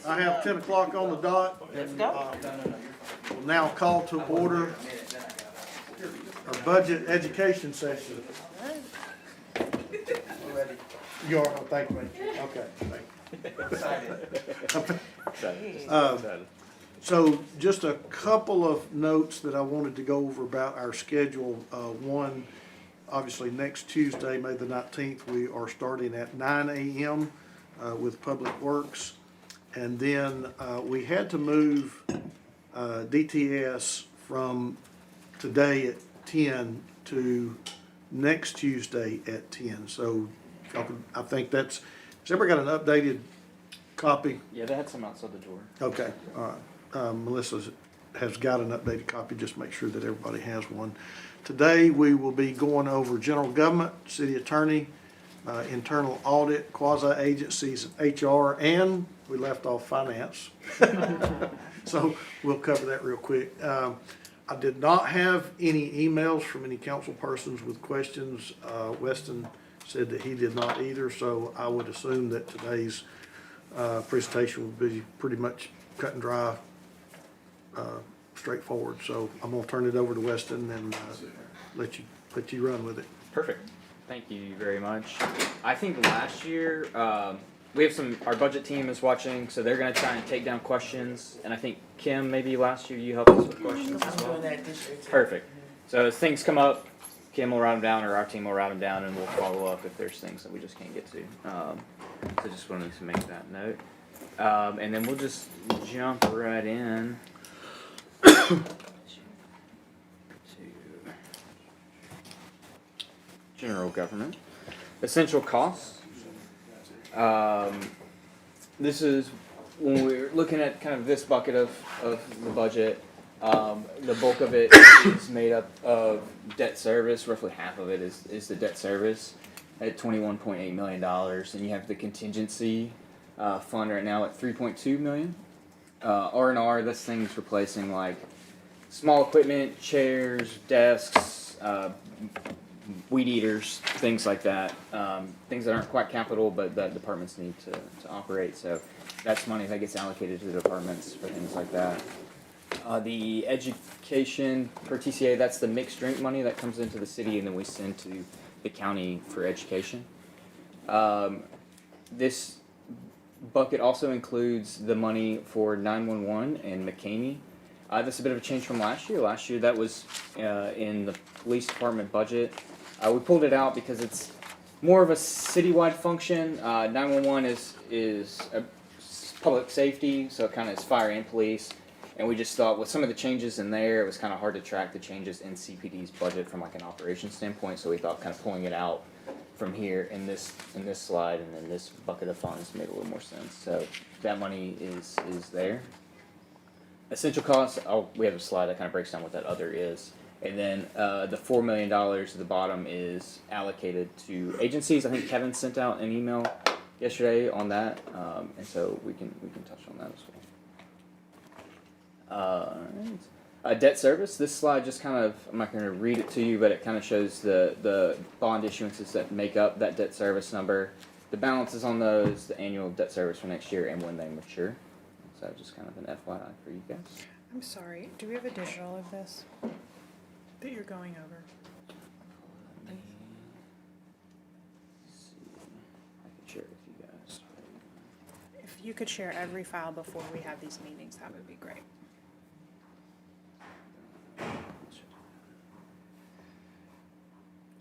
I have 10 o'clock on the dot. Let's go. We'll now call to order our budget education session. You are, oh, thank you. Okay, thank you. So just a couple of notes that I wanted to go over about our schedule. One, obviously next Tuesday, May the 19th, we are starting at 9 a.m. With Public Works. And then we had to move DTS from today at 10 to next Tuesday at 10. So I think that's, has everybody got an updated copy? Yeah, they had some outside the door. Okay, all right. Melissa has got an updated copy, just make sure that everybody has one. Today, we will be going over general government, city attorney, internal audit, quasi-agencies, HR, and we left off finance. So we'll cover that real quick. I did not have any emails from any council persons with questions. Weston said that he did not either, so I would assume that today's presentation will be pretty much cut and dry, straightforward. So I'm gonna turn it over to Weston and let you run with it. Perfect. Thank you very much. I think last year, we have our budget team is watching, so they're going to try and take down questions. And I think, Kim, maybe last year you helped us with questions as well? I'm doing that this year too. Perfect. So as things come up, Kim will write them down, or our team will write them down, and we'll follow up if there's things that we just can't get to. So just wanted to make that note. And then we'll just jump right in to general government. Essential costs. This is when we're looking at kind of this bucket of the budget. The bulk of it is made up of debt service. Roughly half of it is the debt service at $21.8 million. And you have the contingency fund right now at $3.2 million. R&R, this thing's replacing like small equipment, chairs, desks, weed eaters, things like that. Things that aren't quite capital, but that departments need to operate. So that's money that gets allocated to the departments for things like that. The education per TCA, that's the mixed drink money that comes into the city and then we send to the county for education. This bucket also includes the money for 911 and McCamey. This is a bit of a change from last year. Last year that was in the police department budget. We pulled it out because it's more of a citywide function. 911 is a public safety, so it kind of is fire and police. And we just thought with some of the changes in there, it was kind of hard to track the changes in CPD's budget from like an operations standpoint. So we thought kind of pulling it out from here in this slide and then this bucket of funds made a little more sense. So that money is there. Essential costs, we have a slide that kind of breaks down what that other is. And then the $4 million at the bottom is allocated to agencies. I think Kevin sent out an email yesterday on that, and so we can touch on that as well. Debt service. This slide just kind of, I'm not going to read it to you, but it kind of shows the bond issuances that make up that debt service number, the balances on those, the annual debt service for next year, and when they mature. So just kind of an FYI for you guys. I'm sorry, do we have a digital of this that you're going over? Let me see. I can share it with you guys. If you could share every file before we have these meetings, that would be great.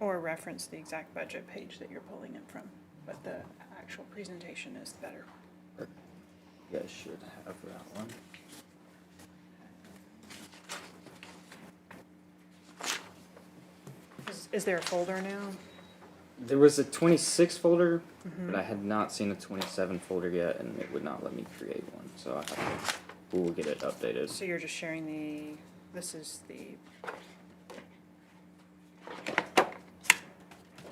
Or reference the exact budget page that you're pulling it from, but the actual presentation is better. You guys should have that one. Is there a folder now? There was a 26 folder, but I had not seen a 27 folder yet, and it would not let me create one. So we'll get it updated. So you're just sharing the This is the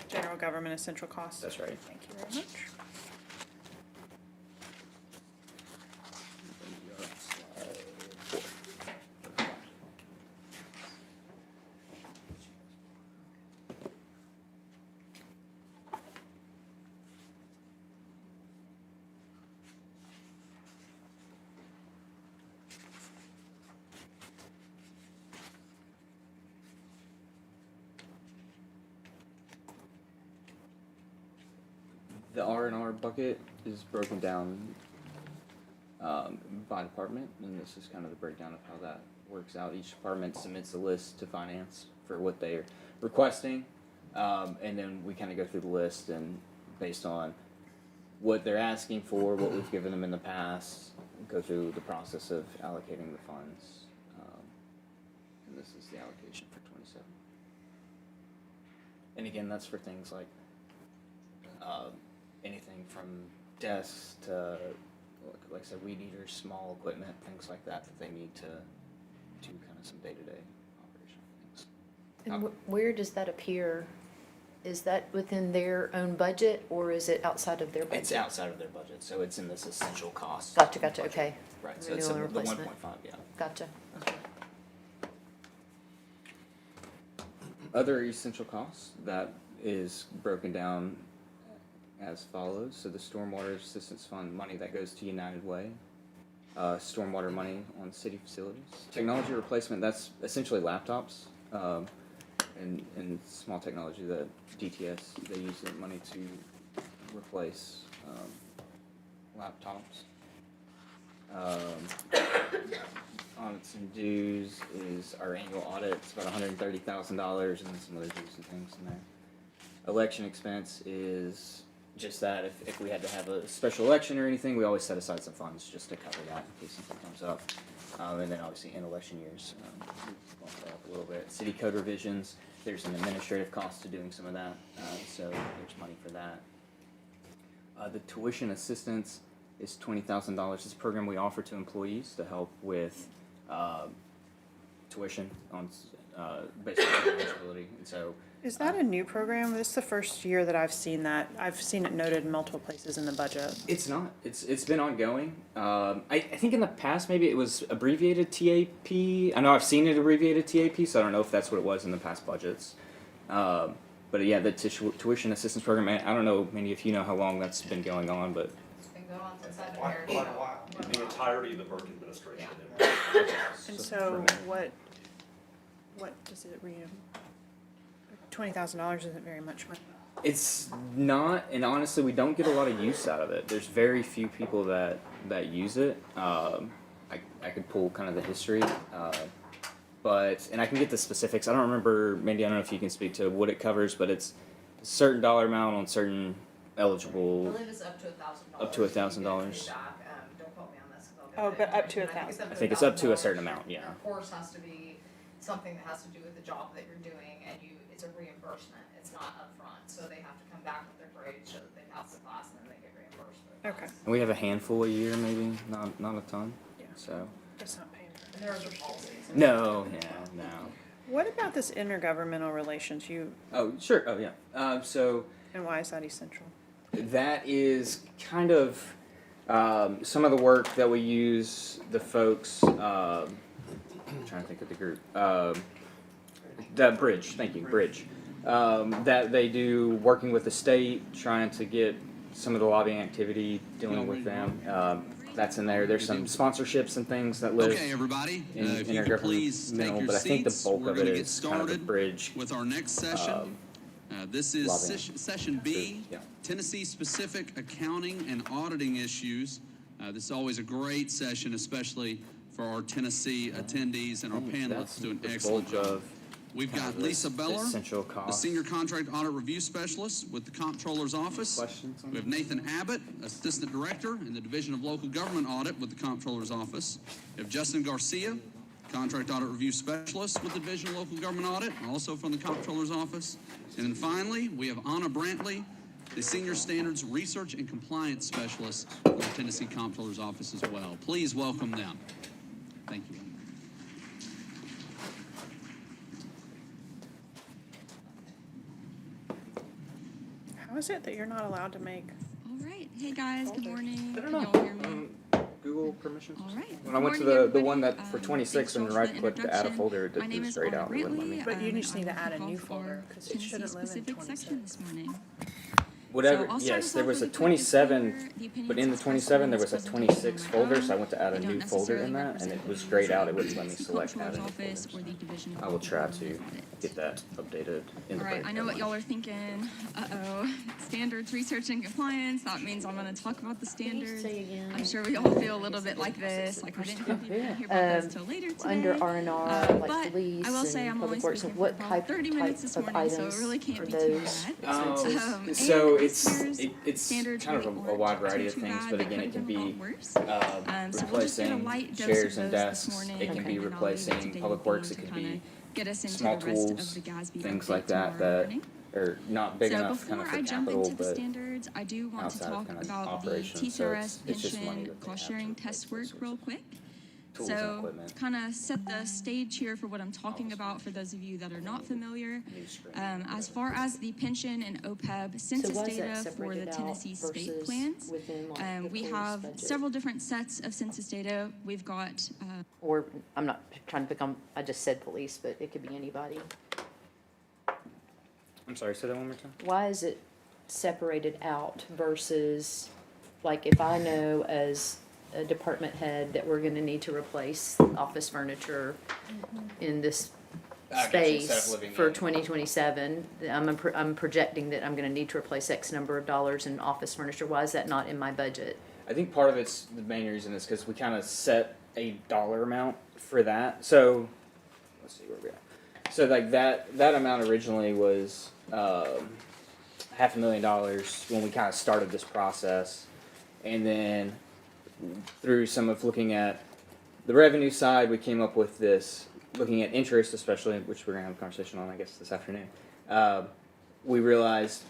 general government essential costs. That's right. Thank you very much. The R&R bucket is broken down by department, and this is kind of the breakdown of how that works out. Each department submits a list to finance for what they're requesting, and then we kind of go through the list, and based on what they're asking for, what we've given them in the past, go through the process of allocating the funds. And this is the allocation for 27. And again, that's for things like anything from desks to, like I said, weed eaters, small equipment, things like that that they need to do kind of some day-to-day operational things. And where does that appear? Is that within their own budget, or is it outside of their budget? It's outside of their budget, so it's in this essential cost. Gotcha, budget. okay. Right, so it's in Renewal and the 1.5, replacement. yeah. Gotcha, okay. Other essential costs, that is broken down as follows. So the Stormwater Assistance Fund money that goes to United Way, stormwater money on city facilities. Technology replacement, that's essentially laptops, and small technology that DTS, they use that money to replace laptops. Audits and dues is our annual audit. It's about $130,000, and some other dues and things in there. Election expense is just that. If we had to have a special election or anything, we always set aside some funds just to cover that in case something comes up. And then obviously in election years, we bump that up a little bit. City code revisions, there's an administrative cost to doing some of that, so there's money for that. The tuition assistance is $20,000. It's a program we offer to employees to help with tuition on based on eligibility, and so. Is that a new program? This is the first year that I've seen that. I've seen it noted in multiple places in the budget. It's not. It's been ongoing. I think in the past maybe it was abbreviated TAP. I know I've seen it abbreviated TAP, so I don't know if that's what it was in the past budgets. But yeah, the tuition assistance program. I don't know. Many of you know how long that's been going on, but It's been going on since I've been Quite here. a while. The entirety of the Burke administration. And so what does it read? $20,000 isn't very much money. it's not. And honestly, we don't get a lot of use out of it. There's very few people that use it. I could pull kind of the history. And I can get the specifics. I don't remember, Mandy, I don't know if you can speak to what it covers, but it's a certain dollar amount on certain eligible. I believe it's up to $1,000. Up to $1,000. Don't quote me on this. 'Cause I'll Oh, get but that up to information. 1,000. I think it's up to a certain amount, yeah. And of course, has to be something that has to do with the job that you're doing, and it's a reimbursement. It's not upfront, so they have to come back with their grades, show that they passed the class, and then they get reimbursed for the Okay. class. And we have a handful a year, maybe, not a ton. Yeah. So It's not paying for And it. there are policies. no. What about this intergovernmental relations? Oh, sure. Oh, yeah. So And why is that essential? that is kind of some of the work that we use the folks. I'm trying to think of the group. That Bridge. Thank you, Bridge. That they do working with the state, trying to get some of the lobbying activity, dealing with them. That's in there. There's some sponsorships and things that live Okay, everybody, in if you could please take intergovernmental, your but I think the seats, bulk we're of going it to get is kind of the started Bridge. with our next session. This is lobbying. session B, Yeah. Tennessee-specific accounting and auditing issues. This is always a great session, especially for our Tennessee attendees, and our That's panelists do an the excellent bulk job. of We've kind got of the Lisa Beller, essential the costs. Senior Contract Audit Review Specialist with the Comptroller's Office. Questions on We have Nathan Abbott, Assistant Director in the Division of Local Government Audit with the Comptroller's Office. We have Justin Garcia, Contract Audit Review Specialist with the Division of Local Government Audit, also from the Comptroller's Office. And then finally, we have Anna Brantley, the Senior Standards Research and Compliance Specialist with the Tennessee Comptroller's Office as well. Please welcome them. Thank you. How is it that you're not allowed to make? All right. Hey guys, good morning. I don't Can know. y'all hear me? Google permissions. All right. When I went to Good the morning, one that everybody. for 26 Thanks, and Joel, right for the click to add a introduction. folder, it My did name it is straight Autumn out. It wouldn't let Brantley. me. But you I just need will to add a kick new off folder, our 'cause it shouldn't live in Tennessee-specific section 26. this morning. Whatever. So I'll start Yes, us there off was a with quick 27, disclaimer. The opinions but in the expressed 27 there during was a this presentation 26 are my folder, own. so I went to add a They new don't folder in necessarily that, and it represent was the grayed out. It views wouldn't let me of the select add a Comptroller's new Office or folder. the Division of I will Local try Government to Audit. get that updated in the All right, break. I know what y'all are thinking. Uh-oh, standards, research, and compliance. That means I'm going to talk about the standards. I'm sure we all feel a little bit like this, like we didn't have people hear about this till later today. Under R&R, But like police I will say I'm and only public works, speaking what for about type 30 minutes this of morning, so it items really can't are be too those bad. expenses? So this it's year's it's standards kind of really a wide aren't variety of too things, bad. but They again, it could've can been a be lot worse. So we'll just get a replacing light dose chairs of and those this desks. morning, It can and be then I'll leave it replacing to Dave public works. It to could kinda be get us into small the rest tools, of the GASB things update like that tomorrow that morning. are not big So enough kind before of for I jump capital, into the but standards, I do want to outside of talk kind of about the operations, so TCRS it's just money pension that they cost have to sharing replace test work those sorts real of quick. tools and So equipment. kind of set the stage here for what I'm talking about for those of you that are not familiar. New screen, As far as the pension and OPEB So census why is that data for the separated out Tennessee state versus plans, within like the we police have budget? several different sets of census data. We've got Or, I'm not trying to pick on, I just said police, but it could be anybody. I'm sorry, say that one more time. Why is it separated out versus, like, if I know as a department head that we're gonna need to replace office furniture in this I got you, instead of space living for in- 2027, I'm projecting that I'm gonna need to replace X number of dollars in office furniture. Why is that not in my budget? I think part of it's the main reason is because we kind of set a dollar amount for that. So let's see where we are. So like that amount originally was $500,000 when we kind of started this process, and then through some of looking at the revenue side, we came up with this. Looking at interest, especially, which we're gonna have a conversation on, I guess, this afternoon. We realized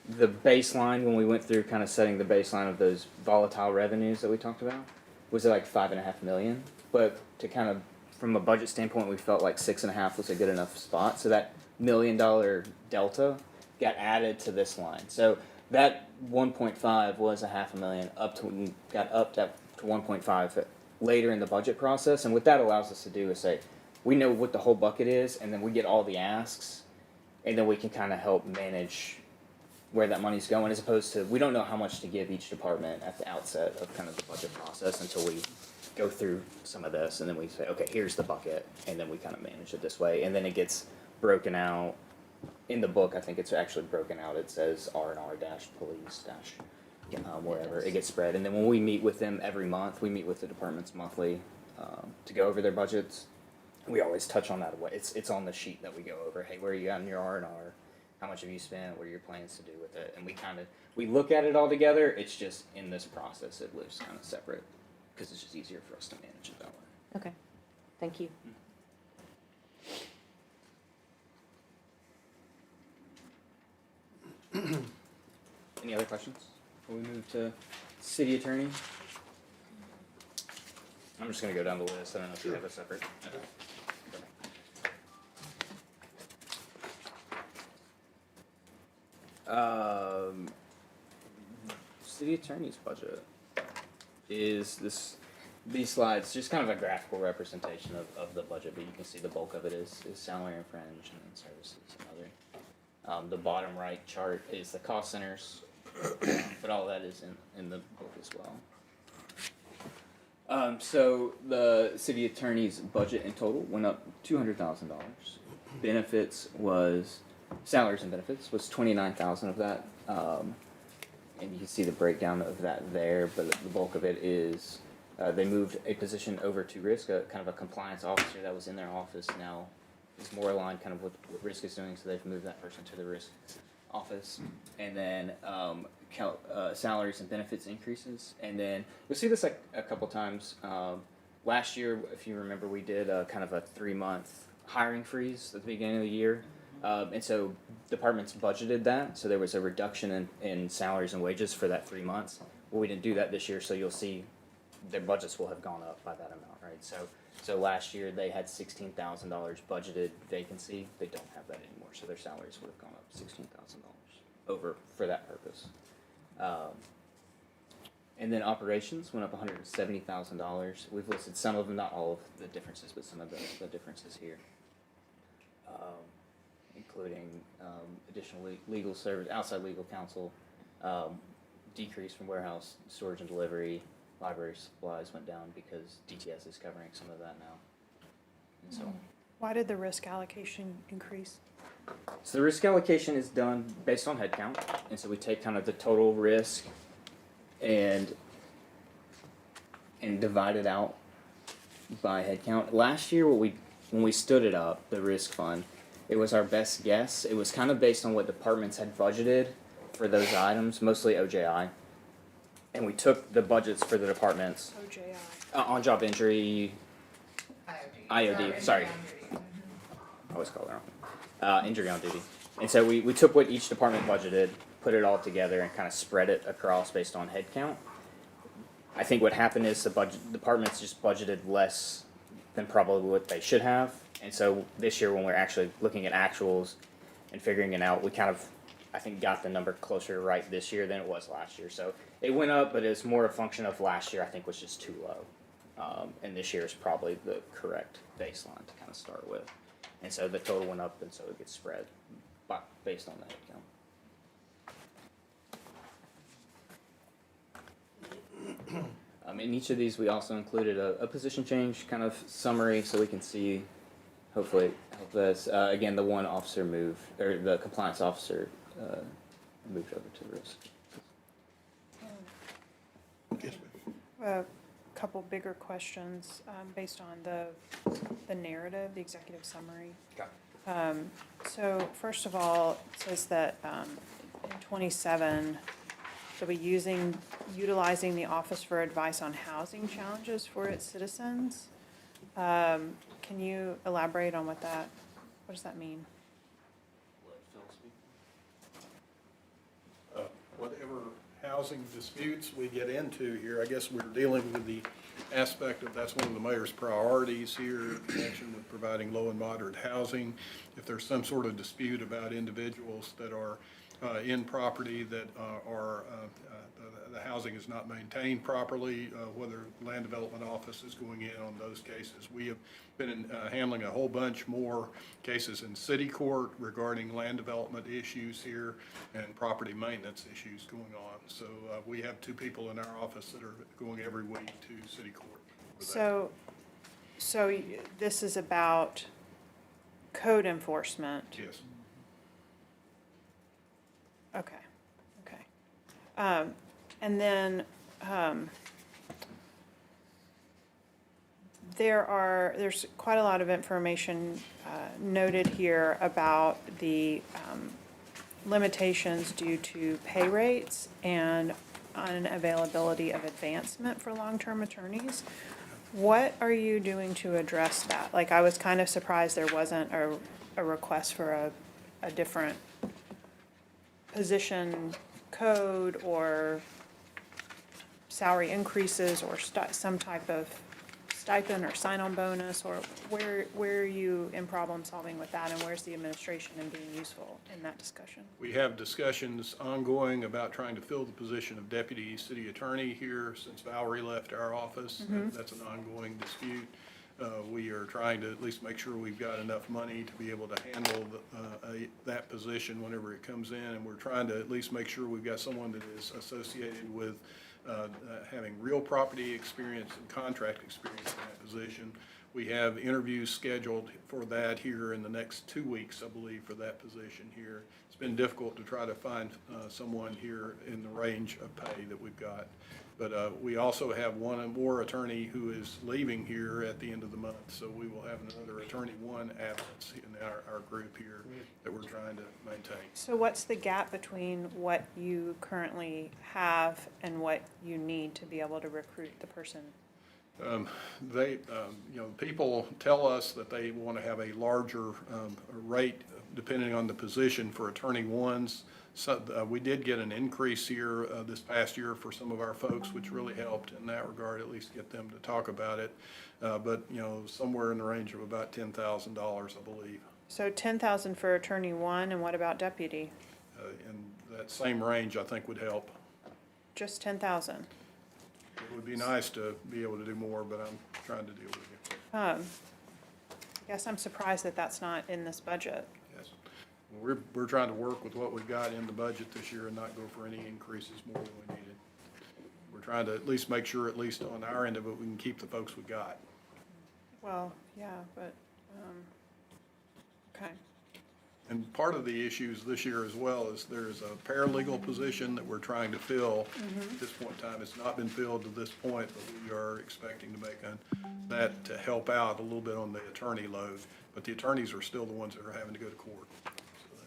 the baseline when we went through kind of setting the baseline of those volatile revenues that we talked about was like 5.5 million. But to kind of from a budget standpoint, we felt like 6.5 was a good enough spot. So that $1 million delta got added to this line. So that 1.5 was a $500,000 got upped up to 1.5 later in the budget process. And what that allows us to do is say we know what the whole bucket is, and then we get all the asks, and then we can kind of help manage where that money's going, as opposed to we don't know how much to give each department at the outset of kind of the budget process until we go through some of this, and then we say, okay, here's the bucket, and then we kind of manage it this way, and then it gets broken out in the book. I think it's actually broken out. It says R&R dash police dash wherever it gets spread, and then when we meet with them every month, we meet with the departments monthly to go over their budgets. We always touch on that. It's on the sheet that we go over. Hey, where are you at in your R&R? How much have you spent? What are your plans to do with it? And we look at it all together. It's just in this process, it lives kind of separate because it's just easier for us to manage it that way. Okay, thank you. Any other questions before we move to city attorney? I'm just gonna go down the list. I don't know if you have a separate. City attorney's budget is these slides, just kind of a graphical representation of the budget, but you can see the bulk of it is salary and fringe and then services and other. The bottom right chart is the cost centers, but all that is in the book as well. So the city attorney's budget in total went up $200,000. Benefits was salaries and benefits was 29,000 of that, and you can see the breakdown of that there. But the bulk of it is they moved a position over to risk, kind of a compliance officer that was in their office now is more aligned kind of with what risk is doing. So they've moved that person to the risk office, and then salaries and benefits increases, and then you'll see this like a couple times. Last year, if you remember, we did kind of a 3-month hiring freeze at the beginning of the year, and so departments budgeted that, so there was a reduction in salaries and wages for that 3 months. Well, we didn't do that this year, so you'll see their budgets will have gone up by that amount, right? So last year they had $16,000 budgeted vacancy. They don't have that anymore, so their salaries would have gone up $16,000. over for that purpose. And then operations went up $170,000. We've listed some of them, not all of the differences, but some of the differences here, including additional legal service, outside legal counsel, decrease from warehouse storage and delivery. Library supplies went down because DTS is covering some of that now. And so, Why did the risk allocation increase? so the risk allocation is done based on headcount, and so we take kind of the total risk and divide it out by headcount. Last year, when we stood it up, the risk fund, it was our best guess. It was kind of based on what departments had budgeted for those items, mostly OJI. And we took the budgets for the departments OJI. on job injury. IOD, sorry. Mm-hmm. I always call it wrong. Injury on duty. And so we took what each department budgeted, put it all together, and kind of spread it across based on headcount. I think what happened is the departments just budgeted less than probably what they should have. And so this year, when we're actually looking at actuals and figuring it out, we kind of, I think, got the number closer to right this year than it was last year. So it went up, but it's more a function of last year, I think, was just too low. And this year is probably the correct baseline to kind of start with. And so the total went up, and so it gets spread based on the headcount. In each of these, we also included a position change kind of summary so we can see, hopefully, help us. Again, the one officer moved, or the compliance officer moved over to risk. Yes, ma'am. A couple bigger questions based on the narrative, the executive summary. Okay. So first of all, it says that in 27, they'll be utilizing the Office for Advice on Housing Challenges for its citizens. Can you elaborate on what does that mean? Whatever housing disputes we get into here, I guess we're dealing with the aspect of, that's one of the mayor's priorities here, in connection with providing low and moderate housing. If there's some sort of dispute about individuals that are in property that the housing is not maintained properly, whether land development office is going in on those cases. We have been handling a whole bunch more cases in city court regarding land development issues here and property maintenance issues going on. So we have 2 people in our office that are going every week to city court for that. So this is about code enforcement. Yes. Okay. And then there's quite a lot of information noted here about the limitations due to pay rates and unavailability of advancement for long-term attorneys. What are you doing to address that? Like, I was kind of surprised there wasn't a request for a different position code or salary increases or some type of stipend or sign-on bonus, or where are you in problem solving with that, and where's the administration in being useful in that discussion? We have discussions ongoing about trying to fill the position of deputy city attorney here since Valerie left our office. That's an ongoing dispute. We are trying to at least make sure we've got enough money to be able to handle that position whenever it comes in, and we're trying to at least make sure we've got someone that is associated with having real property experience and contract experience in that position. We have interviews scheduled for that here in the next 2 weeks, I believe, for that position here. It's been difficult to try to find someone here in the range of pay that we've got. But we also have one more attorney who is leaving here at the end of the month, so we will have another attorney one absence in our group here that we're trying to maintain. So what's the gap between what you currently have and what you need to be able to recruit the person? People tell us that they want to have a larger rate depending on the position for attorney ones. So we did get an increase here this past year for some of our folks, which really helped in that regard, at least get them to talk about it. But somewhere in the range of about $10,000, I believe. So 10,000 for attorney one, and what about deputy? in that same range, I think would help. Just 10,000. It would be nice to be able to do more, but I'm trying to deal with it. I guess I'm surprised that that's not in this budget. Yes. We're trying to work with what we've got in the budget this year and not go for any increases more than we needed. We're trying to at least make sure, at least on our end of it, we can keep the folks we got. Well, yeah, but, okay. And part of the issues this year as well is there's a paralegal position that we're trying to fill. At this point in time, it's not been filled to this point, but we are expecting to make that to help out a little bit on the attorney load. But the attorneys are still the ones that are having to go to court.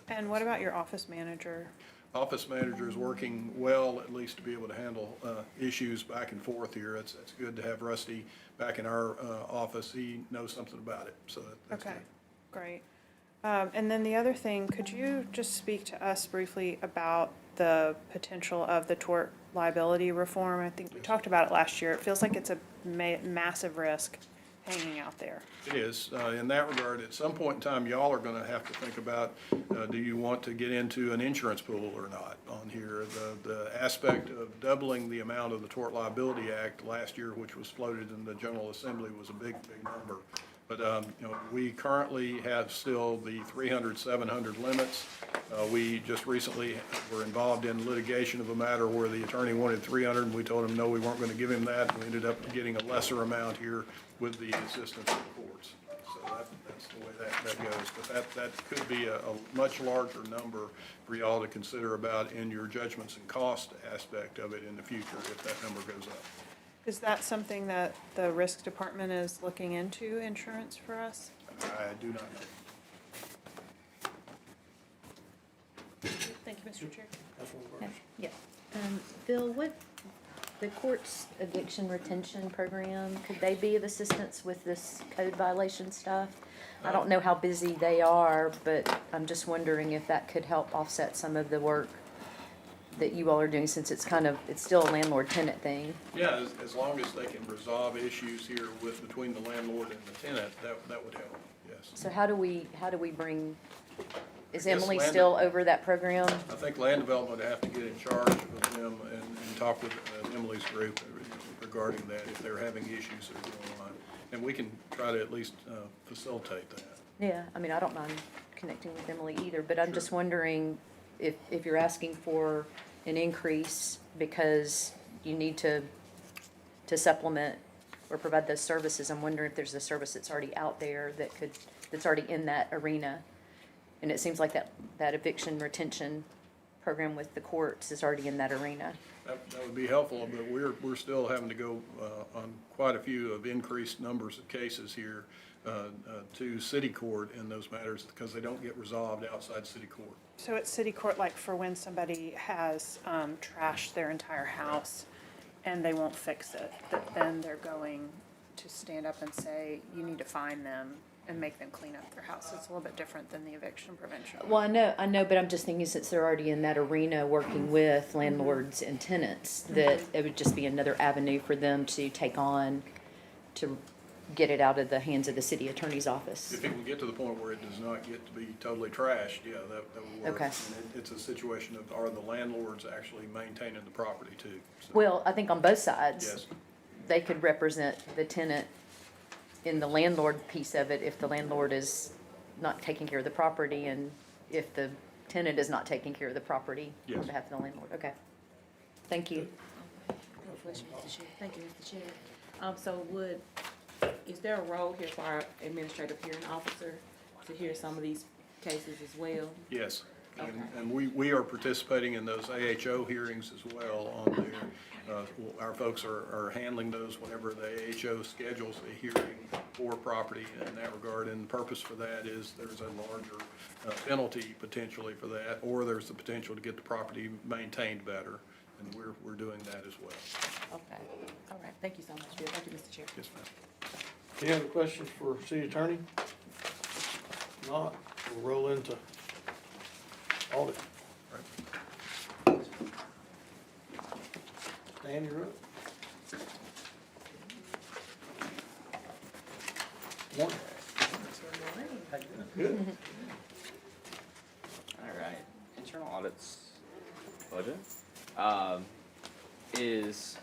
And what about your office manager? Office manager is working well, at least to be able to handle issues back and forth here. It's good to have Rusty back in our office. He knows something about it, so that's good. Okay, great. And then the other thing, could you just speak to us briefly about the potential of the tort liability reform? I think we talked about it last year. It feels like it's a massive risk hanging out there. It is. In that regard, at some point in time, y'all are gonna have to think about, do you want to get into an insurance pool or not on here? The aspect of doubling the amount of the Tort Liability Act last year, which was floated in the General Assembly, was a big number. But, we currently have still the 300, 700 limits. We just recently were involved in litigation of a matter where the attorney wanted 300, and we told him, no, we weren't gonna give him that. And we ended up getting a lesser amount here with the assistance of the courts. So that's the way that goes. But that could be a much larger number for y'all to consider about in your judgments and cost aspect of it in the future if that number goes up. Is that something that the risk department is looking into, insurance for us? I do not know. Thank you, Mr. Chair. Yeah. Bill, what, the court's eviction retention program, could they be of assistance with this code violation stuff? I don't know how busy they are, but I'm just wondering if that could help offset some of the work that you all are doing, since it's still a landlord-tenant thing. Yeah, as long as they can resolve issues here between the landlord and the tenant, that would help, yes. So how do we bring, is I guess Emily land- still over that program? I think land development would have to get in charge of them and talk with Emily's group regarding that, if they're having issues that are going on. And we can try to at least facilitate that. Yeah, I mean, I don't mind connecting with Emily either, but I'm just wondering if you're asking for an increase because you need to supplement or provide those services, I'm wondering if there's a service that's already out there that's already in that arena. And it seems like that eviction retention program with the courts is already in that arena. That would be helpful, but we're still having to go on quite a few of increased numbers of cases here to city court in those matters because they don't get resolved outside city court. So it's city court, like for when somebody has trashed their entire house and they won't fix it, that then they're going to stand up and say, you need to fine them and make them clean up their house. It's a little bit different than the eviction prevention. Well, I know, but I'm just thinking since they're already in that arena working with landlords and tenants, that it would just be another avenue for them to take on to get it out of the hands of the city attorney's office. If it can get to the point where it does not get to be totally trashed, yeah, that would work. Okay. And it's a situation of, are the landlords actually maintaining the property too? So, Well, I think on both sides. yes, They could represent the tenant in the landlord piece of it if the landlord is not taking care of the property and if the tenant is not taking care of the property Yes. on behalf of the landlord. Okay. Thank you. Question, Mr. Chair. Thank you, Mr. Chair. So is there a role here for our administrative hearing officer to hear some of these cases as well? yes. Okay. And we are participating in those AHO hearings as well on there. Our folks are handling those whenever the AHO schedules a hearing for property in that regard. And the purpose for that is there's a larger penalty potentially for that, or there's the potential to get the property maintained better. And we're doing that as well. Okay, all right, thank you so much, Bill. Thank you, Mr. Chair. Yes, ma'am. Any other questions for city attorney? Not, we'll roll into audit. Stan, you're up. Morning. Good. All right, internal audit audit's budget is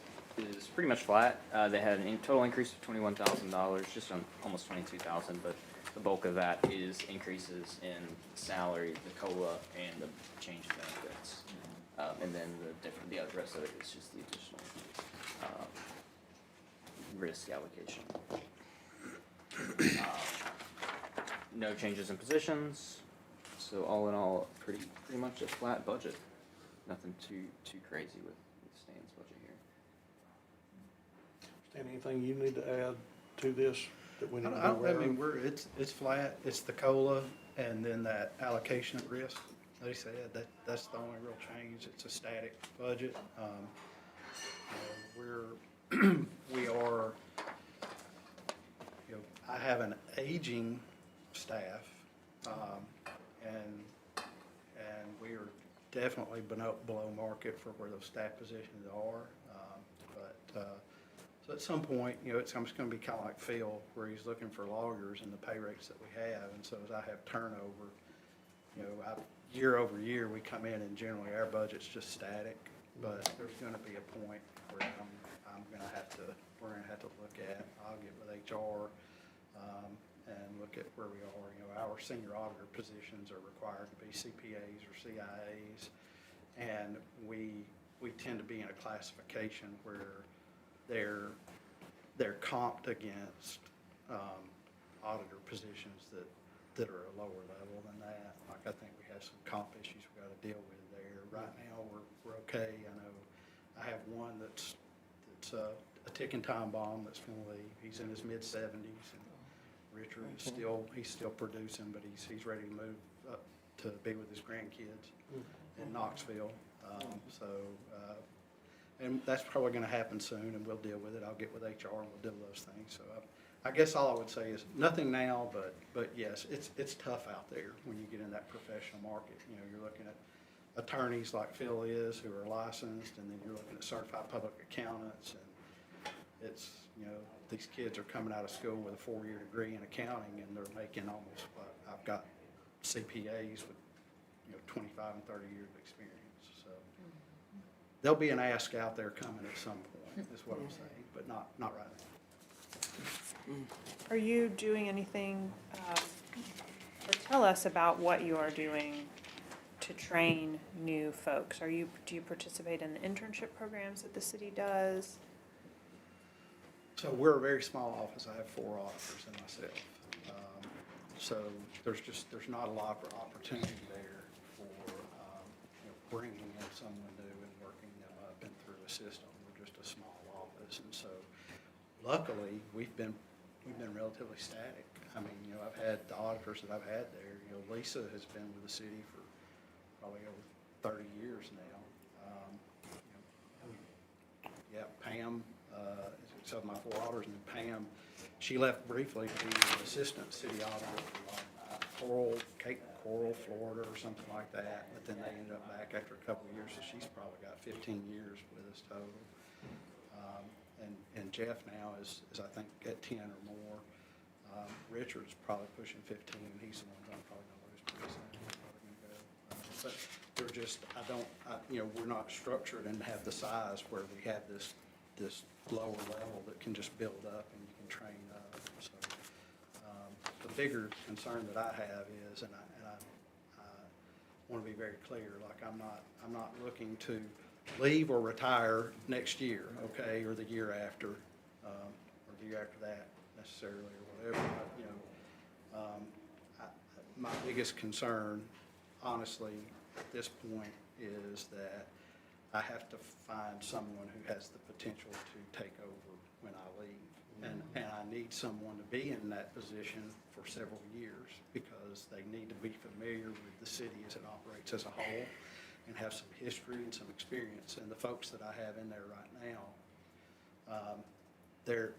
pretty much flat. They had a total increase of $21,000, just on almost 22,000, but the bulk of that is increases in salary, the COLA, and the change in benefits. And then the other rest of it is just the additional risk allocation. No changes in positions, so all in all, pretty much a flat budget. Nothing too crazy with Stan's budget here. Stan, anything you need to add to this that we need to be I aware mean, of? it's flat, it's the COLA, and then that allocation at risk. They said that's the only real change. It's a static budget. We are, I have an aging staff, and we are definitely below market for where those staff positions are. So at some point, it's just going to be kind of like Phil, where he's looking for lawyers and the pay rates that we have. And so as I have turnover, year over year, we come in and generally our budget's just static. But there's going to be a point where we're going to have to look at, I'll get with HR and look at where we are. Our senior auditor positions are required to be CPAs or CIAs. And we tend to be in a classification where they're comped against auditor positions that are a lower level than that. Like, I think we have some comp issues we got to deal with there. Right now, we're okay. I know I have one that's a ticking time bomb that's going to leave. He's in his mid-70s, and Richard is still producing, but he's ready to move up to be with his grandkids in Knoxville. And that's probably going to happen soon, and we'll deal with it. I'll get with HR and we'll deal with those things. So I guess all I would say is nothing now, but yes, it's tough out there when you get in that professional market. You're looking at attorneys like Phil is, who are licensed, and then you're looking at certified public accountants, and it's, these kids are coming out of school with a 4-year degree in accounting, and they're making almost what I've got CPAs with 25 and 30 years of experience. So there'll be an ask out there coming at some point, is what I'm saying, but not right now. Are you doing anything, or tell us about what you are doing to train new folks? Do you participate in the internship programs that the city does? So we're a very small office. I have 4 auditors and myself. So there's not a lot of opportunity there for bringing in someone new and working them up and through a system. We're just a small office, and so luckily we've been relatively static. I mean, I've had the auditors that I've had there. Lisa has been with the city for probably over 30 years now. Pam, so my 4 auditors, and Pam, she left briefly to be an assistant city auditor for Cape Coral, Florida, or something like that. But then they ended up back after a couple of years, so she's probably got 15 years with us total. And Jeff now is I think at 10 or more. Richard's probably pushing 15, and he's the one I'm probably going to lose pretty soon. But they're just, we're not structured and have the size where we have this lower level that can just build up and you can train up. So the bigger concern that I have is, and I want to be very clear, like I'm not looking to leave or retire next year, okay, or the year after, or the year after that necessarily, or whatever. My biggest concern, honestly, at this point, is that I have to find someone who has the potential to take over when I leave. And I need someone to be in that position for several years, because they need to be familiar with the city as it operates as a whole and have some history and some experience. And the folks that I have in there right now, they're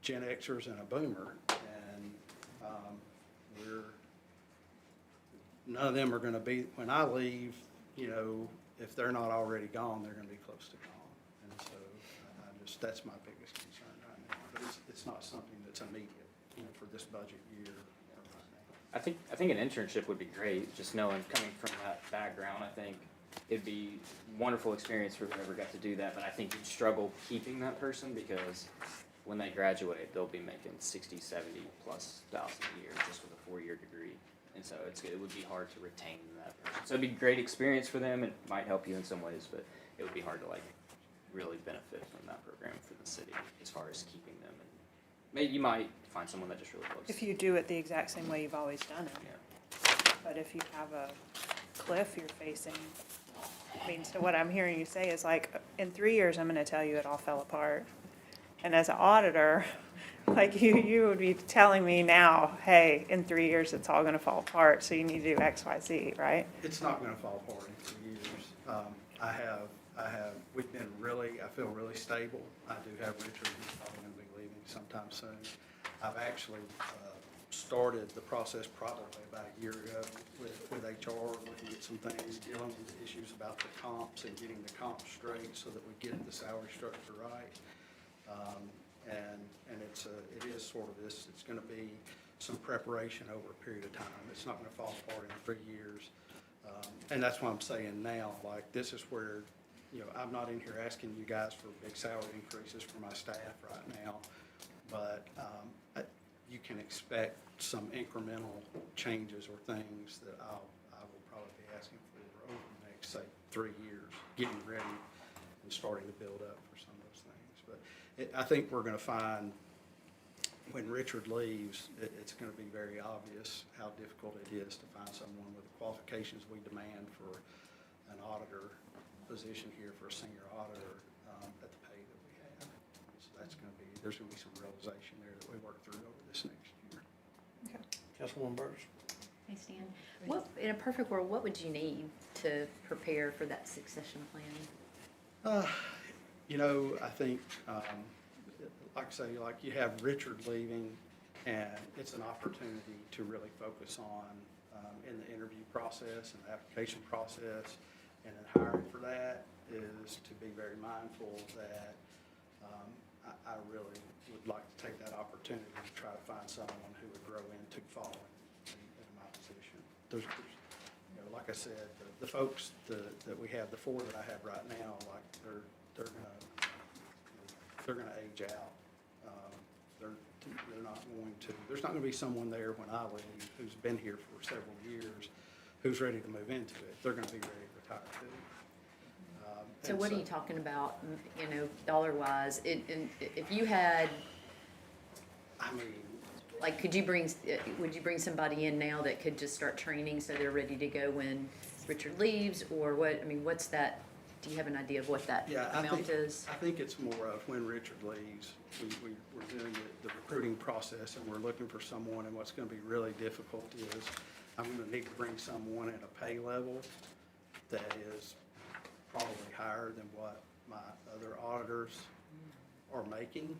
Gen Xers and a boomer, and none of them are going to be, when I leave, if they're not already gone, they're going to be close to gone. And so that's my biggest concern right now. But it's not something that's immediate, for this budget year or right now. I think an internship would be great, just knowing, coming from that background, I think it'd be wonderful experience for whoever got to do that, but I think you'd struggle keeping that person because when they graduate, they'll be making 60, 70 plus thousand a year just with a 4-year degree. And so it would be hard to retain that person. So it'd be a great experience for them. It might help you in some ways, but it would be hard to like really benefit from that program for the city as far as keeping them. And maybe you might find someone that just really loves If you do it the exact same way you've always done it. Yeah. But if you have a cliff you're facing, I mean, so what I'm hearing you say is like, in 3 years, I'm gonna tell you it all fell apart. And as an auditor, like you would be telling me now, hey, in 3 years, it's all gonna fall apart, so you need to do X, Y, Z, right? It's not gonna fall apart in 3 years. We've been really, I feel really stable. I do have Richard, who's probably gonna be leaving sometime soon. I've actually, started the process probably about a year ago with HR, looking at some things, dealing with issues about the comps and getting the comps straight so that we get the salary structure right. And it is sort of this, it's gonna be some preparation over a period of time. It's not gonna fall apart in 3 years. And that's why I'm saying now, like, this is where, you know, I'm not in here asking you guys for big salary increases for my staff right now, but, you can expect some incremental changes or things that I will probably be asking for over the next, say, 3 years, getting ready and starting to build up for some of those things. But I think we're gonna find, when Richard leaves, it's gonna be very obvious how difficult it is to find someone with the qualifications we demand for an auditor position here, for a senior auditor, at the pay that we have. So that's gonna be, there's gonna be some realization there that we work through over this next year. Councilwoman Burris? Hey, Stan. What, in a perfect world, what would you need to prepare for that succession plan? You know, I think, like I say, like you have Richard leaving, and it's an opportunity to really focus on, in the interview process and the application process, and then hiring for that is to be very mindful that, I really would like to take that opportunity to try to find someone who would grow into following in my position. There's, you know, like I said, the folks that we have, the 4 that I have right now, like they're gonna age out. They're not going to. There's not gonna be someone there when I leave who's been here for several years, who's ready to move into it. They're gonna be ready to retire too. So what are you talking about, you know, dollar-wise? If you had, I mean, like, would you bring somebody in now that could just start training so they're ready to go when Richard leaves, or what? I mean, what's that? Do you have an idea of what that amount is? I think it's more of when Richard leaves, we're doing the recruiting process and we're looking for someone, and what's gonna be really difficult is I'm gonna need to bring someone at a pay level that is probably higher than what my other auditors are making,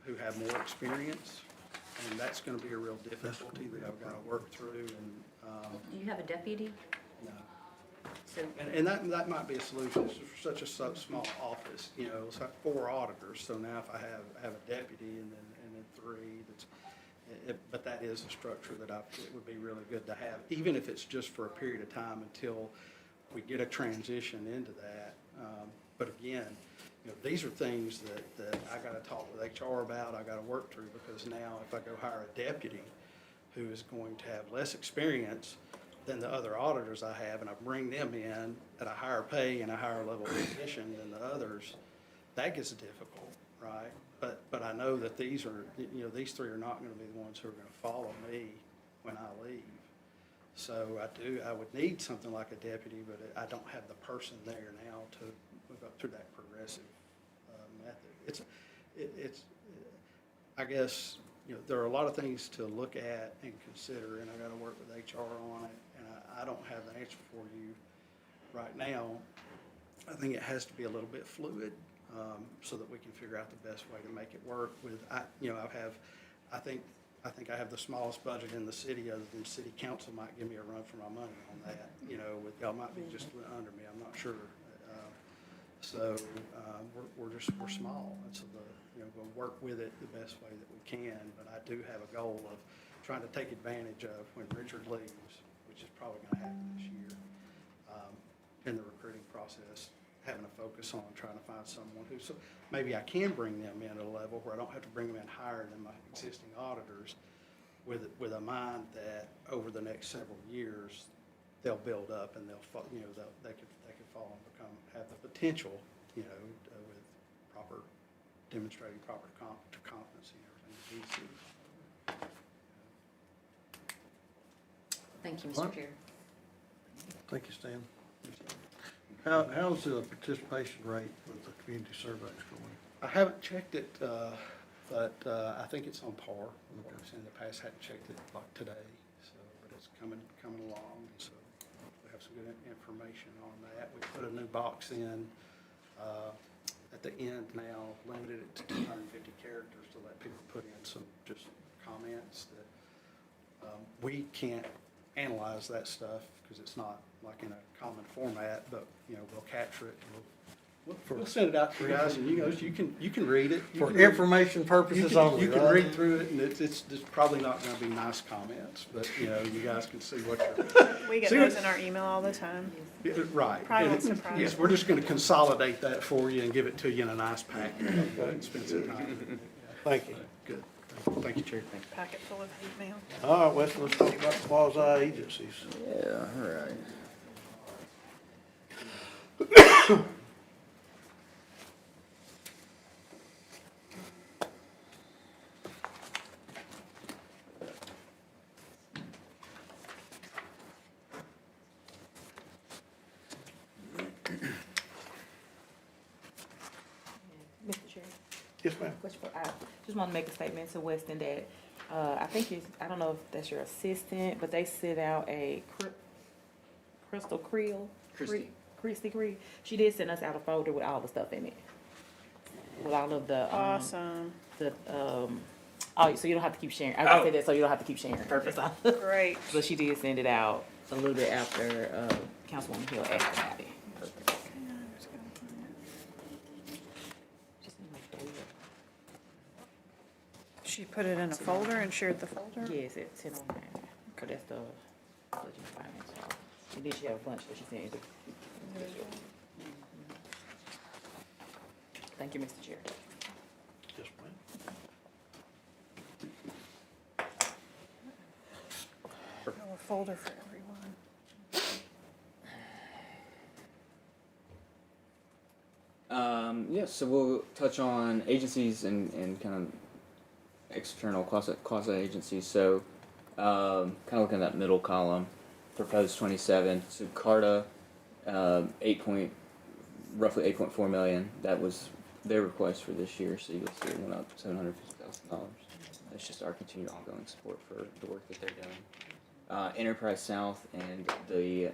who have more experience, and that's gonna be a real difficulty that I've gotta work through, and, Do you have a deputy? no. So, And that might be a solution. It's such a small office, you know, it's like 4 auditors, so now if I have a deputy and then 3, but that is a structure that it would be really good to have, even if it's just for a period of time until we get a transition into that. But again, you know, these are things that I gotta talk with HR about, I gotta work through, because now if I go hire a deputy who is going to have less experience than the other auditors I have, and I bring them in at a higher pay and a higher level position than the others, that gets difficult, right? But I know that these 3 are not gonna be the ones who are gonna follow me when I leave. So I would need something like a deputy, but I don't have the person there now to move up through that progressive method. I guess, you know, there are a lot of things to look at and consider, and I gotta work with HR on it, and I don't have the answer for you right now. I think it has to be a little bit fluid, so that we can figure out the best way to make it work with, I think I have the smallest budget in the city, other than city council might give me a run for my money on that, you know, y'all might be just under me, I'm not sure. We're small, and so we'll work with it the best way that we can, but I do have a goal of trying to take advantage of when Richard leaves, which is probably gonna happen this year, in the recruiting process, having a focus on trying to find someone who, so maybe I can bring them in at a level where I don't have to bring them in higher than my existing auditors, with a mind that over the next several years, they'll build up and they'll, you know, they could fall and become, have the potential, you know, with proper, demonstrating proper competency and everything. Thank you, What? Mr. Chair. Thank you, Stan. How's the participation rate with the community surveys going? I haven't checked it, but I think it's on par. In the past, hadn't checked it like today, so, but it's coming along, so we have some good information on that. We put a new box in, at the end now, limited it to 250 characters to let people put in some just comments that, we can't analyze that stuff because it's not like in a common format, but, you know, we'll capture it. We'll send it out to you guys, and you can read it. You For can read- information purposes only, You can right? read through it, and it's probably not gonna be nice comments, but, you know, you guys can see what you're. We get See those what- in our email all the time. Yeah, right. Probably won't And surprise yes, you. we're just gonna consolidate that for you and give it to you in a nice package. Spend some time. Thank you. Good. Thank you, Chair. Packet full of hate mail. All right, Weston, let's talk about quasi agencies. Yeah, all right. Mr. Chair, Yes, ma'am. I just want to make a statement to Weston that, I think it's, I don't know if that's your assistant, but they sent out a Crystal Creel. Christy Creel. She did send us out a folder with all the stuff in it. With all of the, Awesome. oh, so you don't have to keep sharing. I can say that so you don't have to keep sharing. Perfect. Great. So she did send it out a little bit after, Councilwoman Hill asked about it. Perfect. Just need my folder. She put it in a folder and shared the folder? Yes, it's in on there. But that's the budget and finance. And then she have a bunch that she sent. Thank you, Mr. Chair. Yes, ma'am. Oh, a folder for everyone. Yes, so we'll touch on agencies and kind of external quasi agencies. So, kind of looking at that middle column, proposed 27. So CARTA, roughly 8.4 million. That was their request for this year. So you'll see it went up $750,000. That's just our continued ongoing support for the work that they're doing. Enterprise South and the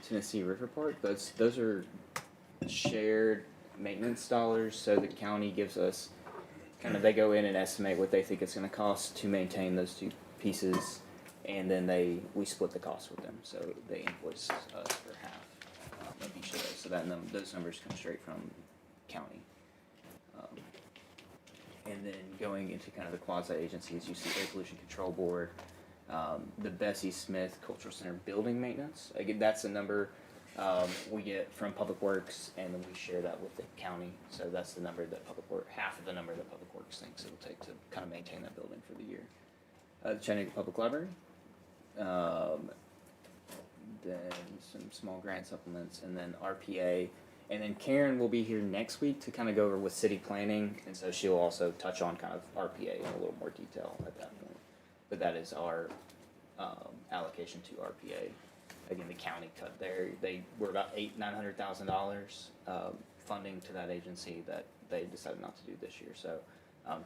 Tennessee River Park. Those are shared maintenance dollars. So the county gives us kind of, they go in and estimate what they think it's going to cost to maintain those two pieces, and then we split the cost with them. So they invoice us for half of each of those. So those numbers come straight from county. And then going into kind of the quasi agencies, you see Air Pollution Control Board, the Bessie Smith Cultural Center building maintenance. Again, that's a number we get from Public Works, and then we share that with the county. So that's the number that half of the number that Public Works thinks it'll take to kind of maintain that building for the year. The Chattanooga Public Library, then some small grant supplements, and then RPA. And then Karen will be here next week to kind of go over with city planning, and so she'll also touch on kind of RPA in a little more detail at that point. But that is our allocation to RPA. Again, the county cut there. They were about $900,000 funding to that agency that they decided not to do this year. So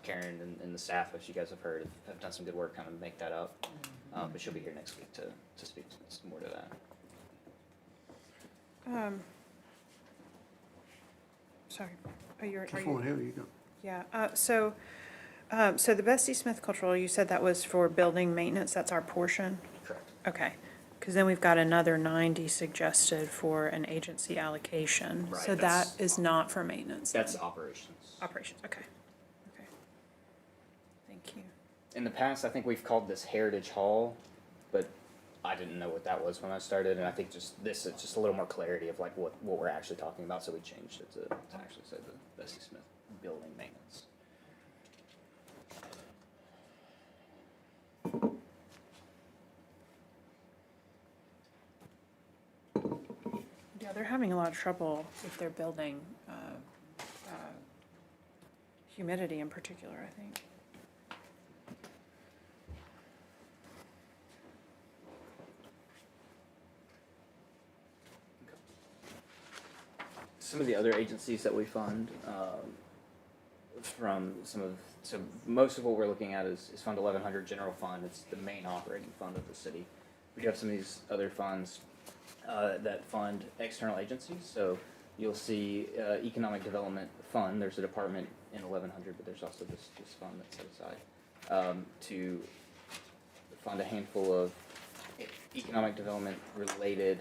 Karen and the staff, as you guys have heard, have done some good work kind of make that up. But she'll be here next week to speak some more to that. Sorry. Are you? Just one, here you go. Yeah. So the Bessie Smith Cultural, you said that was for building maintenance. That's our portion. Correct. Okay. Because then we've got another 90 suggested for an agency allocation. Right, So that is not for maintenance. That's operations. Operations. Okay. Okay. Thank you. in the past, I think we've called this Heritage Hall, but I didn't know what that was when I started, and I think just this is just a little more clarity of like what we're actually talking about, so we changed it to actually say the Bessie Smith Building Maintenance. Yeah, they're having a lot of trouble with their building, humidity in particular, I think. Some of the other agencies that we fund, so most of what we're looking at is Fund 1100 General Fund. It's the main operating fund of the city. We do have some of these other funds that fund external agencies. So you'll see Economic Development Fund. There's a department in 1100, but there's also this fund that's set aside to fund a handful of economic development related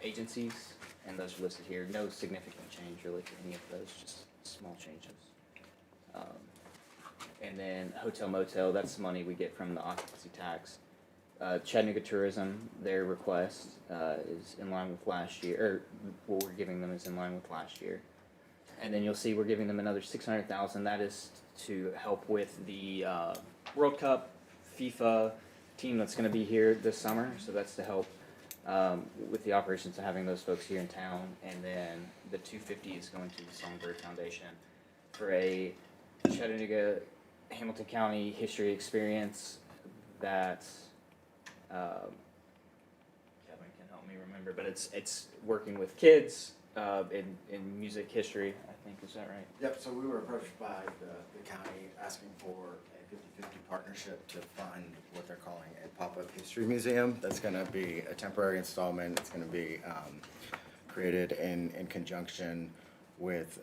agencies, and those are listed here. No significant change really to any of those, just small changes. And then hotel motel, that's money we get from the occupancy tax. Chattanooga Tourism, their request is in line with last year, or what we're giving them is in line with last year. And then you'll see we're giving them another $600,000. That is to help with the World Cup FIFA team that's going to be here this summer. So that's to help with the operations of having those folks here in town. And then the $250 is going to the Songbird Foundation for a Chattanooga Hamilton County history experience that Kevin can help me remember, but it's working with kids in music history, I think. Is that right? Yep, so we were approached by the county asking for a 50-50 partnership to fund what they're calling a pop-up history museum. That's going to be a temporary installment. It's going to be created in conjunction with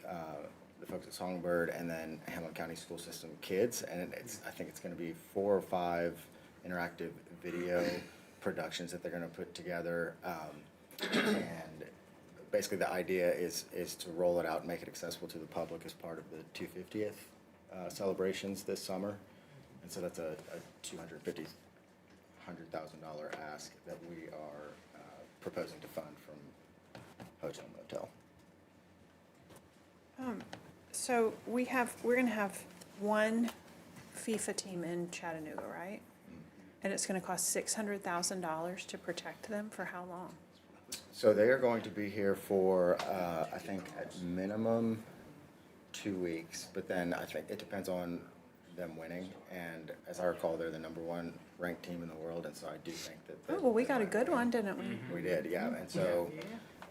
the folks at Songbird and then Hamilton County School System kids. And I think it's going to be 4 or 5 interactive video productions that they're going to put together. And basically the idea is to roll it out and make it accessible to the public as part of the 250th celebrations this summer. And so that's a $250,000 ask that we are proposing to fund from Hotel Motel. So we're gonna have one FIFA team in Chattanooga, right? And it's gonna cost $600,000 to protect them for how long? So they are going to be here for, I think at minimum 2 weeks, but then I think it depends on them winning. And as I recall, they're the #1 ranked team in the world, and so I do think that. Oh, well, we got a good one, didn't we? We did, yeah, and so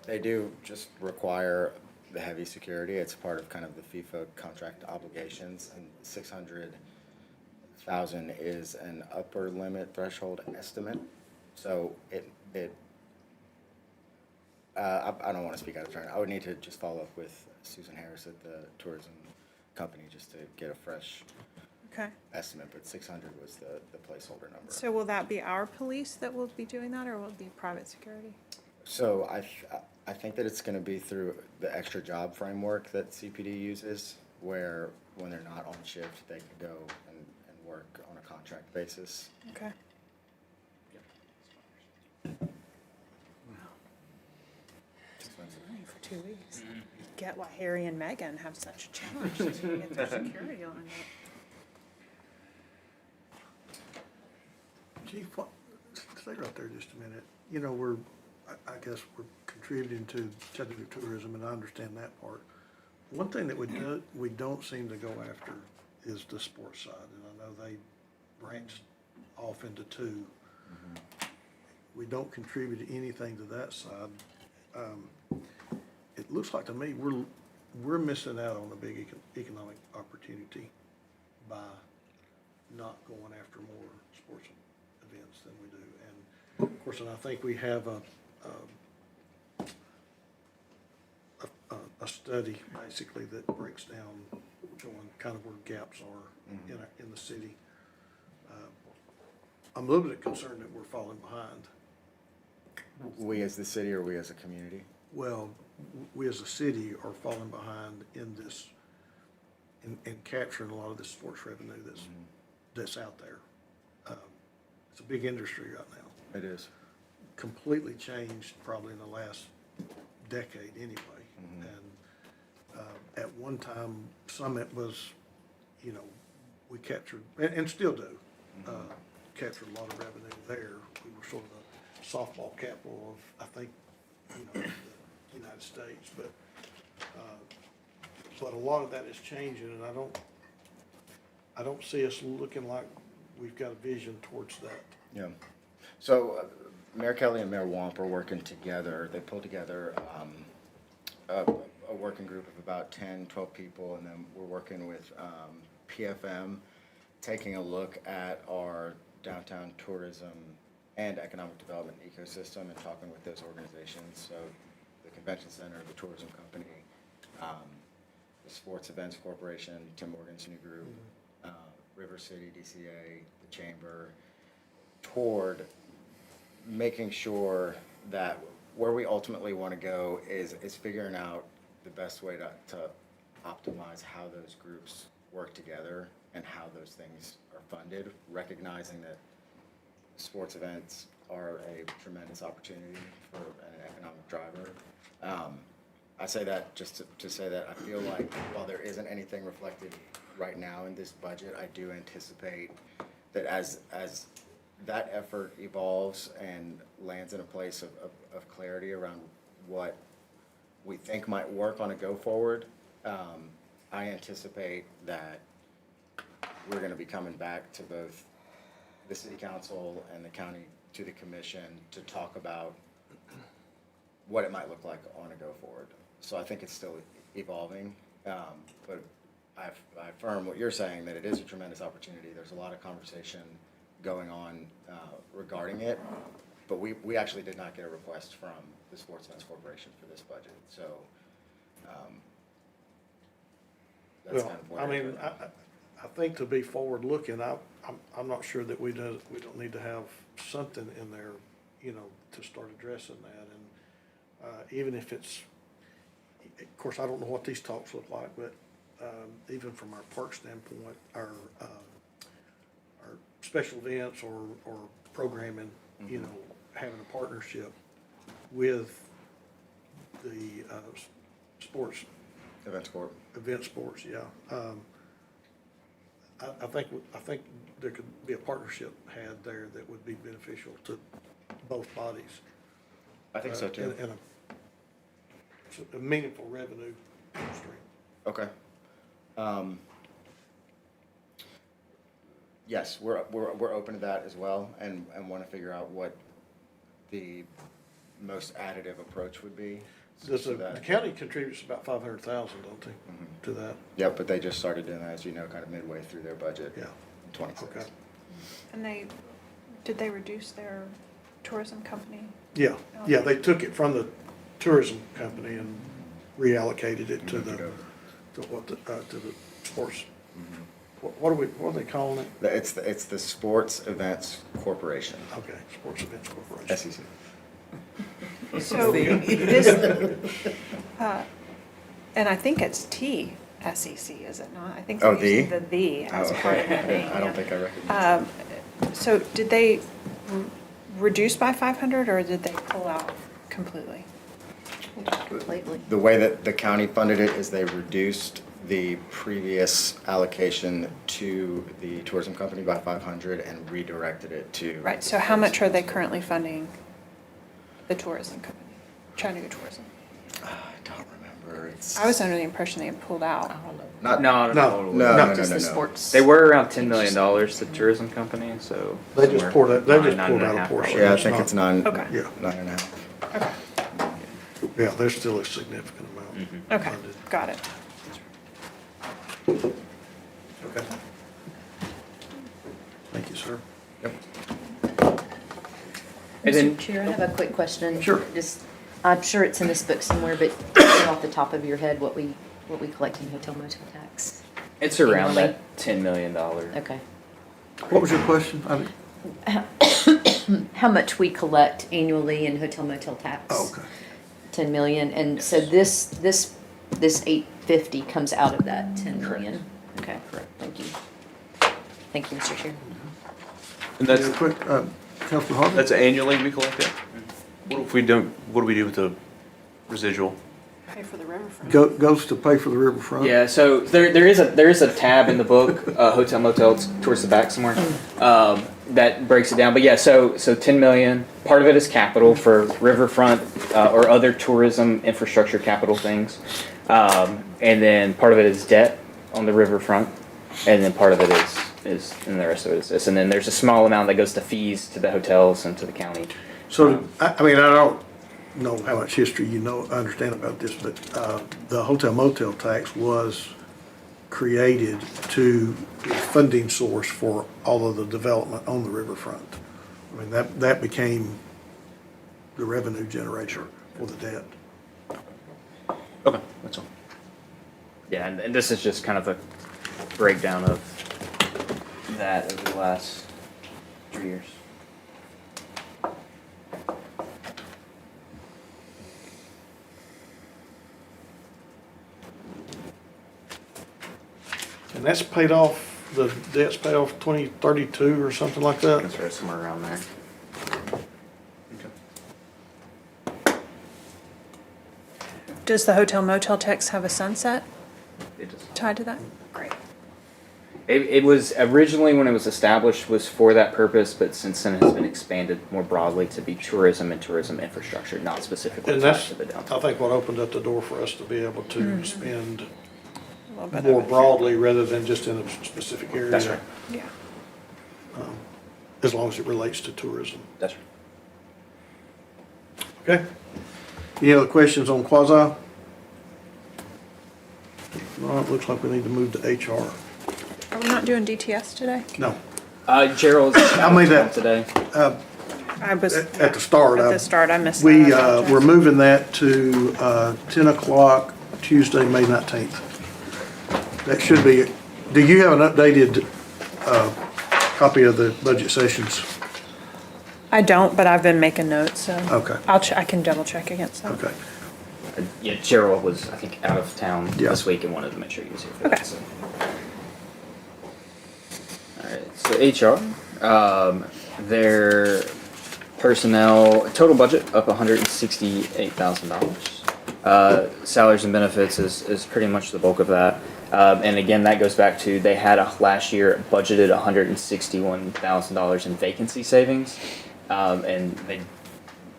they do just require the heavy security. It's part of kind of the FIFA contract obligations, and 600,000 is an upper limit threshold estimate. So I don't want to speak out of turn. I would need to just follow up with Susan Harris at the tourism company just to get a fresh estimate, but 600 was the placeholder number. So will that be our police that will be doing that, or will it be private security? So I think that it's going to be through the extra job framework that CPD uses, where when they're not on shift, they can go and work on a contract basis. Okay. Money for 2 weeks. Get why Harry and Meghan have such a challenge to get their security lined up. Chief, stay right there just a minute. You know, I guess we're contributing to Chattanooga tourism, and I understand that part. One thing that we don't seem to go after is the sports side, and I know they branched off into 2. Mm-hmm. We don't contribute anything to that side. It looks like to me we're missing out on a big economic opportunity by not going after more sports events than we do. And of course, and I think we have a study basically that breaks down showing kind of where gaps are in the city. I'm a little bit concerned that we're falling behind. We as the city, or we as a community? Well, we as a city are falling behind in this, in capturing a lot of this sports revenue that's that's out there. It's a big industry right now. It is. Completely changed probably in the last decade anyway. Mm-hmm. And at one time, Summit was, you know, we captured, and still do, captured a lot of revenue there. We were sort of the softball capital of, I think, you know, the United States. But a lot of that is changing, and I don't see us looking like we've got a vision towards that. Yeah. So Mayor Kelly and Mayor Wamp are working together. They pulled together a working group of about 10, 12 people, and then we're working with PFM, taking a look at our downtown tourism and economic development ecosystem and talking with those organizations. So the Convention Center, the Tourism Company, the Sports Events Corporation, Tim Morgan's new group, River City, DCA, the Chamber, toward making sure that where we ultimately want to go is figuring out the best way to optimize how those groups work together and how those things are funded, recognizing that sports events are a tremendous opportunity for an economic driver. I say that just to say that I feel like while there isn't anything reflected right now in this budget, I do anticipate that as that effort evolves and lands in a place of clarity around what we think might work on a go-forward, I anticipate that we're gonna be coming back to both the city council and the county, to the commission, to talk about what it might look like on a go-forward. So I think it's still evolving, but I affirm what you're saying, that it is a tremendous opportunity. There's a lot of conversation going on regarding it, but we actually did not get a request from the Sports Events Corporation for this budget, so that's kind of where. I mean, I think to be forward-looking, I'm not sure that we don't need to have something in there, you know, to start addressing that. And even if it's, of course, I don't know what these talks look like, but even from our park standpoint, our special events or programming, you know, having a partnership with the sports. Event sports, yeah. I think there could be a partnership had there that would be beneficial to both bodies. I think so too. And a meaningful revenue stream. Okay. Yes, we're open to that as well, and want to figure out what the most additive approach would be. The county contributes about $500,000, don't they, to that? Yeah, but they just started doing that, as you know, kind of midway through their budget. Yeah. In 26. Okay. And did they reduce their tourism company? Yeah, they took it from the tourism company and reallocated it to the sports. What are they calling it? It's the Sports Events Corporation. Okay, Sports Events Corporation. SEC. So this, and I think it's TSEC, is it not? I think they're using the as part of that name. I don't think I recognize it. So did they reduce by 500 or did they pull out completely? Completely. The way that the county funded it is they reduced the previous allocation to the tourism company by 500 and redirected it to. Right, so how much are they currently funding the tourism company, Chattanooga Tourism? I don't remember. I was under the impression they had pulled out. No. Sports. They were around $10 million, the tourism company, so. They just pulled out a portion. Yeah, I think it's 9. Okay. Yeah. 9.5. Okay, Yeah, there's still a significant amount okay, funded. got it. Okay. Thank you, sir. Yep. And then, Mr. Chair, I have a quick question. Sure. I'm sure it's in this book somewhere, but off the top of your head, what we collect in hotel motel tax? it's around Annually? that $10 million. Okay. What was your question? How much we collect annually in hotel motel tax? Oh, okay. 10 million, and so this 850 comes out of that 10 million? Okay, Correct. thank you. Thank you, Mr. Chair. And Any other quick, Councilman Harvey? that's annually we collect it? What if we don't, what do we do with the residual? Pay for the riverfront. Goes to pay for the riverfront. Yeah, so there is a tab in the book, hotel motel, it's towards the back somewhere, that breaks it down. But yeah, so 10 million. Part of it is capital for riverfront or other tourism infrastructure capital things, and then part of it is debt on the riverfront, and then part of it is and the rest of it is this. And then there's a small amount that goes to fees to the hotels and to the county. So, I mean, I don't know how much history you know, understand about this, but the hotel motel tax was created to be a funding source for all of the development on the riverfront. I mean, that became the revenue generator for the debt. Okay, that's all. Yeah, and this is just kind of a breakdown of that over the last 3 years. And that's paid off, the debt's paid off 2032 or something like that? That's right, somewhere around there. Does the hotel motel tax have a sunset It does. tied to that? Great. It was originally, when it was established, was for that purpose, but since then has been expanded more broadly to be tourism and tourism infrastructure, not specifically And tied that's, to the I downtown. think, what opened up the door for us to be able to spend A little bit more of it. broadly rather than just in a specific area. That's right. Yeah. As long as it relates to tourism. That's right. Okay. Any other questions on quasi? All right, looks like we need to move to HR. Are we not doing DTS today? No, Gerald's I made that- today. I was. at the start. At the start, I missed that. We, I apologize. we're moving that to 10 o'clock Tuesday, May 19th. That should be, do you have an updated copy of the budget sessions? I don't, but I've been making notes, so. Okay. I can double check against that. Okay. Yeah, Gerald was, I think, out of town Yeah. this week and wanted to make sure he was here for Okay. that. So. All right, so HR, their personnel total budget up $168,000. Salaries and benefits is pretty much the bulk of that. And again, that goes back to they had last year budgeted $161,000 in vacancy savings, and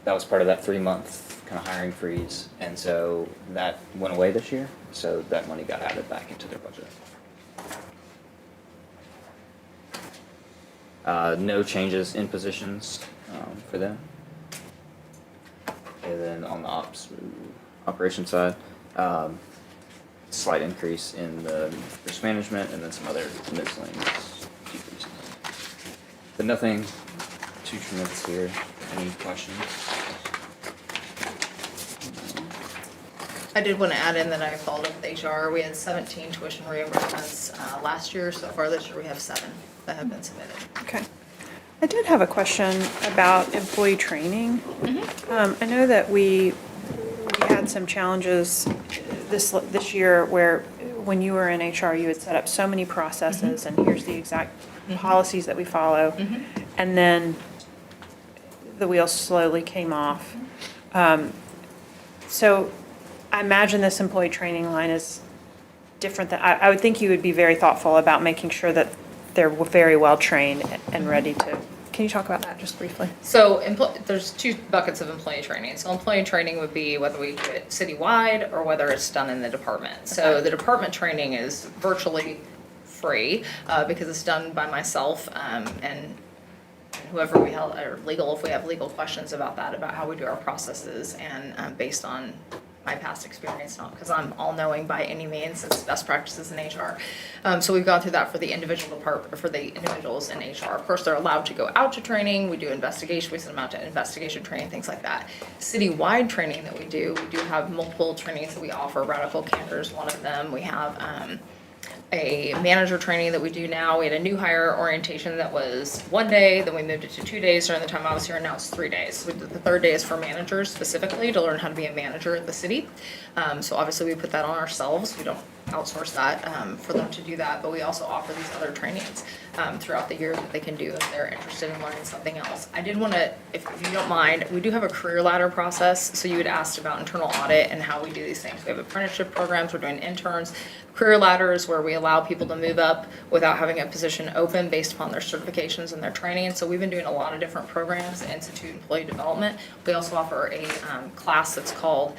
that was part of that 3-month kind of hiring freeze, and so that went away this year. So that money got added back into their budget. No changes in positions for them. And then on the operation side, slight increase in the risk management, and then some other miscellaneous decreases. But nothing too tremendous here. Any questions? I did want to add in that I followed up with HR. We had 17 tuition reimbursements last year. So far this year, we have 7 that have been submitted. Okay. I did have a question about employee training. I know that we had some challenges this year where when you were in HR, you had set up so many processes and here's the exact policies that we follow. And then the wheels slowly came off. So I imagine this employee training line is different than, I would think you would be very thoughtful about making sure that they're very well trained and ready to. Can you talk about that just briefly? So there's 2 buckets of employee training. So employee training would be whether we do it citywide or whether it's done in the department. So the department training is virtually free because it's done by myself and whoever we held, or legal, if we have legal questions about that, about how we do our processes, and based on my past experience, not because I'm all-knowing by any means, it's best practices in HR. So we've gone through that for the individual department, for the individuals in HR. Of course, they're allowed to go out to training, we do investigation, we send them out to investigation training, things like that. Citywide training that we do have multiple trainings that we offer. Radical Candor is one of them. We have a manager training that we do now. We had a new hire orientation that was 1 day, then we moved it to 2 days during the time I was here, and now it's 3 days. The 3rd day is for managers specifically to learn how to be a manager at the city. So obviously we put that on ourselves. We don't outsource that for them to do that, but we also offer these other trainings throughout the year that they can do if they're interested in learning something else. I did want to, if you don't mind, we do have a career ladder process. So you had asked about internal audit and how we do these things. We have apprenticeship programs, we're doing interns. Career ladders where we allow people to move up without having a position open based upon their certifications and their training. And so we've been doing a lot of different programs to institute employee development. We also offer a class that's called,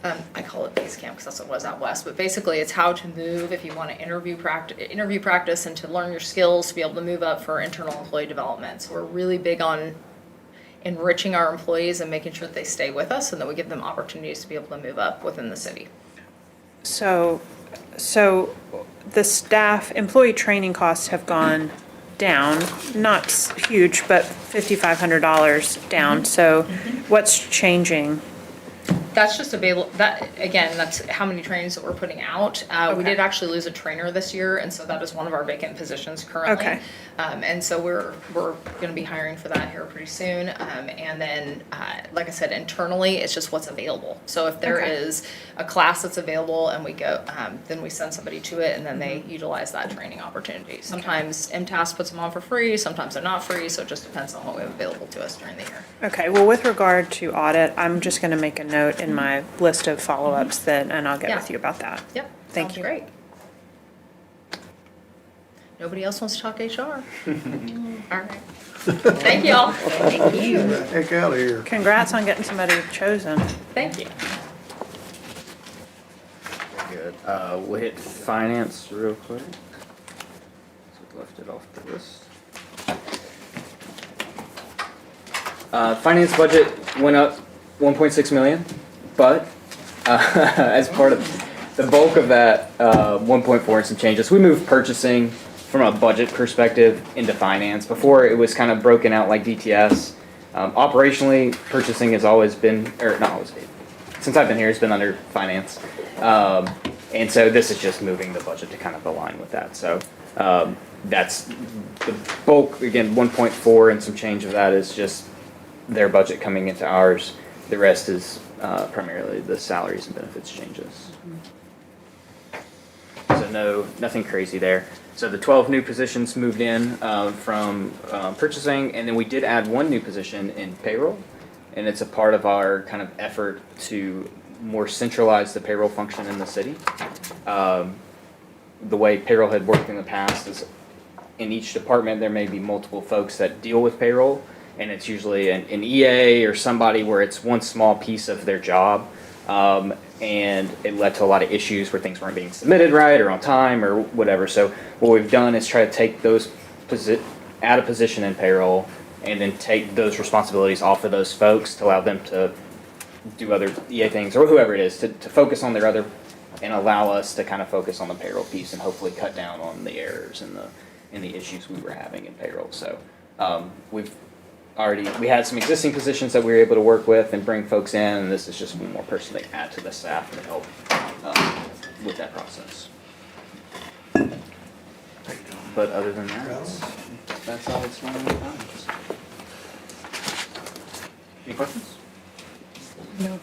I call it base camp because that's what it was out west, but basically it's how to move if you want to interview practice and to learn your skills to be able to move up for internal employee development. So we're really big on enriching our employees and making sure that they stay with us and that we give them opportunities to be able to move up within the city. So the staff, employee training costs have gone down, not huge, but $5,500 down. So what's changing? That's just available, that's how many trainings that we're putting out. We Okay. did actually lose a trainer this year, and so that is one of our vacant positions currently. Okay. And so we're gonna be hiring for that here pretty soon. And then, like I said, internally, it's just what's available. So if there Okay. is a class that's available and we go, then we send somebody to it and then they utilize that training opportunity. Sometimes MTAS puts them on for free, sometimes they're not free, so it just depends on what we have available to us during the year. Okay, well, with regard to audit, I'm just gonna make a note in my list of follow-ups then, and I'll get Yeah. with you about that. Yep, Thank sounds you. great. Nobody else wants to talk HR? All right. Thank y'all. Thank you. Heck out of here. Congrats on getting somebody chosen. Thank you. Good. We'll hit finance real quick. So we left it off the list. Finance budget went up 1.6 million, but as part of the bulk of that 1.4 and some changes, we moved purchasing from a budget perspective into finance. Before it was kind of broken out like DTS. Operationally, purchasing has always been, or not always been, since I've been here, it's been under finance. And so this is just moving the budget to kind of align with that. So that's the bulk, again, 1.4 and some change of that is just their budget coming into ours. The rest is primarily the salaries and benefits changes. So nothing crazy there. So the 12 new positions moved in from purchasing, and then we did add one new position in payroll, and it's a part of our kind of effort to more centralize the payroll function in the city. The way payroll had worked in the past is in each department there may be multiple folks that deal with payroll, and it's usually an EA or somebody where it's one small piece of their job. And it led to a lot of issues where things weren't being submitted right or on time or whatever. So what we've done is try to take those, add a position in payroll and then take those responsibilities off of those folks to allow them to do other EA things or whoever it is to focus on their other and allow us to kind of focus on the payroll piece and hopefully cut down on the errors and the issues we were having in payroll. So we had some existing positions that we were able to work with and bring folks in, and this is just one more person to add to the staff to help with that process. But other than that, that's all it's going to be. Any questions? No.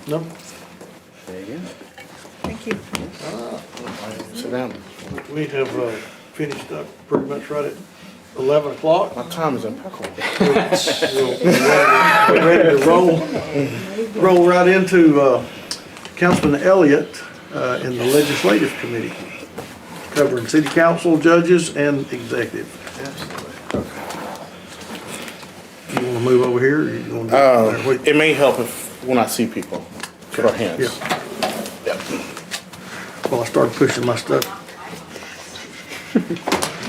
No? There you go. Thank you. Sit down. We have finished up pretty much right at 11 o'clock. My time is impeccable. We're ready to roll right into Councilman Elliott in the Legislative Committee, covering city council, judges, and executive. You want to move over here? Or you want to It may help when I see people. Put our hands. Yeah. Yep. Well, I started pushing my stuff.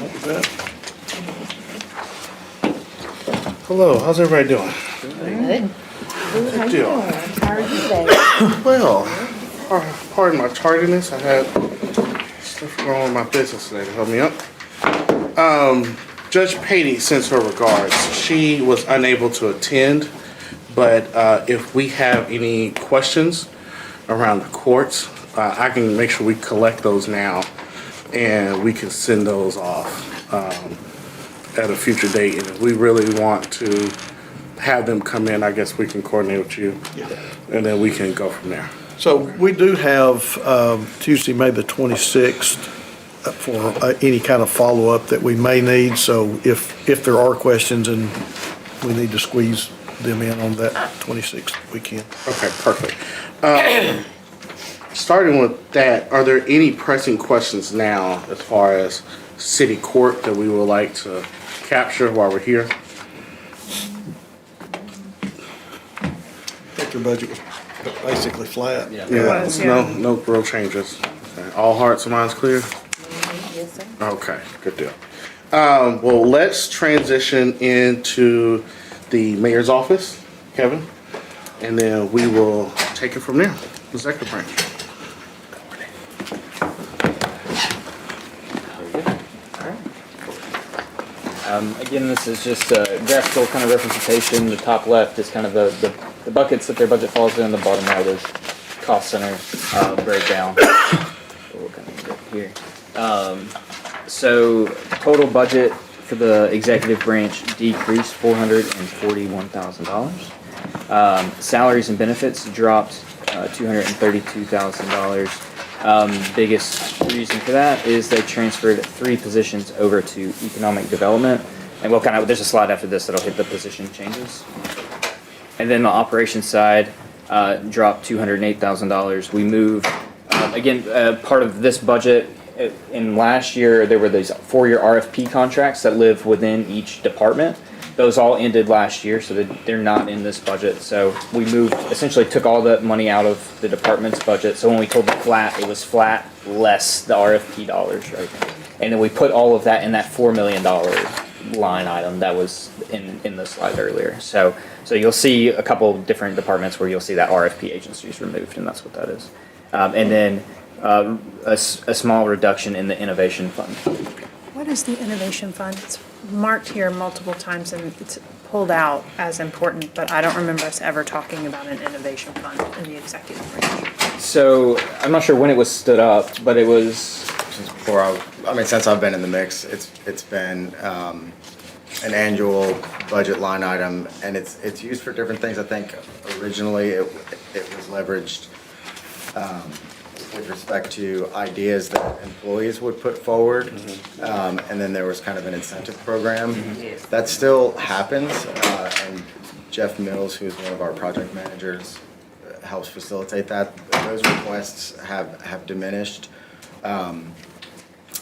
What was that? Hello, how's everybody doing? Good. Good deal. How are you today? Well, pardon my tardiness. I had stuff going on with my business today to help me up. Judge Patey sends her regards. She was unable to attend, but if we have any questions around the courts, I can make sure we collect those now, and we can send those off at a future date. And if we really want to have them come in, I guess we can coordinate with you, and then we can go from there. So we do have Tuesday, May the 26th for any kind of follow-up that we may need. So if there are questions and we need to squeeze them in on that 26th, we can. Okay, perfect. Starting with that, are there any pressing questions now as far as city court that we would like to capture while we're here? I think your budget was basically flat. Yeah, no real changes. Okay, all hearts and minds clear? Yes, sir. Okay, good deal. Well, let's transition into the mayor's office, Kevin, and then we will take it from there. Executive branch. Again, this is just a graphical kind of representation. The top left is kind of the buckets that their budget falls in. The bottom right is cost center breakdown. We'll kind of get here. So total budget for the executive branch decreased $441,000. Salaries and benefits dropped $232,000. Biggest reason for that is they transferred 3 positions over to economic development, and there's a slide after this that'll hit the position changes. And then the operations side dropped $208,000. We moved part of this budget. In last year, there were these 4-year RFP contracts that live within each department. Those all ended last year, so they're not in this budget. So we essentially took all the money out of the department's budget. So when we told it flat, it was flat less the RFP dollars, right? And then we put all of that in that $4 million line item that was in the slide earlier. So you'll see a couple different departments where you'll see that RFP agencies removed, and that's what that is. And then a small reduction in the innovation fund. What is the innovation fund? It's marked here multiple times and it's pulled out as important, but I don't remember us ever talking about an innovation fund in the executive branch. So I'm not sure when it was stood up, but it was Since I've been in the mix, it's been an annual budget line item, and it's used for different things. I think originally it was leveraged with respect to ideas that employees would put forward, and then there was kind of an incentive program. That still happens, and Jeff Mills, who's one of our project managers, helps facilitate that. Those requests have diminished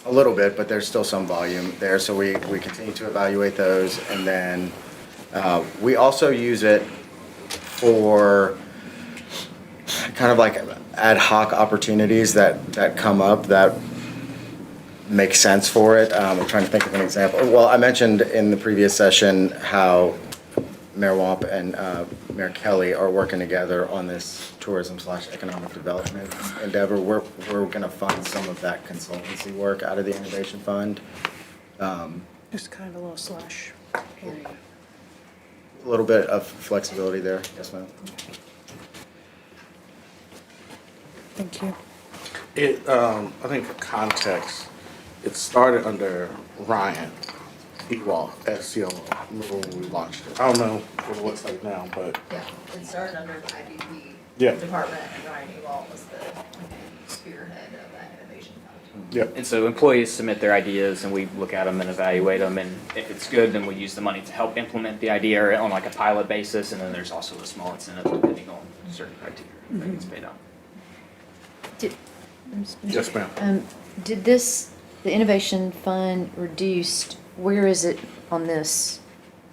a little bit, but there's still some volume there, so we continue to evaluate those, and then we also use it for kind of like ad hoc opportunities that come up that make sense for it. I'm trying to think of an example. Well, I mentioned in the previous session how Mayor Wamp and Mayor Kelly are working together on this tourism/economic development endeavor. We're going to fund some of that consultancy work out of the innovation fund. Just kind of a little slush area. A little bit of flexibility there. Yes, ma'am. Thank you. I think for context, it started under Ryan Ewald as COO. Remember when we launched it? I don't know what it looks like now, but Yeah, it started under the IDP Yeah. department, and Ryan Ewald was the spearhead of that innovation fund. Yep. And so employees submit their ideas and we look at them and evaluate them, and if it's good, then we use the money to help implement the idea or on like a pilot basis, and then there's also a small incentive depending on certain criteria that gets paid out. yes, ma'am. Did the innovation fund reduced, where is it on this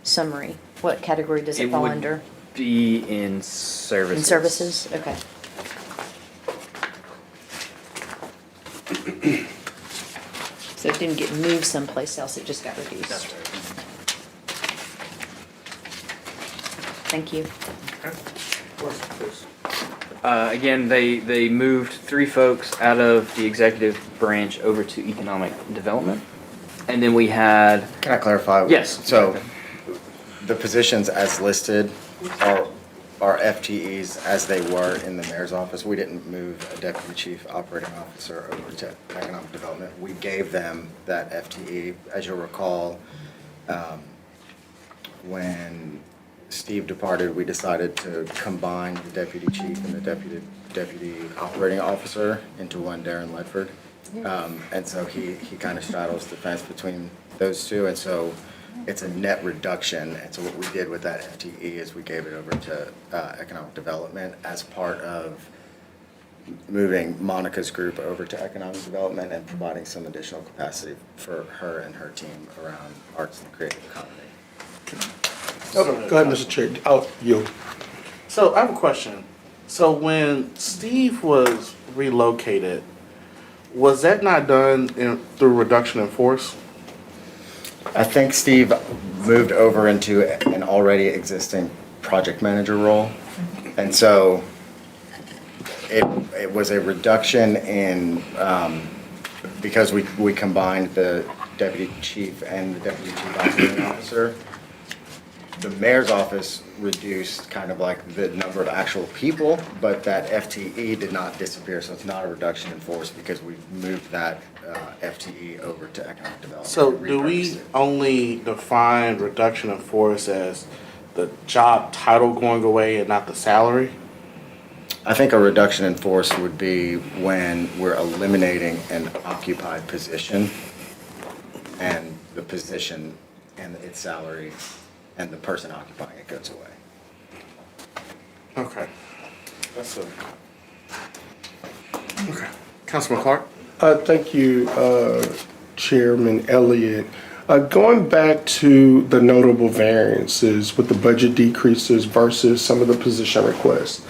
summary? What category does it fall would under? Be in services. In services, okay. So it didn't get moved someplace else, it just got reduced. That's right. Thank you. Again, they moved 3 folks out of the executive branch over to economic development. And then we had, Can I clarify? Yes. So the positions as listed are FTEs as they were in the mayor's office. We didn't move a deputy chief operating officer over to economic development. We gave them that FTE. As you'll recall, when Steve departed, we decided to combine the deputy chief and the deputy deputy operating officer into one Darren Ledford. And so he kind of straddles the fence between those two, and so it's a net reduction. And so what we did with that FTE is we gave it over to economic development as part of moving Monica's group over to economic development and providing some additional capacity for her and her team around arts and creative economy. Oh, go ahead, Mr. Chair. Oh, you. So I have a question. So when Steve was relocated, was that not done through reduction in force? I think Steve moved over into an already existing project manager role. And so it was a reduction in, because we combined the deputy chief and the deputy chief operating officer. The mayor's office reduced kind of like the number of actual people, but that FTE did not disappear, so it's not a reduction in force because we moved that FTE over to economic development. So do we only define reduction in force as the job title going away and not the salary? I think a reduction in force would be when we're eliminating an occupied position and the position and its salary and the person occupying it goes away. Okay. That's it. Okay. Councilman Clark? Thank you, Chairman Elliott. Going back to the notable variances with the budget decreases versus some of the position requests.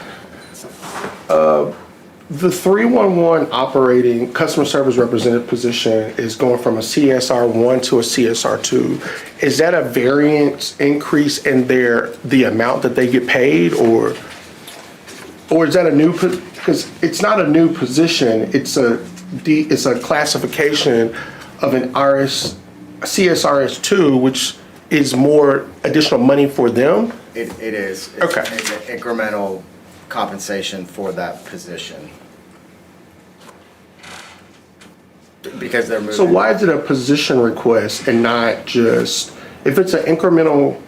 The 311 operating customer service representative position is going from a CSR 1 to a CSR 2. Is that a variance increase in the amount that they get paid, or is that a new, because it's not a new position, it's a classification of an CSRS 2, which is more additional money for them? It is. Okay. It's an incremental compensation for that position. Because they're moving. So why is it a position request and not just, if it's an incremental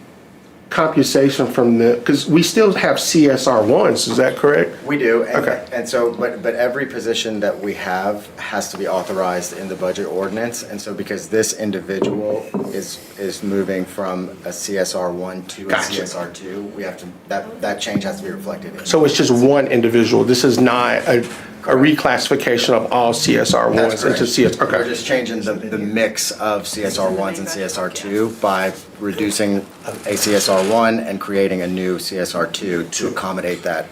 compensation from the, because we still have CSR ones, is that correct? We do. Okay. And so, but every position that we have has to be authorized in the budget ordinance. And so because this individual is moving from a CSR 1 to a Gotcha. CSR 2, we have to, that change has to be reflected in. So it's just one individual, this is not a reclassification of all CSR ones into CSR, We're okay. just changing the mix of CSR 1s and CSR 2 by reducing a CSR 1 and creating a new CSR 2 to accommodate that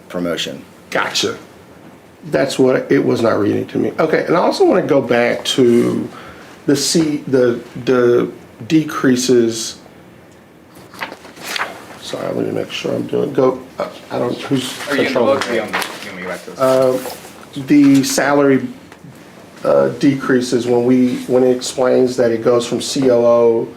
promotion. Gotcha. That's what it was not reading to me. Okay, and I also want to go back to the decreases. Sorry, I want to make sure I'm doing, I don't, who's controlling that? The salary decreases when it explains that it goes from COO,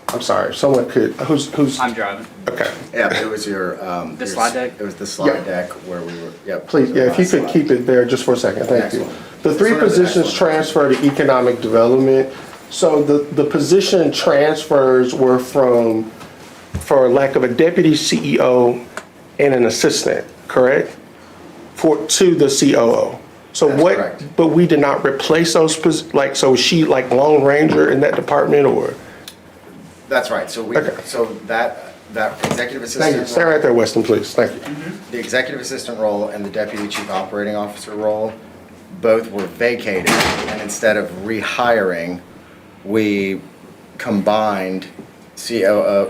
I'm sorry, someone could, who's? I'm driving. Okay. Yeah, it was your, The slide deck? It was the slide deck where we were, yep. Please, yeah, if you could keep it there just for a second, thank you. The three positions transfer to economic development. So the position transfers were from, for lack of a deputy CEO and an assistant, correct? To the COO. So That's what, correct. but we did not replace those, so is she like Lone Ranger in that department, or? That's right, so Okay. so that executive assistant. Thank you, stay right there, Weston, please, thank you. The executive assistant role and the deputy chief operating officer role, both were vacated, and instead of rehiring, we combined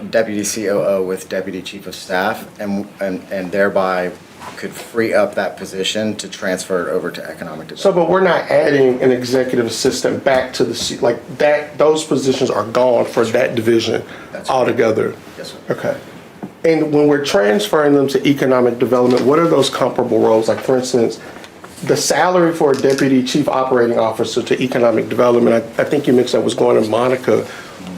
deputy COO with deputy chief of staff, and thereby could free up that position to transfer it over to economic development. So, but we're not adding an executive assistant back to the, like that, those positions are gone for that division That's right. altogether? Yes, sir. Okay. And when we're transferring them to economic development, what are those comparable roles? Like, for instance, the salary for a deputy chief operating officer to economic development, I think you mentioned that was going to Monica.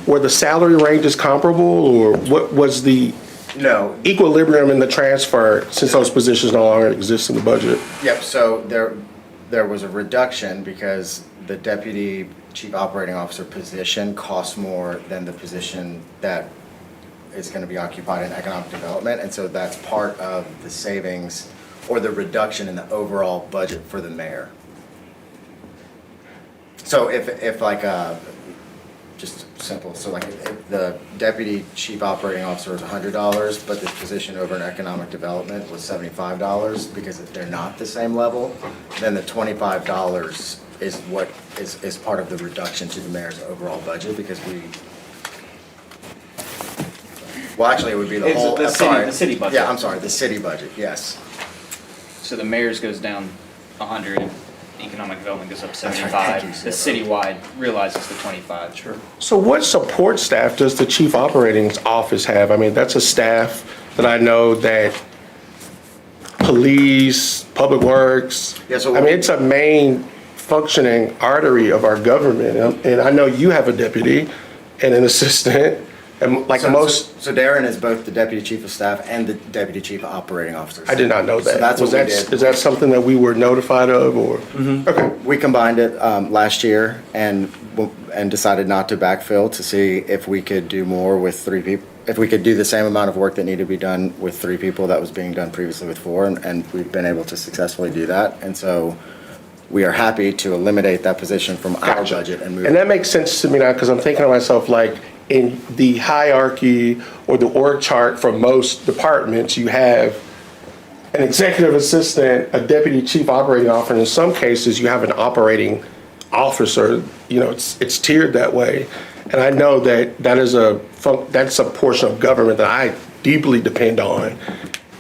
Were the salary ranges comparable, or what was the No. equilibrium in the transfer since those positions no longer exist in the budget? Yep, so there was a reduction because the deputy chief operating officer position costs more than the position that is gonna be occupied in economic development, and so that's part of the savings or the reduction in the overall budget for the mayor. So if like, just simple, so like if the deputy chief operating officer is $100, but the position over in economic development was $75, because if they're not the same level, then the $25 is what is part of the reduction to the mayor's overall budget, because well, actually, it would be the It's whole, the I'm city- sorry. the city budget. Yeah, I'm sorry, the city budget, yes. So the mayor's goes down 100, economic development goes up right, thank 75. you, The sir. citywide realizes the 25. Sure. So what support staff does the chief operating office have? I mean, that's a staff that I know that police, public works. Yeah, so I mean, it's a main functioning artery of our government. And I know you have a deputy and an assistant, and like most, So Darren is both the deputy chief of staff and the deputy chief operating officer. I did not know that. So that's Was what we that, did. is that something that we were notified of, or? Okay. We combined it last year and decided not to backfill to see if we could do more with 3 people. If we could do the same amount of work that needed to be done with 3 people that was being done previously with 4, and we've been able to successfully do that. And so we are happy to eliminate that position from our Gotcha. budget and move. And that makes sense to me now, because I'm thinking to myself, like, in the hierarchy or the org chart for most departments, you have an executive assistant, a deputy chief operating officer. In some cases, you have an operating officer. You know, it's tiered that way. And I know that that's a portion of government that I deeply depend on.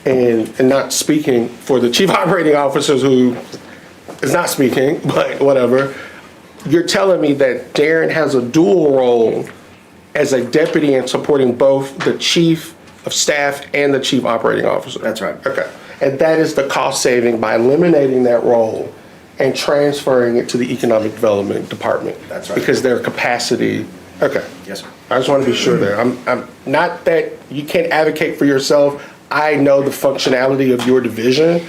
And not speaking for the chief operating officers who is not speaking, but whatever. You're telling me that Darren has a dual role as a deputy in supporting both the chief of staff and the chief operating officer? That's right. Okay. And that is the cost saving by eliminating that role and transferring it to the economic development department. That's right. Because their capacity, okay. Yes, sir. I just want to be sure there. I'm not that you can't advocate for yourself. I know the functionality of your division,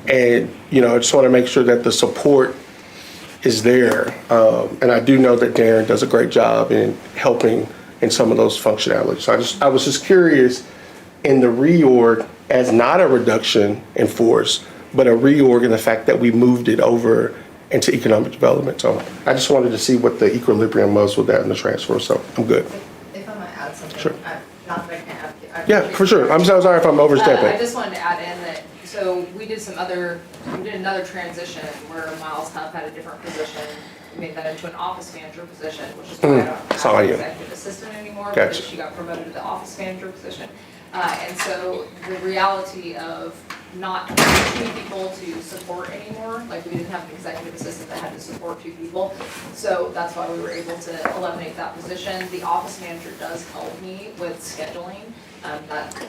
and I just want to make sure that the support is there. And I do know that Darren does a great job in helping in some of those functionalities. So I was just curious in the reorg as not a reduction in force, but a reorg in the fact that we moved it over into economic development. So I just wanted to see what the equilibrium was with that in the transfer. So I'm good. If I might add something. Sure. Not that I can add. Yeah, for sure. I'm so sorry if I'm overstepping. I just wanted to add in that, so we did another transition where Miles Huff had a different position. We made that into an office manager position, which is why I don't Saw have an you. executive assistant anymore, Gotcha. because she got promoted to the office manager position. And so the reality of not having 2 people to support anymore, like we didn't have an executive assistant that had to support 2 people. So that's why we were able to eliminate that position. The office manager does help me with scheduling.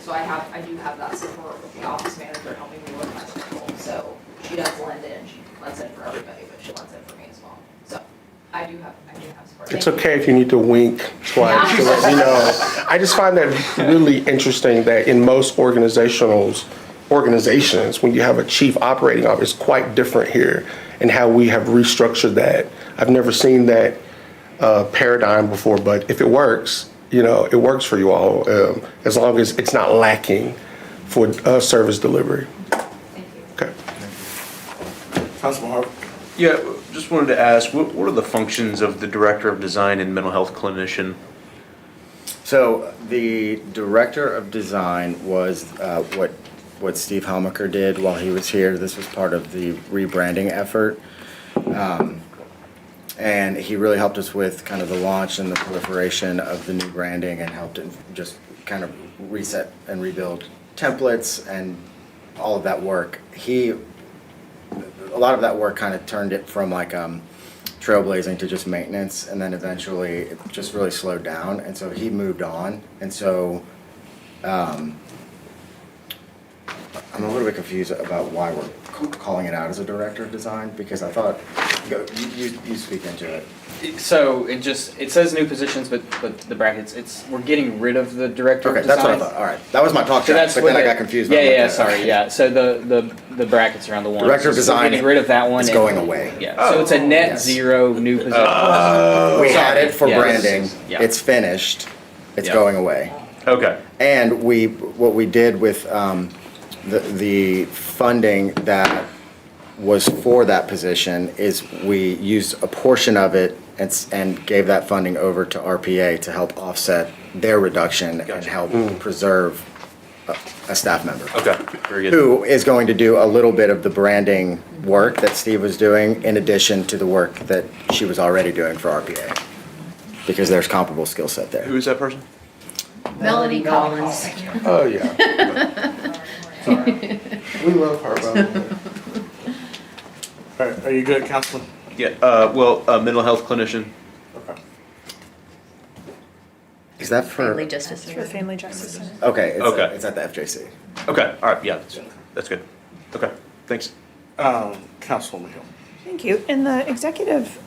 So I do have that support with the office manager helping me with my schedule. So she does lend in, she lends in for everybody, but she lends in for me as well. So I do have support. It's Thank you. okay if you need to wink twice to let me know. I just find that really interesting that in most organizations, when you have a chief operating officer, it's quite different here in how we have restructured that. I've never seen that paradigm before, but if it works, it works for you all, as long as it's not lacking for service delivery. Thank you. Okay. Councilman Harvey? Yeah, just wanted to ask, what are the functions of the Director of Design and Mental Health Clinician? So the director of design was what Steve Helmiker did while he was here. This was part of the rebranding effort. And he really helped us with kind of the launch and the proliferation of the new branding, and helped just kind of reset and rebuild templates and all of that work. A lot of that work kind of turned it from like trailblazing to just maintenance, and then eventually it just really slowed down, and so he moved on. And so I'm a little bit confused about why we're calling it out as a director of design, because I thought, you speak into it. So it says new positions, but the brackets, we're getting rid of the director Okay, of design. that's what I thought. All right, that was my talk So track, that's but what then I the- got confused. Yeah, when I yeah, looked at it. sorry, yeah. So the brackets around the one. Director of design We're getting rid of that one. is and- going away. Yeah, so it's a net Yes. zero new position. We had it for Yeah, branding. yeah. It's finished. It's Yeah. going away. Okay. And what we did with the funding that was for that position is we used a portion of it and gave that funding over to RPA to help offset their reduction and help preserve a staff member. Okay, very good. Who is going to do a little bit of the branding work that Steve was doing in addition to the work that she was already doing for RPA. Because there's comparable skill set there. Who is that person? Melanie Collins. Oh, yeah. We love her, brother. All right, are you good, Councilman? Yeah, mental health clinician. Okay. Is that for? Family Justice For the Center. Family Justice Center. Okay, Okay. it's at the FJC. Okay, all right, yeah, that's good. Okay, thanks. Councilwoman Hill. Thank you. In the executive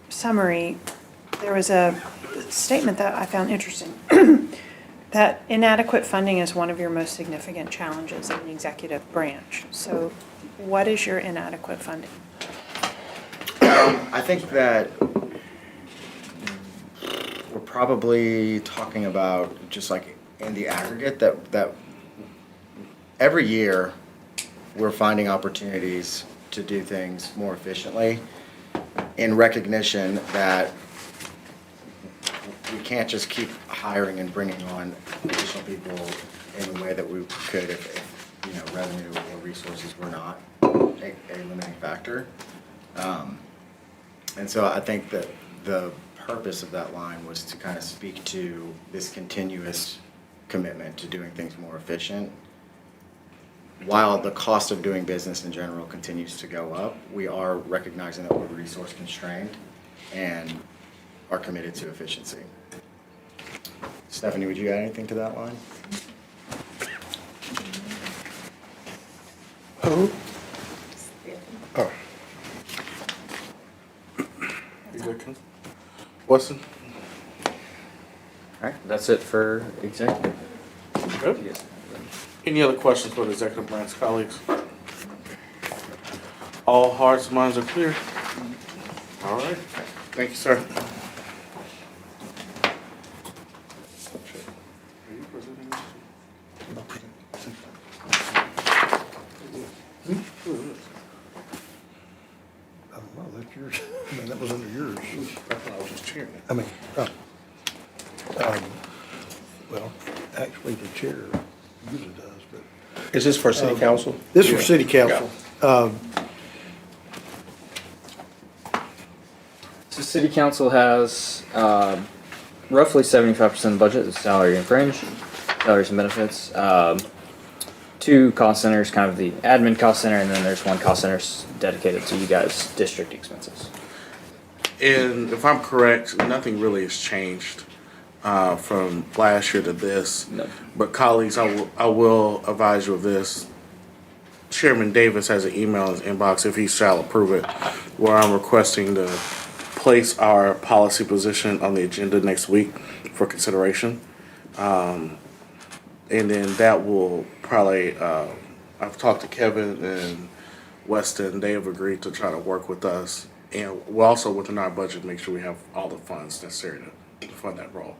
summary, there was a statement that I found interesting, that inadequate funding is one of your most significant challenges in the executive branch. So what is your inadequate funding? I think that we're probably talking about just like in the aggregate that every year we're finding opportunities to do things more efficiently in recognition that we can't just keep hiring and bringing on additional people in the way that we could if revenue or resources were not a limiting factor. And so I think that the purpose of that line was to kind of speak to this continuous commitment to doing things more efficient. While the cost of doing business in general continues to go up, we are recognizing that we're resource constrained and are committed to efficiency. Stephanie, would you add anything to that line? Who? Oh. You good, Councilman? Weston? All right, that's it for executive. Good. Yes. Any other questions for the executive branch colleagues? All hearts and minds are clear? All right. Thank you, sir. I don't know, that's yours. I mean, that was under yours. I was just cheering it. I mean, well, actually, the chair usually does, but. Is this for city council? This is for city council. So city council has roughly 75% of the budget is salary and fringe, salaries and benefits. Two cost centers, kind of the admin cost center, and then there's one cost center dedicated to you guys' district expenses. And if I'm correct, nothing really has changed from last year to this. No. But colleagues, I will advise you of this. Chairman Davis has an email in his inbox, if he shall approve it, where I'm requesting to place our policy position on the agenda next week for consideration. And then that will probably, I've talked to Kevin and Weston, they have agreed to try to work with us. And we'll also, within our budget, make sure we have all the funds necessary to fund that role,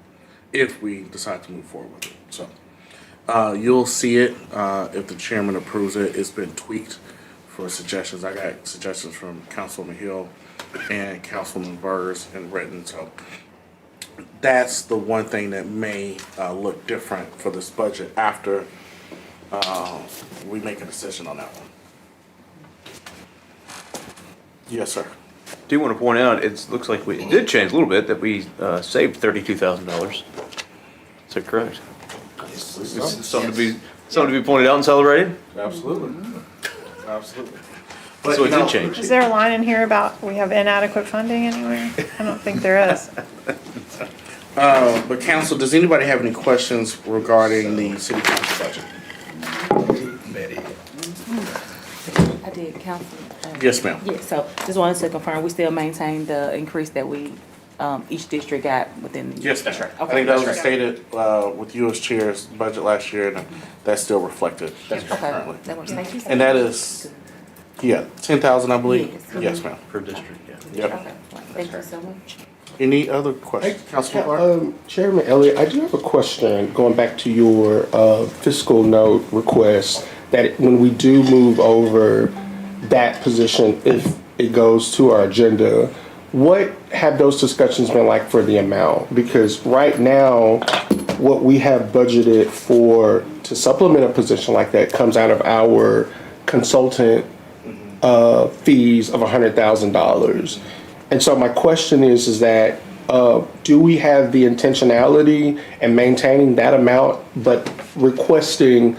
if we decide to move forward with it. So you'll see it if the chairman approves it. It's been tweaked for suggestions. I got suggestions from Councilwoman Hill and Councilwoman Burrs and Redden. So that's the one thing that may look different for this budget after we make a decision on that one. Yes, sir. Do want to point out, it looks like it did change a little bit, that we saved $32,000. Is that correct? It's something to be pointed out and celebrated? Absolutely. Absolutely. So it did change. Is there a line in here about we have inadequate funding anywhere? I don't think there is. But council, does anybody have any questions regarding the city council budget? I did, Council. Yes, ma'am. Yeah, so just wanted to confirm, we still maintain the increase that we, each district got within. Yes, that's right. I Okay, think that was that's right. stated with you as chair's budget last year, and that's still reflected Okay, currently. that works, thank you. And that is Yeah, 10,000, I believe. Yes, ma'am. Per district, yeah. Yep. Thank you so much. Any other questions? Councilman Clark? Chairman Elliott, I do have a question, going back to your fiscal note request, that when we do move over that position, if it goes to our agenda, what have those discussions been like for the amount? Because right now, what we have budgeted for to supplement a position like that comes out of our consultant fees of $100,000. And so my question is that, do we have the intentionality in maintaining that amount, but requesting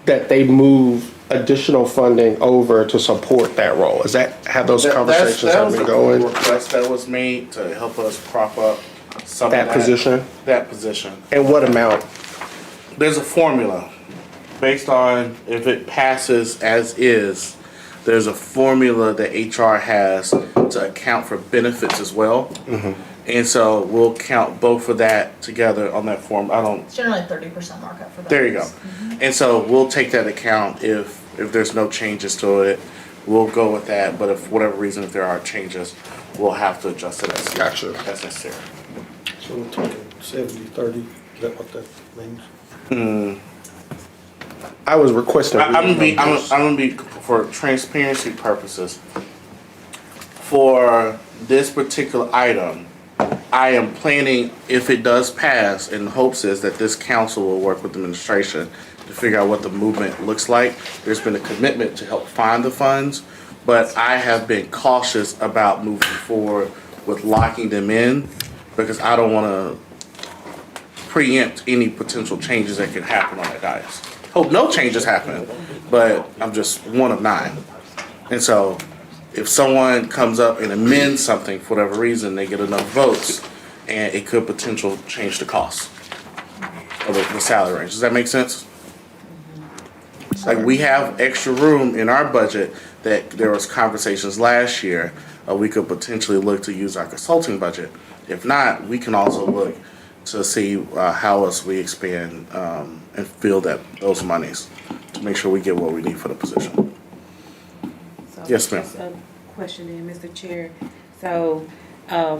that they move additional funding over to support that role? Is that how those conversations have been going? That was a request that was made to help us prop up some of That position? That position. And what amount? There's a formula based on if it passes as is. There's a formula that HR has to account for benefits as well. And so we'll count both of that together on that form. It's generally 30% markup for that. There you go. And so we'll take that account if there's no changes to it. We'll go with that, but if for whatever reason, if there are changes, we'll have to adjust it as necessary. So we're talking 70-30, is that what that means? I was requesting. I'm gonna be, for transparency purposes, for this particular item, I am planning, if it does pass, in hopes is that this council will work with the administration to figure out what the movement looks like. There's been a commitment to help find the funds, but I have been cautious about moving forward with locking them in because I don't want to preempt any potential changes that could happen on that dais. Hope no changes happen, but I'm just one of 9. And so if someone comes up and amends something for whatever reason, they get enough votes, and it could potentially change the cost of the salary range. Does that make sense? Like, we have extra room in our budget that there was conversations last year, we could potentially look to use our consulting budget. If not, we can also look to see how else we expand and fill those monies to make sure we get what we need for the position. So Yes, ma'am. just a question then, Mr. Chair. So,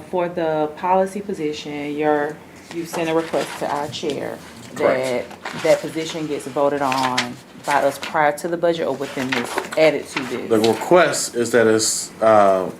for the policy position, you sent a request to our chair that Correct. that position gets voted on by us prior to the budget or within this, added to The this? request is that it's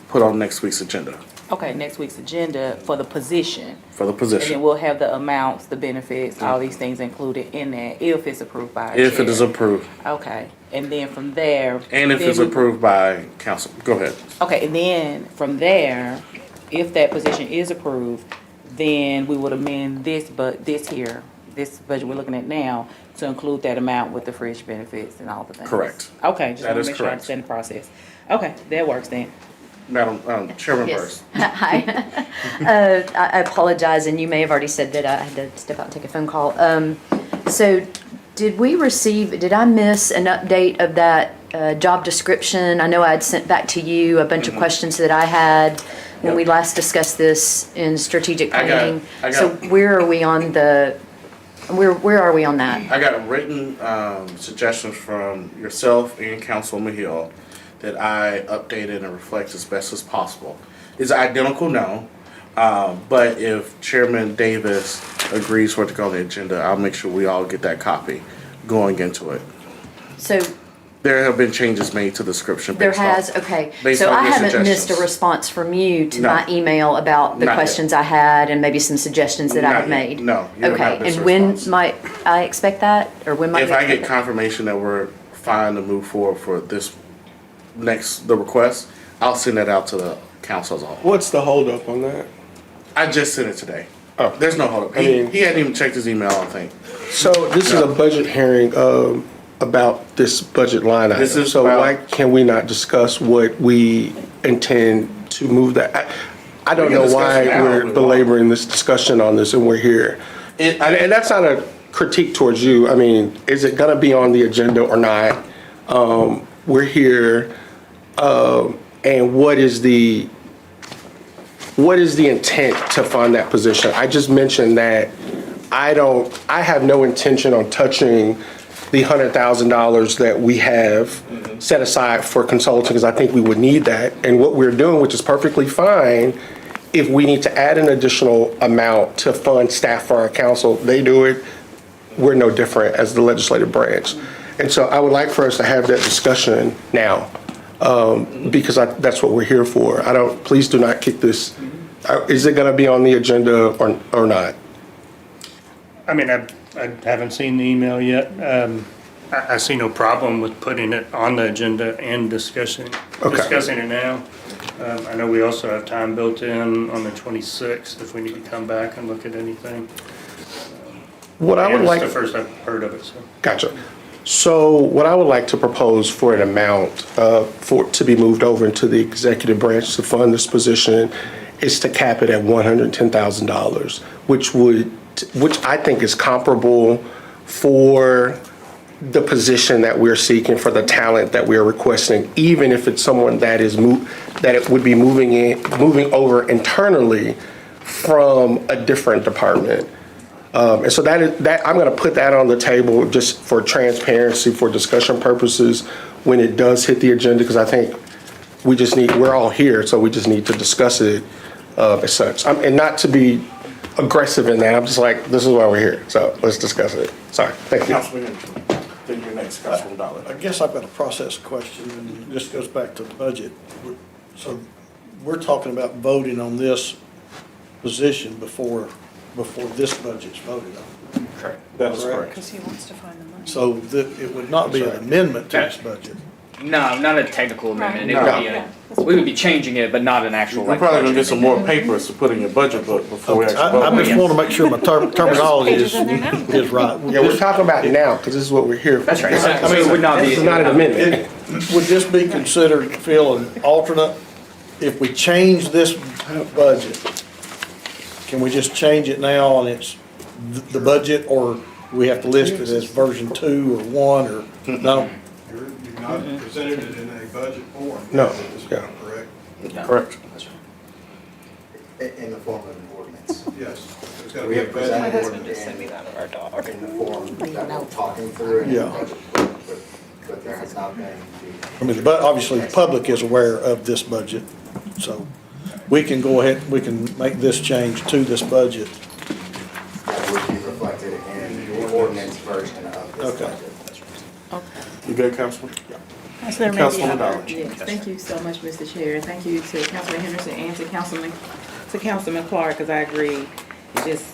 put on next week's agenda Okay, next week's agenda for the position. for the And then position, we'll have the amounts, the benefits, all these things included in that, if it's approved by our if it chair. is approved, Okay, and then from there. and if then it's we- approved by council. Go ahead. Okay, and then from there, if that position is approved, then we would amend this budget we're looking at now, to include that amount with the fringe benefits and all the things. Correct. Okay, just That want is to make sure I correct. understand the process. Okay, that works then. Madam Chairman Yes. Burrs. Hi. I apologize, and you may have already said that I had to step out and take a phone call. So did I miss an update of that job description? I know I had sent back to you a bunch of questions that I had when we last discussed this in strategic I got it. planning. I got So it. where are we on where are we on that? I got written suggestions from yourself and Councilwoman Hill that I updated and reflect as best as possible. Is it identical? No. But if Chairman Davis agrees for it to go on the agenda, I'll make sure we all get that copy going into it. So There have been changes made to the description. there based on- has, okay. based So on I your haven't missed a suggestions. response from you to No. my email about the Not yet. questions I had and maybe some suggestions that I Not have yet. made? No, you have not Okay, missed and a when response. might I expect that, or when might If we I expect get that? confirmation that we're fine to move forward for the request, I'll send that out to the council as a whole. What's the holdup on that? I just sent it today. Oh. There's no hold up. I mean- He hadn't even checked his email, I don't think. So this is a budget hearing about this budget line item. This is So about- why can we not discuss what we intend to move that? I don't We can know why discuss it now if we're we want. belaboring this discussion on this and we're here. And that's not a critique towards you. I mean, is it gonna be on the agenda or not? We're here, and what is the intent to fund that position? I just mentioned that I have no intention on touching the $100,000 that we have set aside for consulting, because I think we would need that. And what we're doing, which is perfectly fine, if we need to add an additional amount to fund staff for our council, they do it. We're no different as the legislative branch. And so I would like for us to have that discussion now, because that's what we're here for. Please do not kick this. Is it going to be on the agenda or not? I mean, I haven't seen the email yet. I see no problem with putting it on the agenda and discussing it now. I know we also have time built in on the 26th if we need to come back and look at anything. What I would like. It's the first I've heard of it, so. Gotcha. So what I would like to propose for an amount to be moved over into the executive branch to fund this position is to cap it at $110,000, which I think is comparable for the position that we're seeking, for the talent that we're requesting, even if it's someone that it would be moving over internally from a different department. And so that I'm going to put that on the table just for transparency, for discussion purposes, when it does hit the agenda, because I think we're all here, so we just need to discuss it as such. And not to be aggressive in that, I'm just like, this is why we're here, so let's discuss it. Sorry, thank you. I guess I've got a process question, and this goes back to the budget. So we're talking about voting on this position before this budget's voted on. Correct. That's correct. Because he wants to find the money. So it would not be an amendment to this budget. No, not a technical amendment. Right. It would be we would be changing it, but not an actual. We're probably gonna get some more papers to put in your budget book before we actually vote. I just want to make sure my terminology is right. Yeah, we're talking about it now, because this is what we're here for. That's right. I mean, it would not be. This is not an amendment. Would this be considered, Phil, an alternate? If we change this budget, can we just change it now and it's the budget, or we have to list it as version 2 or 1 or no? You're not presented it in a budget form. No, yeah. Correct? Correct. In the form of an ordinance. Yes. It's gotta We be a have budget presented ordinance. it in the form that we're talking through in the Yeah. budget book, but there has not been I mean, but obviously the public is aware of this budget, so we can go ahead, we can make this change to this budget. that would be reflected in the ordinance version of this Okay. budget. You good, Councilman? Councilman Dollar. Yes, thank you so much, Mr. Chair. Thank you to Councilman Henderson and to Councilman Clark, because I agree, just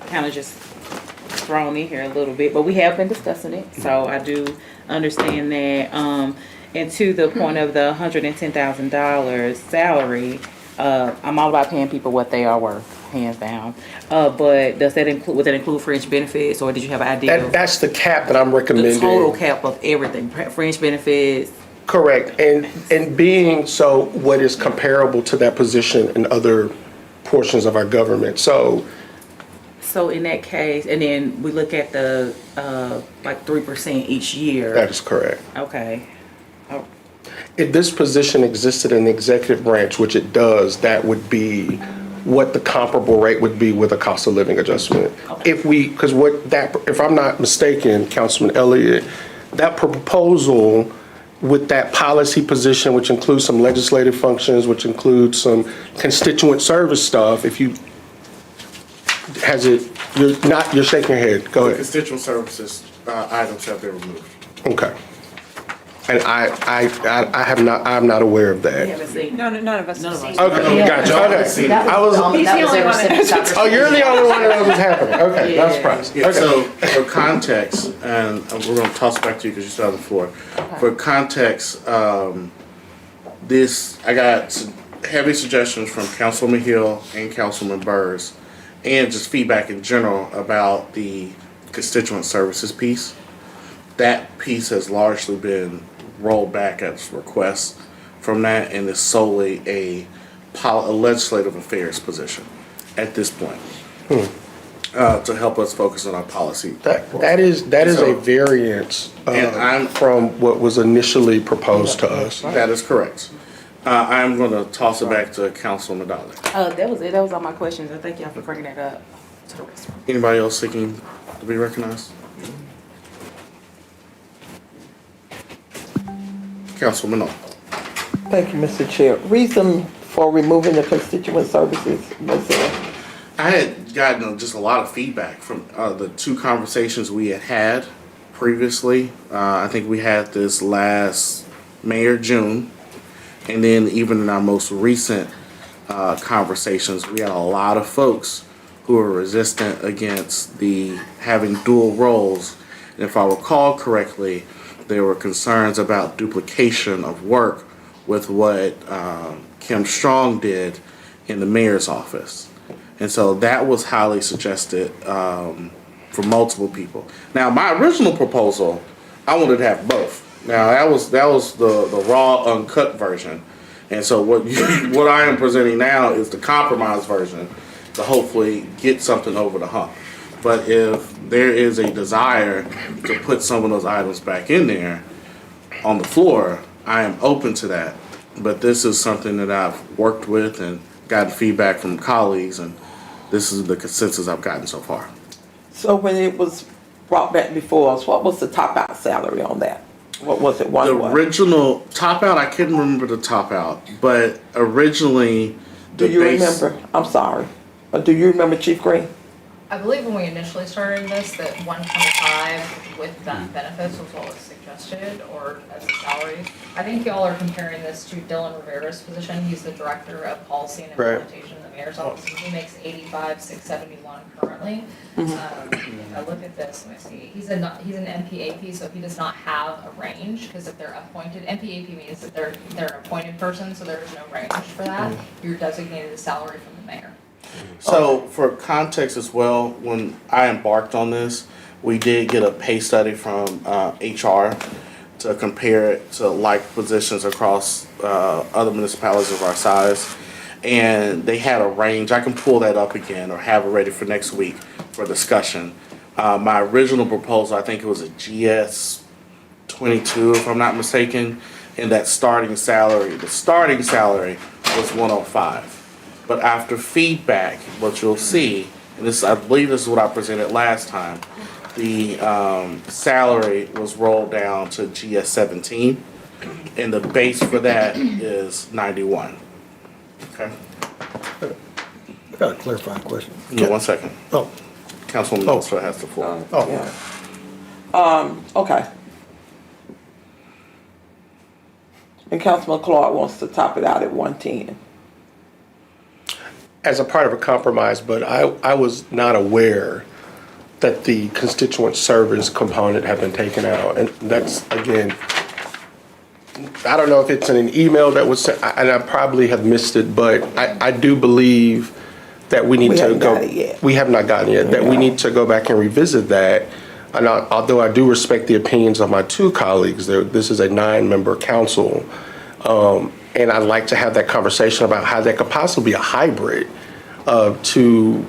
kind of just thrown in here a little bit, but we have been discussing it, so I do understand that. And to the point of the $110,000 salary, I'm all about paying people what they are worth, hands down. But would that include fringe benefits, or did you have an idea of That's the cap that I'm the recommending. total cap of everything, fringe benefits? Correct, and being so what is comparable to that position in other portions of our government, so. So in that case, and then we look at the, like 3% each year. That is correct. Okay. Oh, If this position existed in the executive branch, which it does, that would be what the comparable rate would be with a cost of living adjustment. Because if I'm not mistaken, Councilman Elliott, that proposal with that policy position, which includes some legislative functions, which includes some constituent service stuff, you're shaking your head, go ahead. Constituent services items have been removed. Okay. And I'm not aware of we that. haven't seen. None of us have seen it. Okay, gotcha, okay. That I was, was He's the only one that- oh, you're the only one that knows what's happening, okay, that's Yeah. surprised, Yeah, okay. so for context, and we're gonna toss it back to you because you still have the floor. For context, I got some heavy suggestions from Councilman Hill and Councilman Burrs, and just feedback in general about the constituent services piece. That piece has largely been rolled back as requests from that, and is solely a legislative affairs position at this point. To help us focus on our policy. That is a variance from what was initially proposed to us. That is correct. I'm going to toss it back to Councilman Dolly. That was it. That was all my questions. I thank y'all for bringing that up to the rest. Anybody else seeking to be recognized? Councilman O. Thank you, Mr. Chair. Reason for removing the constituent services, was there? I had gotten just a lot of feedback from the two conversations we had previously. I think we had this last May or June, and then even in our most recent conversations, we had a lot of folks who were resistant against the having dual roles. And if I recall correctly, there were concerns about duplication of work with what Kim Strong did in the mayor's office. And so that was highly suggested for multiple people. Now, my original proposal, I wanted to have both. Now, that was the raw, uncut version. And so what I am presenting now is the compromise version to hopefully get something over the hump. But if there is a desire to put some of those items back in there on the floor, I am open to that. But this is something that I've worked with and gotten feedback from colleagues, and this is the consensus I've gotten so far. So when it was brought back before us, what was the top out salary on that? What was it? The original top out, I couldn't remember the top out, but originally Do you remember? I'm sorry. But do you remember, Chief Green? I believe when we initially started this, that 125 with benefits was what was suggested, or as a salary. I think y'all are comparing this to Dylan Rivera's position. He's the director of policy and implementation in the mayor's office. And he makes $85,671 currently. I look at this, let me see. He's an MPAP, so he does not have a range, because if they're appointed, MPAP means that they're an appointed person, so there is no range for that. You're designated a salary from the mayor. So for context as well, when I embarked on this, we did get a pay study from HR to compare it to like positions across other municipalities of our size. And they had a range. I can pull that up again or have it ready for next week for discussion. My original proposal, I think it was a GS 22, if I'm not mistaken, and that starting salary, the starting salary was 105. But after feedback, what you'll see, and this, I believe this is what I presented last time, the salary was rolled down to GS 17, and the base for that is 91. Okay. I got a clarifying question. Yeah, 1 second. Oh. Councilwoman also has the floor. Okay. And Councilman Clark wants to top it out at 110. As a part of a compromise, but I was not aware that the constituent service component had been taken out. And that's, again, I don't know if it's in an email that was sent, and I probably have missed it, but I do believe that we need to go. We have not gotten it yet. That we need to go back and revisit that. And although I do respect the opinions of my two colleagues, this is a 9-member council. And I'd like to have that conversation about how that could possibly be a hybrid to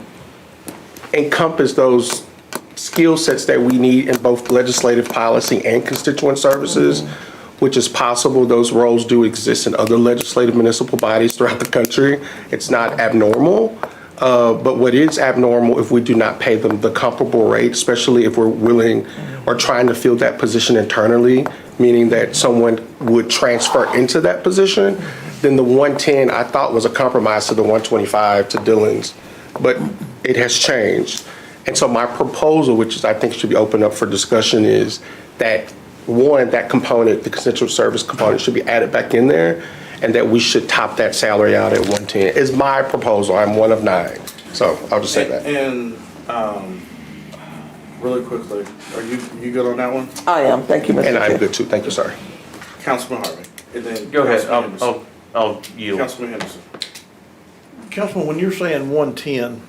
encompass those skill sets that we need in both legislative policy and constituent services, which is possible. Those roles do exist in other legislative municipal bodies throughout the country. It's not abnormal. But what is abnormal if we do not pay them the comparable rate, especially if we're willing or trying to fill that position internally, meaning that someone would transfer into that position, then the 110 I thought was a compromise to the 125 to Dylan's, but it has changed. And so my proposal, which is I think should be opened up for discussion, is that that component, the constituent service component, should be added back in there, and that we should top that salary out at 110 is my proposal. I'm one of 9. So I'll just say that. And really quickly, are you good on that one? I am. Thank you, Mr. And Chair. I'm good too. Thank you, sorry. Councilman Harvey. And then Go ahead, Councilman I'll yield. Councilman Henderson. Councilman, when you're saying 110,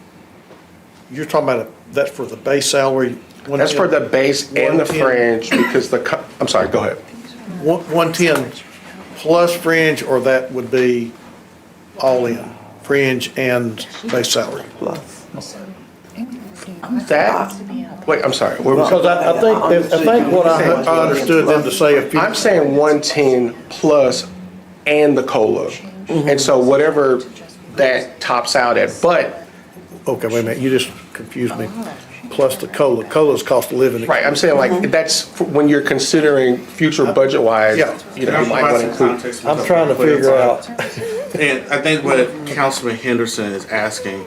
you're talking about, that's for the base salary? That's for the base and the 110. fringe, because I'm sorry, go ahead. 110 plus fringe, or that would be all in, fringe and base salary? Plus. That, wait, I'm sorry. Because I think what I understood them to say a few. I'm saying 110 plus and the COLA. And so whatever that tops out at, but. Okay, wait a minute, you just confused me. plus the COLA. COLA's cost of living. Right, I'm saying like, that's, when you're considering future budget-wise, Yeah. you know, you might want to include. I'm trying to figure out. And I think what Councilman Henderson is asking,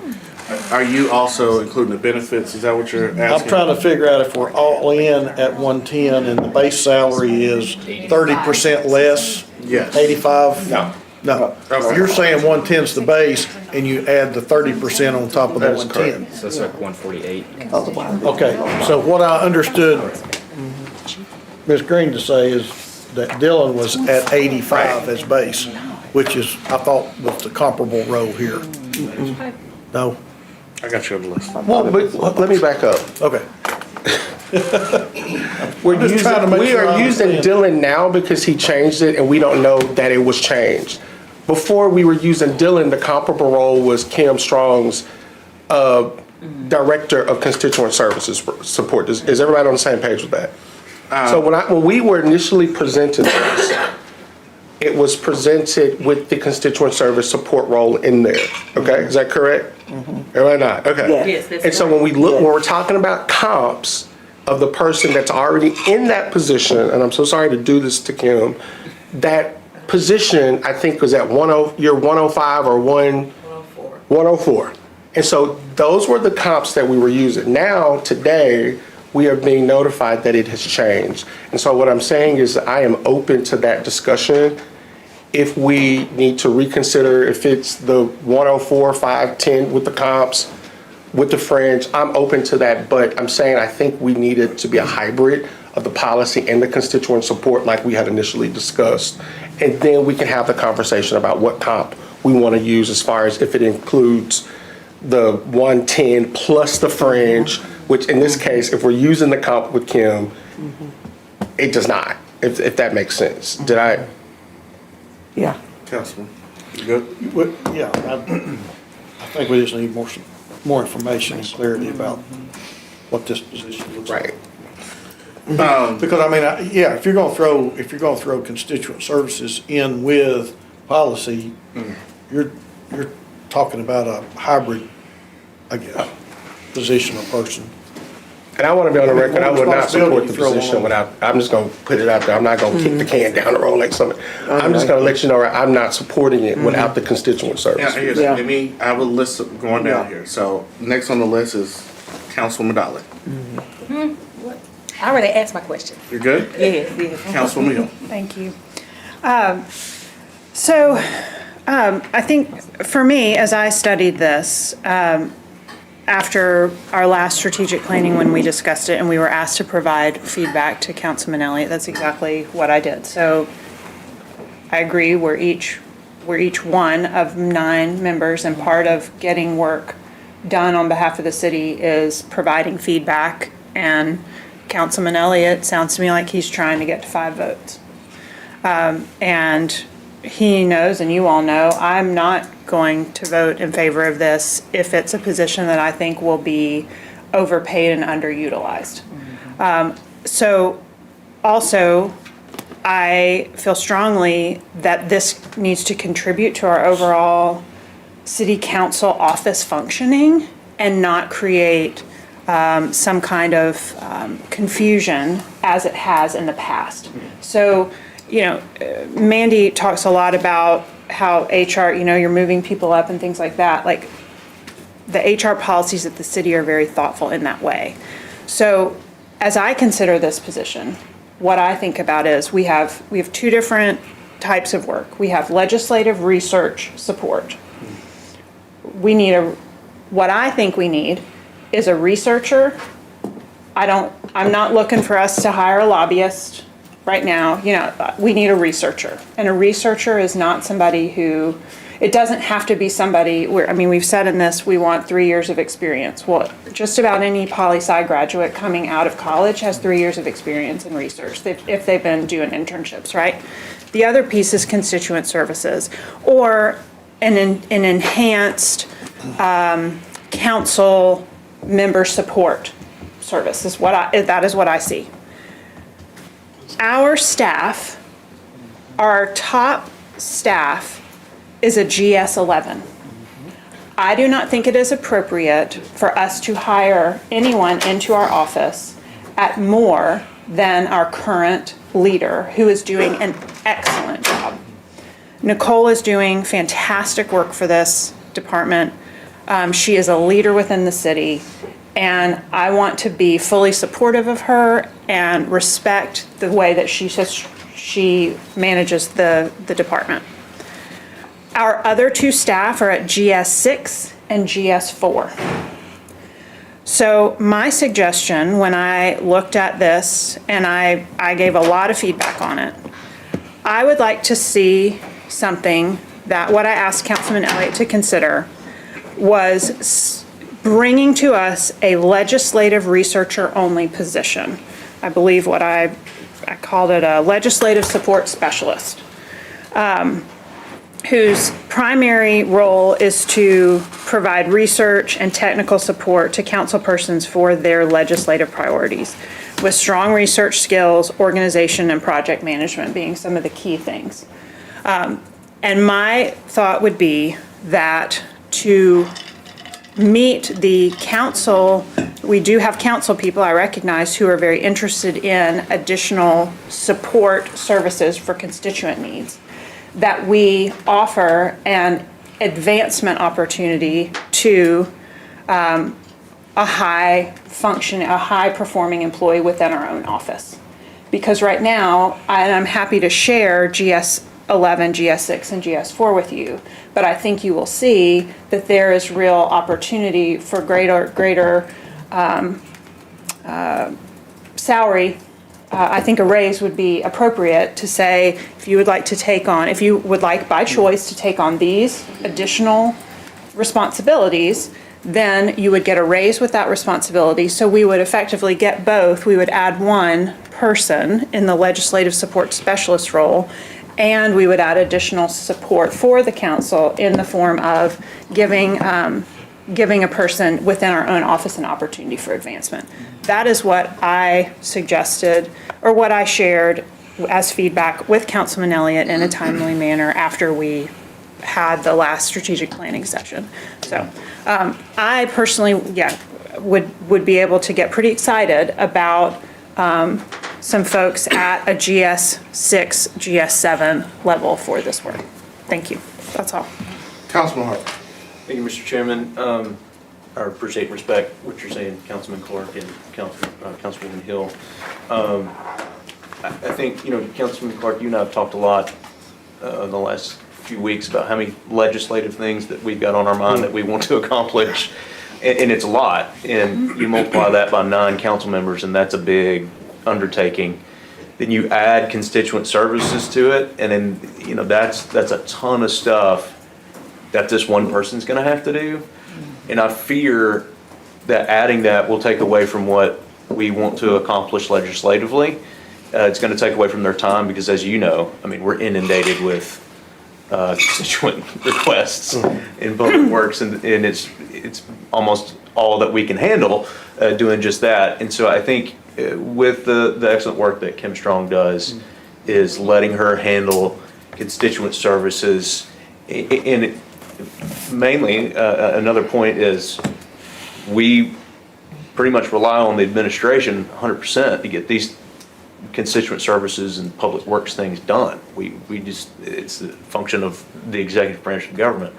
are you also including the benefits? Is that what you're asking? I'm trying to figure out if we're all in at 110 and the base salary is 30% less? Yes. 85? No. No. Okay. You're saying 110's the base and you add the 30% on top of the That is 110? So it's like 148. Okay, so what I understood Ms. Green to say is that Dylan was at 85 as base, which is, I thought was the comparable role here. No? I got you on the list. Well, but let me back up. Okay. We're just trying to make we sure are I using understand. Dylan now because he changed it and we don't know that it was changed. Before we were using Dylan, the comparable role was Kim Strong's Director of Constituent Services Support. Is everybody on the same page with that? So when we were initially presented this, it was presented with the constituent service support role in there. Okay, is that correct? Am I not? Okay. Yes, that's And so when we look, when we're talking about comps of the person that's already in that position, and I'm so sorry to do this to Kim, that position I think was at 105 or 104. And so those were the comps that we were using. Now, today, we are being notified that it has changed. And so what I'm saying is I am open to that discussion. If we need to reconsider if it's the 104, 5, 10 with the comps, with the fringe, I'm open to that. But I'm saying I think we need it to be a hybrid of the policy and the constituent support like we had initially discussed. And then we can have the conversation about what comp we want to use as far as if it includes the 110 plus the fringe, which in this case, if we're using the comp with Kim, it does not, if that makes sense. Did I? Yeah. Councilman, you good? Yeah, I think we just need more information and clarity about what this position looks like. Right. Because I mean, yeah, if you're gonna throw constituent services in with policy, you're talking about a hybrid, I guess, position or person. And I want to be on the record, I would not support the Responsibility you throw position on. without, I'm just going to put it out there, I'm not going to kick the can down the road like something. I'm just going to let you know, I'm not supporting it without the constituent service. Yeah, I have a list going down here. So next on the list is Councilwoman Dolly. I already asked my question. You're good? Yes, yes. Councilwoman Hill. Thank you. I think for me, as I studied this, after our last strategic planning when we discussed it and we were asked to provide feedback to Councilman Elliott, that's exactly what I did. So I agree, we're each one of 9 members, and part of getting work done on behalf of the city is providing feedback. And Councilman Elliott sounds to me like he's trying to get to 5 votes. And he knows, and you all know, I'm not going to vote in favor of this if it's a position that I think will be overpaid and underutilized. So also, I feel strongly that this needs to contribute to our overall city council office functioning and not create some kind of confusion as it has in the past. So, you know, Mandy talks a lot about how HR, you know, you're moving people up and things like that. Like, the HR policies at the city are very thoughtful in that way. So, as I consider this position, what I think about is we have 2 different types of work. We have legislative research support. What I think we need is a researcher. I'm not looking for us to hire a lobbyist right now. You know, we need a researcher. And a researcher is not somebody who, it doesn't have to be somebody where, I mean, we've said in this, we want 3 years of experience. Well, just about any poli-sci graduate coming out of college has 3 years of experience in research if they've been doing internships, right? The other piece is constituent services, or an enhanced council member support service that is what I see. Our staff, our top staff is a GS 11. I do not think it is appropriate for us to hire anyone into our office at more than our current leader, who is doing an excellent job. Nicole is doing fantastic work for this department. She is a leader within the city, and I want to be fully supportive of her and respect the way that she manages the department. Our other two staff are at GS6 and GS4. So my suggestion when I looked at this, and I gave a lot of feedback on it, I would like to see something that what I asked Councilman Elliott to consider was bringing to us a legislative researcher only position. I believe what I called it a legislative support specialist, whose primary role is to provide research and technical support to councilpersons for their legislative priorities, with strong research skills, organization, and project management being some of the key things. And my thought would be that to meet the council, we do have council people, I recognize, who are very interested in additional support services for constituent needs, that we offer an advancement opportunity to a high performing employee within our own office. Because right now, and I'm happy to share GS11, GS6, and GS4 with you, but I think you will see that there is real opportunity for greater salary. I think a raise would be appropriate to say, if you would like to take on, if you would like by choice to take on these additional responsibilities, then you would get a raise with that responsibility. So we would effectively get both. We would add one person in the legislative support specialist role, and we would add additional support for the council in the form of giving a person within our own office an opportunity for advancement. That is what I suggested, or what I shared as feedback with Councilman Elliott in a timely manner after we had the last strategic planning session. So I personally, would be able to get pretty excited about some folks at a GS6, GS7 level for this work. Thank you. That's all. Councilman Hart. Thank you, Mr. Chairman. I appreciate and respect what you're saying, Councilman Clark and Councilwoman Hill. I think, Councilman Clark, you and I have talked a lot in the last few weeks about how many legislative things that we've got on our mind that we want to accomplish. And it's a lot. And you multiply that by 9 council members, and that's a big undertaking. Then you add constituent services to it, and then, that's a ton of stuff that this one person's gonna have to do. And I fear that adding that will take away from what we want to accomplish legislatively. It's gonna take away from their time because, as you know, we're inundated with constituent requests in public works, and it's almost all that we can handle doing just that. And so I think with the excellent work that Kim Strong does is letting her handle constituent services, and mainly another point is we pretty much rely on the administration 100% to get these constituent services and public works things done. It's a function of the executive branch of government.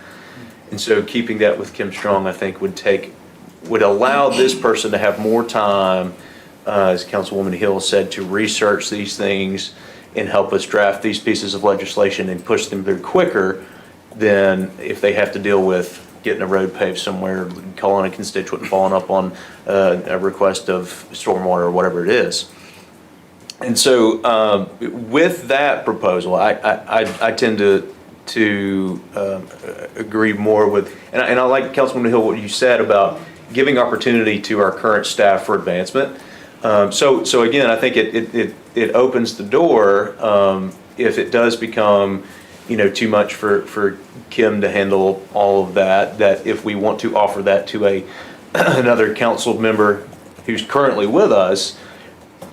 And so keeping that with Kim Strong, I think would allow this person to have more time, as Councilwoman Hill said, to research these things and help us draft these pieces of legislation and push them through quicker than if they have to deal with getting a road paved somewhere, calling a constituent and following up on a request of stormwater or whatever it is. And so with that proposal, I tend to agree more with, and I like Councilwoman Hill, what you said about giving opportunity to our current staff for advancement. So again, I think it opens the door if it does become too much for Kim to handle all of that, that if we want to offer that to another council member who's currently with us,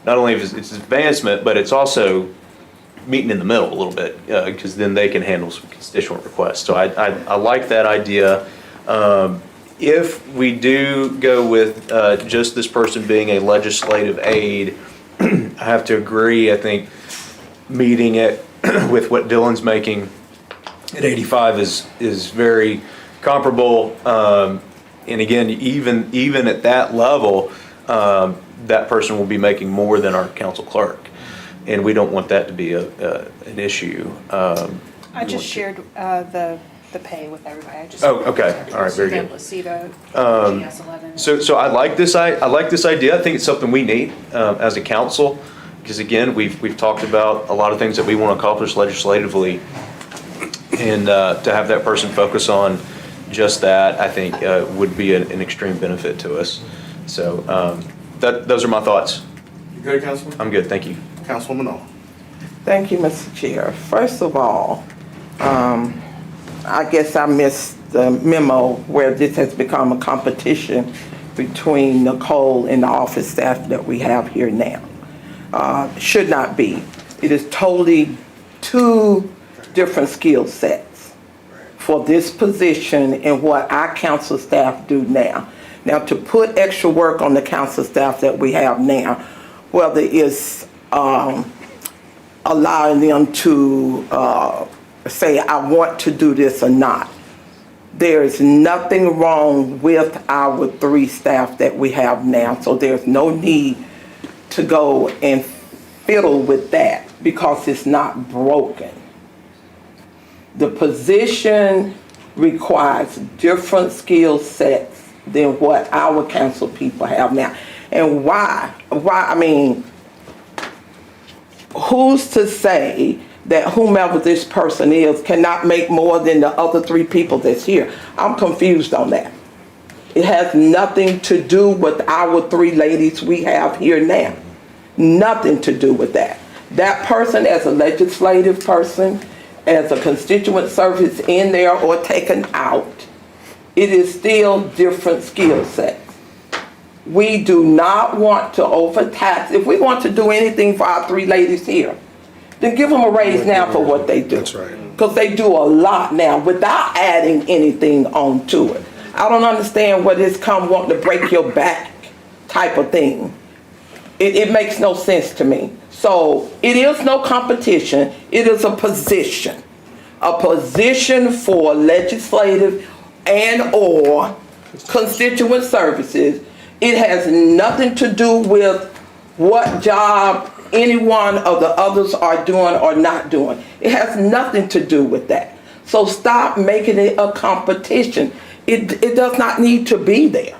not only is it's advancement, but it's also meeting in the middle a little bit, because then they can handle some constituent requests. So I like that idea. If we do go with just this person being a legislative aide, I have to agree, I think meeting it with what Dylan's making at 85 is very comparable. And again, even at that level, that person will be making more than our council clerk. And we don't want that to be an issue. I just shared the pay with everybody. I just. Oh, okay. All right, very good. Able to see the GS 11. So I like this idea. I think it's something we need as a council, because again, we've talked about a lot of things that we want to accomplish legislatively, and to have that person focus on just that, I think would be an extreme benefit to us. So those are my thoughts. You good, Councilman? I'm good, thank you. Councilwoman O. Thank you, Mr. Chair. First of all, I guess I missed the memo where this has become a competition between Nicole and the office staff that we have here now. Should not be. It is totally two different skill sets for this position and what our council staff do now. Now, to put extra work on the council staff that we have now, whether it's allowing them to say, I want to do this or not. There is nothing wrong with our 3 staff that we have now, so there's no need to go and fiddle with that because it's not broken. The position requires different skill sets than what our council people have now. And why? I mean, who's to say that whomever this person is cannot make more than the other 3 people that's here? I'm confused on that. It has nothing to do with our 3 ladies we have here now. Nothing to do with that. That person, as a legislative person, as a constituent service in there or taken out, it is still different skill sets. We do not want to overtax. If we want to do anything for our 3 ladies here, then give them a raise now for what they do. That's right. Because they do a lot now without adding anything onto it. I don't understand what this come wanting to break your back type of thing. It makes no sense to me. So it is no competition. It is a position. A position for legislative and or constituent services. It has nothing to do with what job any one of the others are doing or not doing. It has nothing to do with that. So stop making it a competition. It does not need to be there.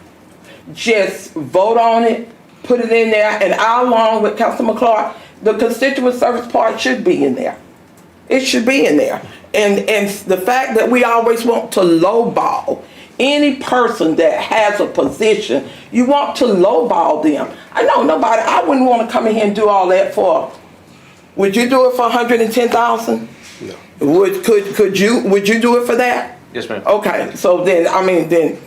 Just vote on it, put it in there, and I, along with Councilman Clark, the constituent service part should be in there. It should be in there. And the fact that we always want to lowball any person that has a position, you want to lowball them. I know nobody, I wouldn't want to come in here and do all that for, would you do it for $110,000? No. Would you do it for that? Yes, ma'am. Okay, so then, I mean, then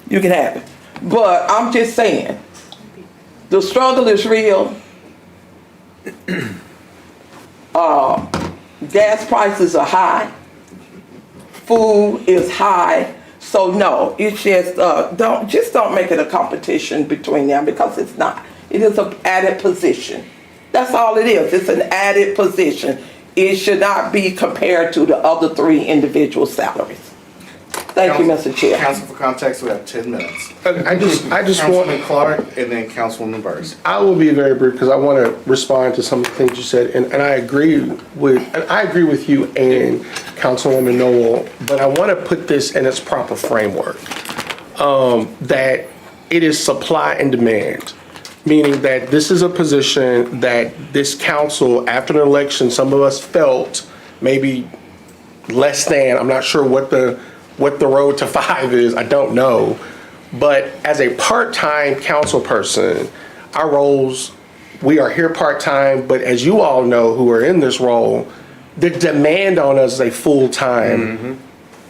you can have it. But I'm just saying, the struggle is real. Gas prices are high. Food is high. So no, it's just don't make it a competition between them because it's not. It is an added position. That's all it is. It's an added position. It should not be compared to the other 3 individual salaries. Thank you, Mr. Chair. Council, for context, we have 10 minutes. I just want Councilman Clark and then Councilwoman Burrs. I will be very brief because I want to respond to some of the things you said, and I agree with you and Councilwoman Noel, but I want to put this in its proper framework. That it is supply and demand, meaning that this is a position that this council, after the election, some of us felt maybe less than. I'm not sure what the road to 5 is. I don't know. But as a part-time council person, our roles, we are here part-time, but as you all know who are in this role, the demand on us is a full-time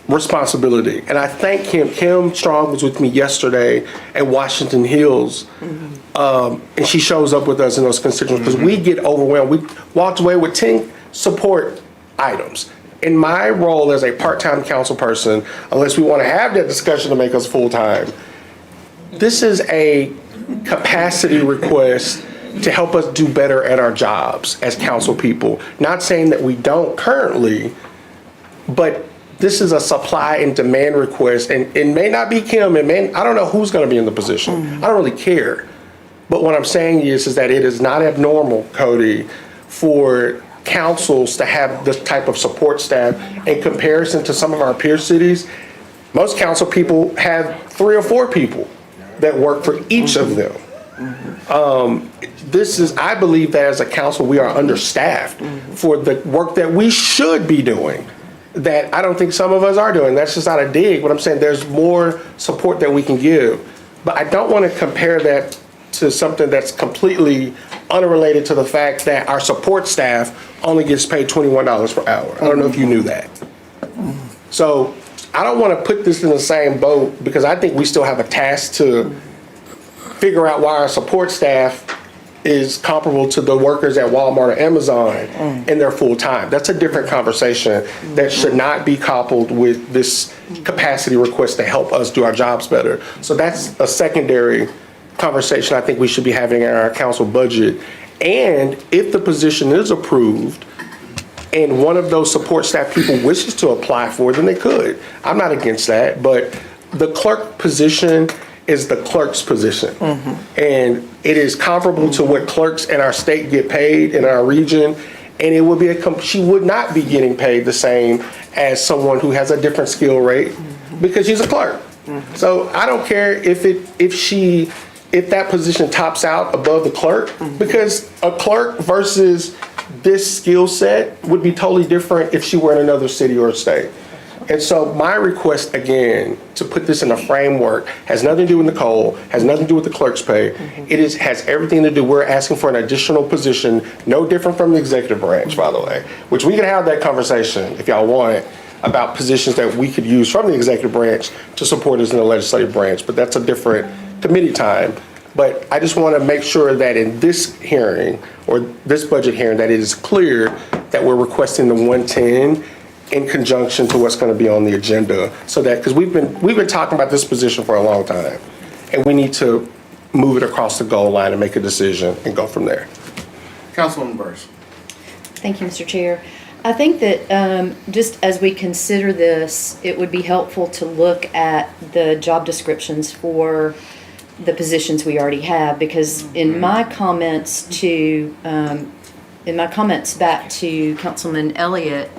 responsibility. And I thank Kim Strong was with me yesterday at Washington Hills, and she shows up with us in those constituents because we get overwhelmed. We walked away with 10 support items. in my role as a part-time council person, unless we want to have that discussion to make us full-time, this is a capacity request to help us do better at our jobs as council people. Not saying that we don't currently, but this is a supply and demand request, and it may not be Kim, I don't know who's gonna be in the position. I don't really care. But what I'm saying is that it is not abnormal, Cody, for councils to have this type of support staff in comparison to some of our peer cities. Most council people have 3 or 4 people that work for each of them. I believe that as a council, we are understaffed for the work that we should be doing, that I don't think some of us are doing. That's just not a dig, but I'm saying there's more support that we can give. But I don't want to compare that to something that's completely unrelated to the fact that our support staff only gets paid $21 per hour. I don't know if you knew that. So I don't want to put this in the same boat, because I think we still have a task to figure out why our support staff is comparable to the workers at Walmart or Amazon in their full time. That's a different conversation that should not be coupled with this capacity request to help us do our jobs better. So that's a secondary conversation I think we should be having in our council budget. And if the position is approved and one of those support staff people wishes to apply for it, then they could. I'm not against that, but the clerk position is the clerk's position. And it is comparable to what clerks in our state get paid in our region. And it would be she would not be getting paid the same as someone who has a different skill rate because she's a clerk. So I don't care if that position tops out above the clerk, because a clerk versus this skill set would be totally different if she were in another city or state. And so my request, again, to put this in a framework, has nothing to do with Nicole, has nothing to do with the clerk's pay. Has everything to do, we're asking for an additional position, no different from the executive branch, by the way, which we can have that conversation if y'all want, about positions that we could use from the executive branch to support us in the legislative branch, but that's a different committee time. But I just want to make sure that in this hearing, or this budget hearing, that it is clear that we're requesting the 110 in conjunction to what's going to be on the agenda, so that, because we've been talking about this position for a long time, and we need to move it across the goal line and make a decision and go from there. Councilwoman Burrs. Thank you, Mr. Chair. I think that just as we consider this, it would be helpful to look at the job descriptions for the positions we already have, because in my comments back to Councilman Elliott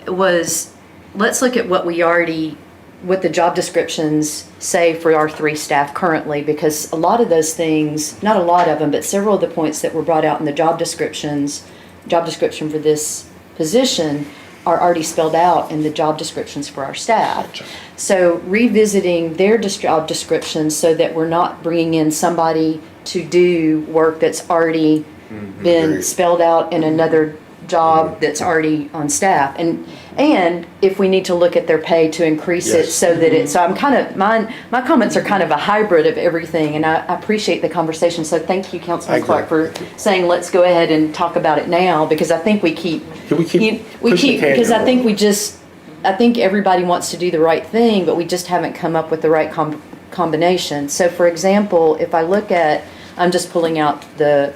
was, let's look at what the job descriptions say for our 3 staff currently, because a lot of those things, not a lot of them, but several of the points that were brought out in the job description for this position are already spelled out in the job descriptions for our staff. So revisiting their job descriptions so that we're not bringing in somebody to do work that's already been spelled out in another job that's already on staff. And if we need to look at their pay to increase it so that so I'm kind of, my comments are kind of a hybrid of everything, and I appreciate the conversation. So thank you, Councilman Clark, for saying let's go ahead and talk about it now, because I think because I think everybody wants to do the right thing, but we just haven't come up with the right combination. So for example, if I look at, I'm just pulling out the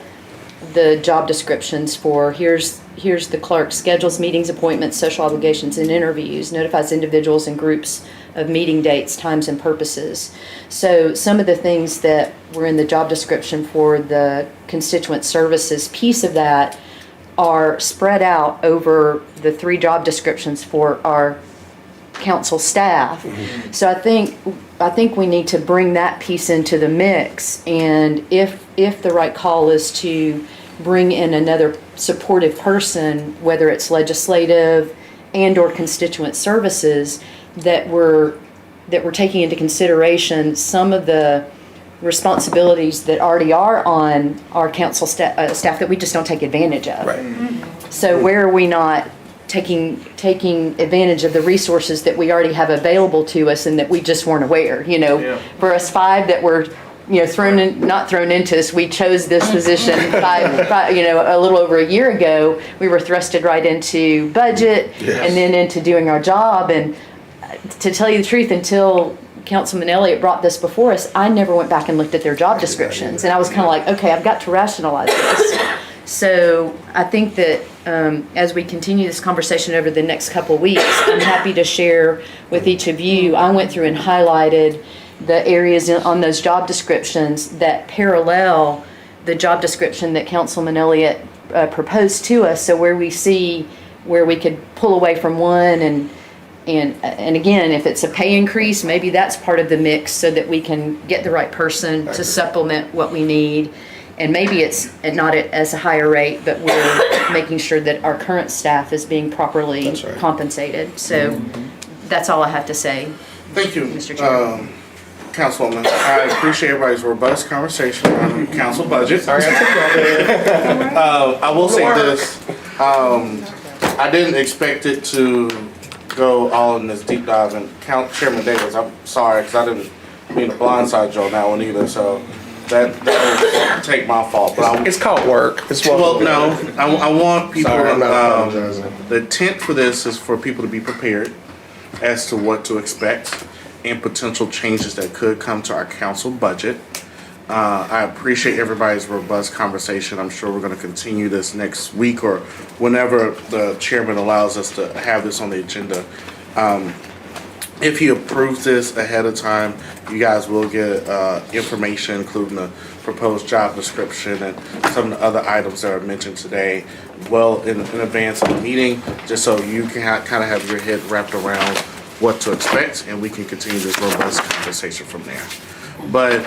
job descriptions for, here's the clerk: schedules meetings, appointments, social obligations, and interviews, notifies individuals and groups of meeting dates, times, and purposes. So some of the things that were in the job description for the constituent services piece of that are spread out over the 3 job descriptions for our council staff. So I think we need to bring that piece into the mix, and if the right call is to bring in another supportive person, whether it's legislative and or constituent services, that we're taking into consideration some of the responsibilities that already are on our council staff that we just don't take advantage of. Right. So where are we not taking advantage of the resources that we already have available to us and that we just weren't aware? For us 5 that were not thrown into us. We chose this position a little over a year ago. We were thrusted right into budget and then into doing our job. And to tell you the truth, until Councilman Elliott brought this before us, I never went back and looked at their job descriptions. And I was kind of like, okay, I've got to rationalize this. So I think that as we continue this conversation over the next couple of weeks, I'm happy to share with each of you. I went through and highlighted the areas on those job descriptions that parallel the job description that Councilman Elliott proposed to us. So where we see where we could pull away from one and again, if it's a pay increase, maybe that's part of the mix so that we can get the right person to supplement what we need. And maybe it's not as a higher rate, but we're making sure that our current staff is being properly compensated. So that's all I have to say. Thank you, Mr. Chairman. Councilwoman. I appreciate everybody's robust conversation on council budget. Sorry, I took you all day. I will say this. I didn't expect it to go all in this deep dive. And Chairman Davis, I'm sorry, because I didn't mean to blindside you on that one either. So that will take my fault. But It's called work. well, no, I want people. Sorry, I'm not apologizing. The intent for this is for people to be prepared as to what to expect and potential changes that could come to our council budget. I appreciate everybody's robust conversation. I'm sure we're going to continue this next week or whenever the chairman allows us to have this on the agenda. If he approves this ahead of time, you guys will get information, including the proposed job description and some of the other items that are mentioned today, well in advance of the meeting, just so you can kind of have your head wrapped around what to expect, and we can continue this robust conversation from there. But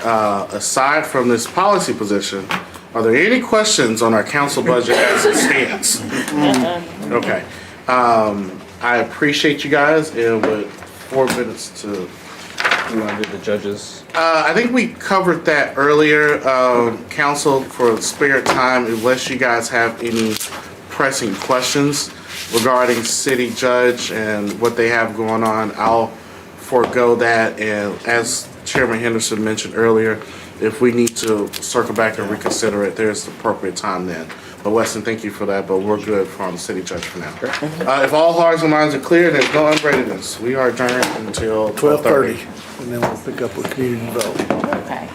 aside from this policy position, are there any questions on our council budget as it stands? Okay. I appreciate you guys, and with 4 minutes to... You want to do the judges? I think we covered that earlier, council, for spare time, unless you guys have any pressing questions regarding city judge and what they have going on. I'll forego that, and as Chairman Henderson mentioned earlier, if we need to circle back and reconsider it, there's the appropriate time then. But Weston, thank you for that, but we're good from city judge for now. If all hearts and minds are clear, there's no unreadiness. We are adjourned until 12:30. And then we'll pick up with community development. Okay.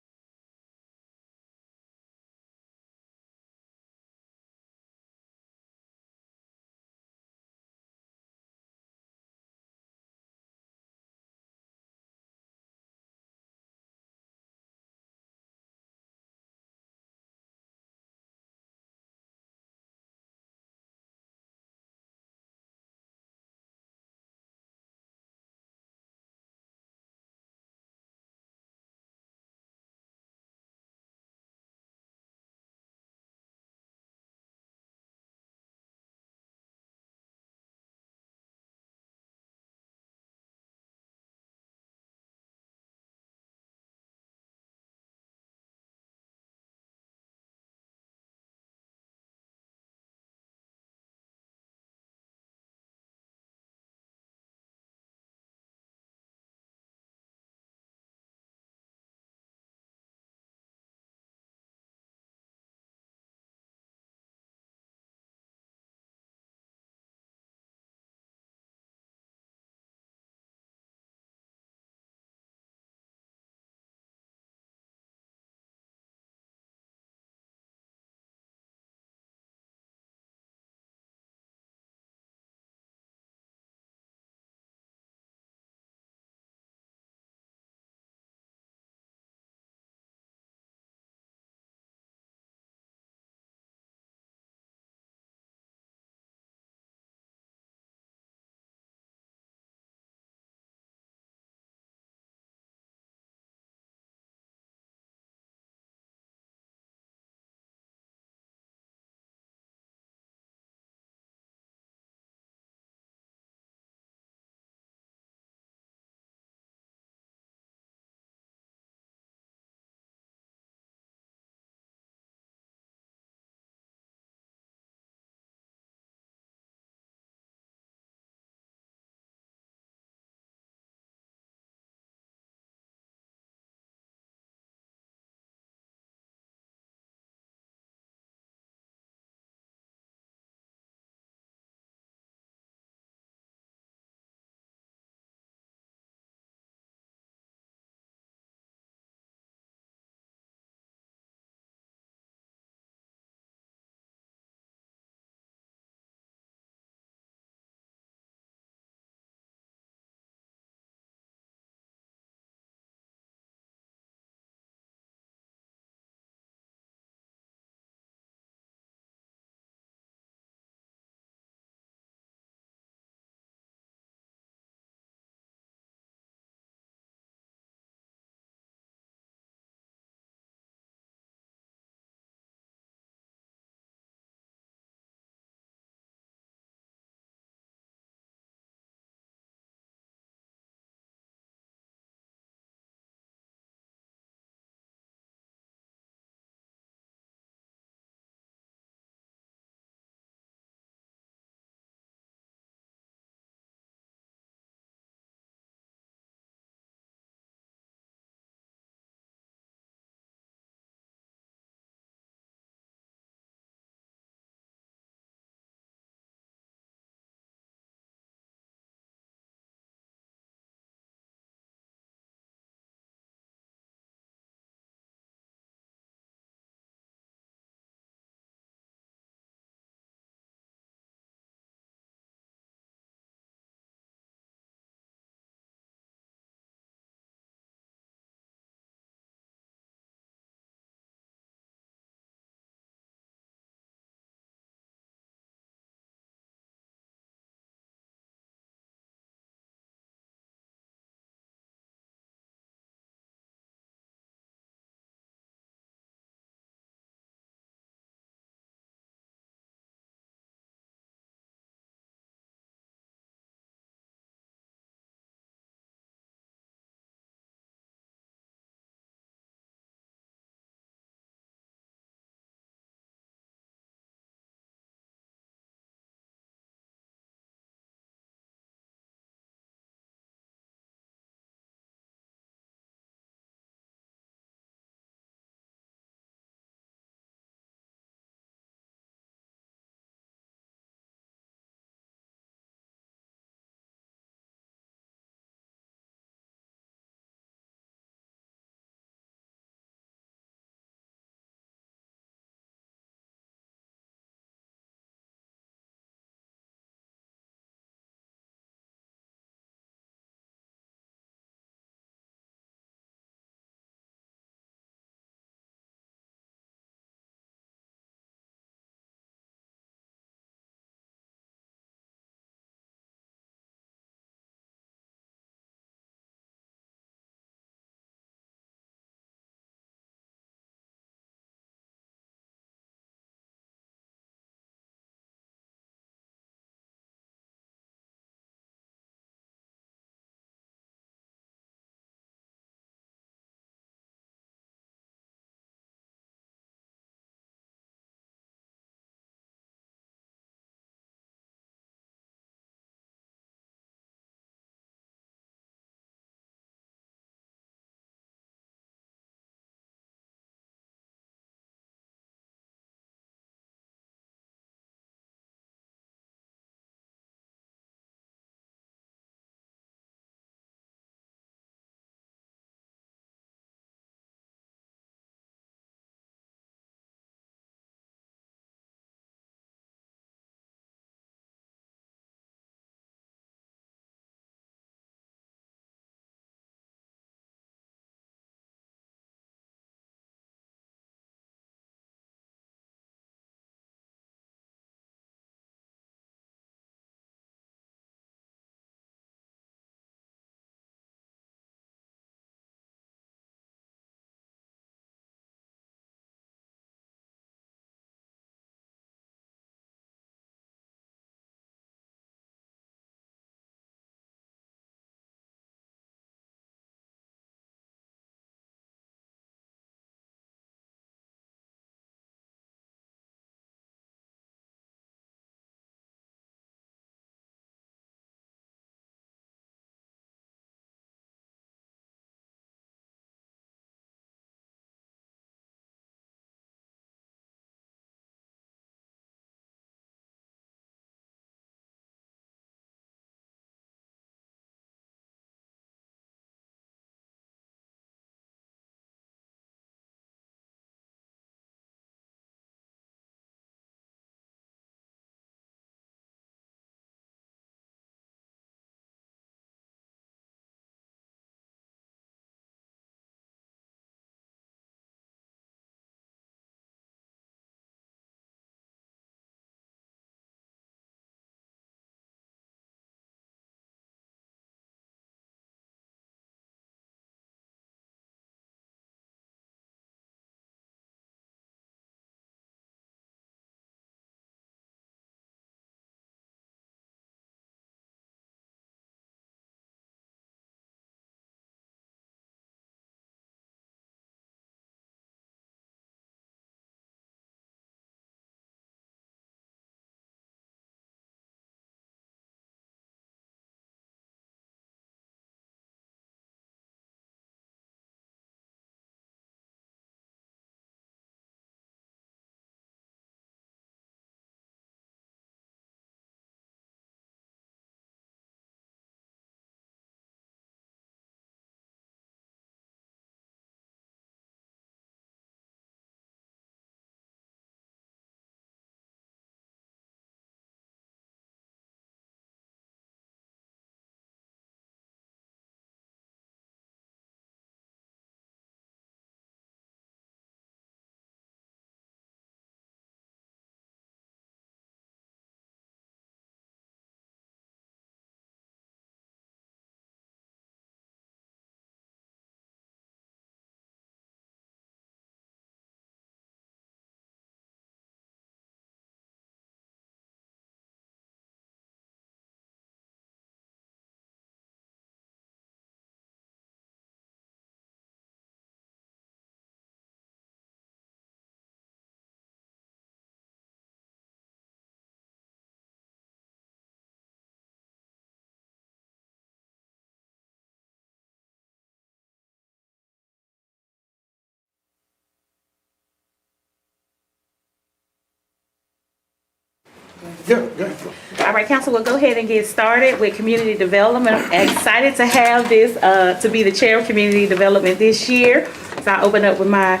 All right, council, we'll go ahead and get started with community development. I'm excited to have this, to be the chair of community development this year. So I'll open up with my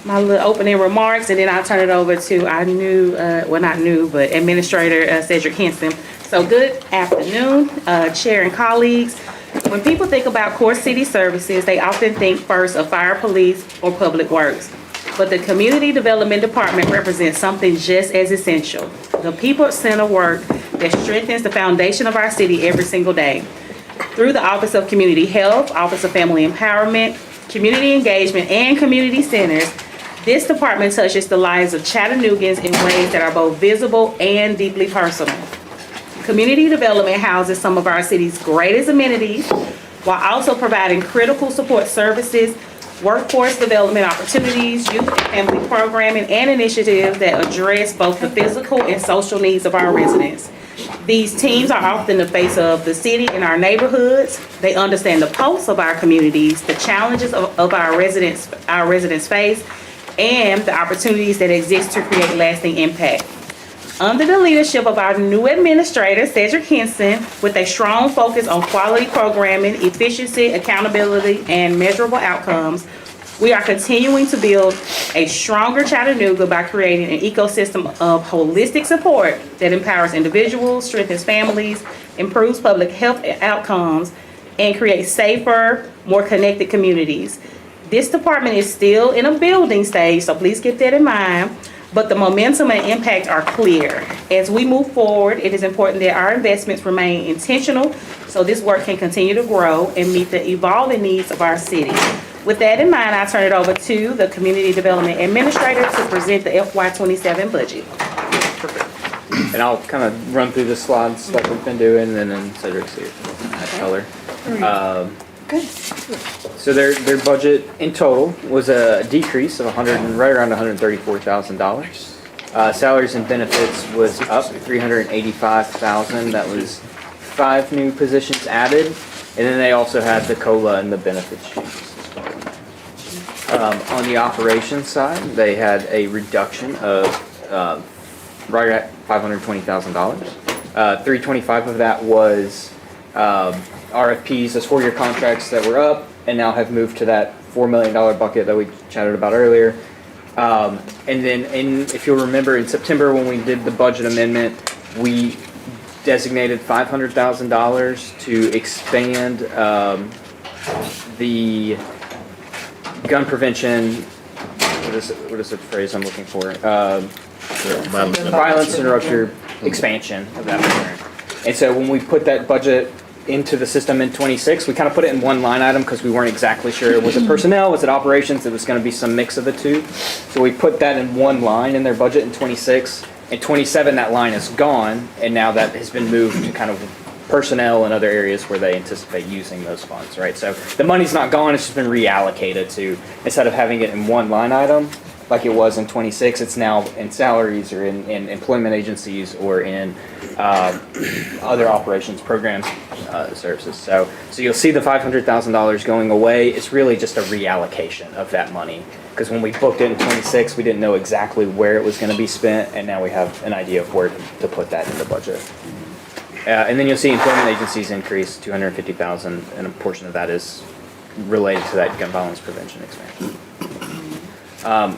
little opening remarks, and then I'll turn it over to our new, well, not new, but Administrator Cedric Henson. So good afternoon, Chair and colleagues. When people think about core city services, they often think first of fire, police, or public works. But the Community Development Department represents something just as essential, the people-centered work that strengthens the foundation of our city every single day. Through the Office of Community Health, Office of Family Empowerment, Community Engagement, and Community Centers, this department touches the lives of Chattanoogans in ways that are both visible and deeply personal. Community development houses some of our city's greatest amenities, while also providing critical support services, workforce development opportunities, youth and family programming, and initiatives that address both the physical and social needs of our residents. These teams are often the face of the city and our neighborhoods. They understand the pulse of our communities, the challenges of our residents face, and the opportunities that exist to create lasting impact. Under the leadership of our new administrator, Cedric Henson, with a strong focus on quality programming, efficiency, accountability, and measurable outcomes, we are continuing to build a stronger Chattanooga by creating an ecosystem of holistic support that empowers individuals, strengthens families, improves public health outcomes, and creates safer, more connected communities. This department is still in a building stage, so please keep that in mind. But the momentum and impact are clear. As we move forward, it is important that our investments remain intentional so this work can continue to grow and meet the evolving needs of our city. With that in mind, I turn it over to the Community Development Administrator to present the FY27 budget. And I'll kind of run through the slides like we've been doing, and then Cedric see that color. Good. So their budget in total was a decrease of right around $134,000. Salaries and benefits was up $385,000. That was 5 new positions added, and then they also had the COLA and the benefits changes as well. On the operations side, they had a reduction of right at $520,000. $325,000 of that was RFPs, those 4-year contracts that were up and now have moved to that $4 million bucket that we chatted about earlier. And then if you'll remember, in September when we did the budget amendment, we designated $500,000 to expand the gun prevention, what is the phrase I'm looking for? Violence interrupter expansion of that program. And so when we put that budget into the system in 26, we kind of put it in one line item because we weren't exactly sure. Was it personnel? Was it operations? It was going to be some mix of the two. So we put that in one line in their budget in 26. In 27, that line is gone, and now that has been moved to kind of personnel and other areas where they anticipate using those funds, right? So the money's not gone, it's just been reallocated to, instead of having it in one line item, like it was in 26, it's now in salaries or in employment agencies or in other operations programs services. So you'll see the $500,000 going away. It's really just a reallocation of that money, because when we booked it in 26, we didn't know exactly where it was going to be spent, and now we have an idea of where to put that in the budget. And then you'll see employment agencies increase $250,000, and a portion of that is related to that gun violence prevention expansion.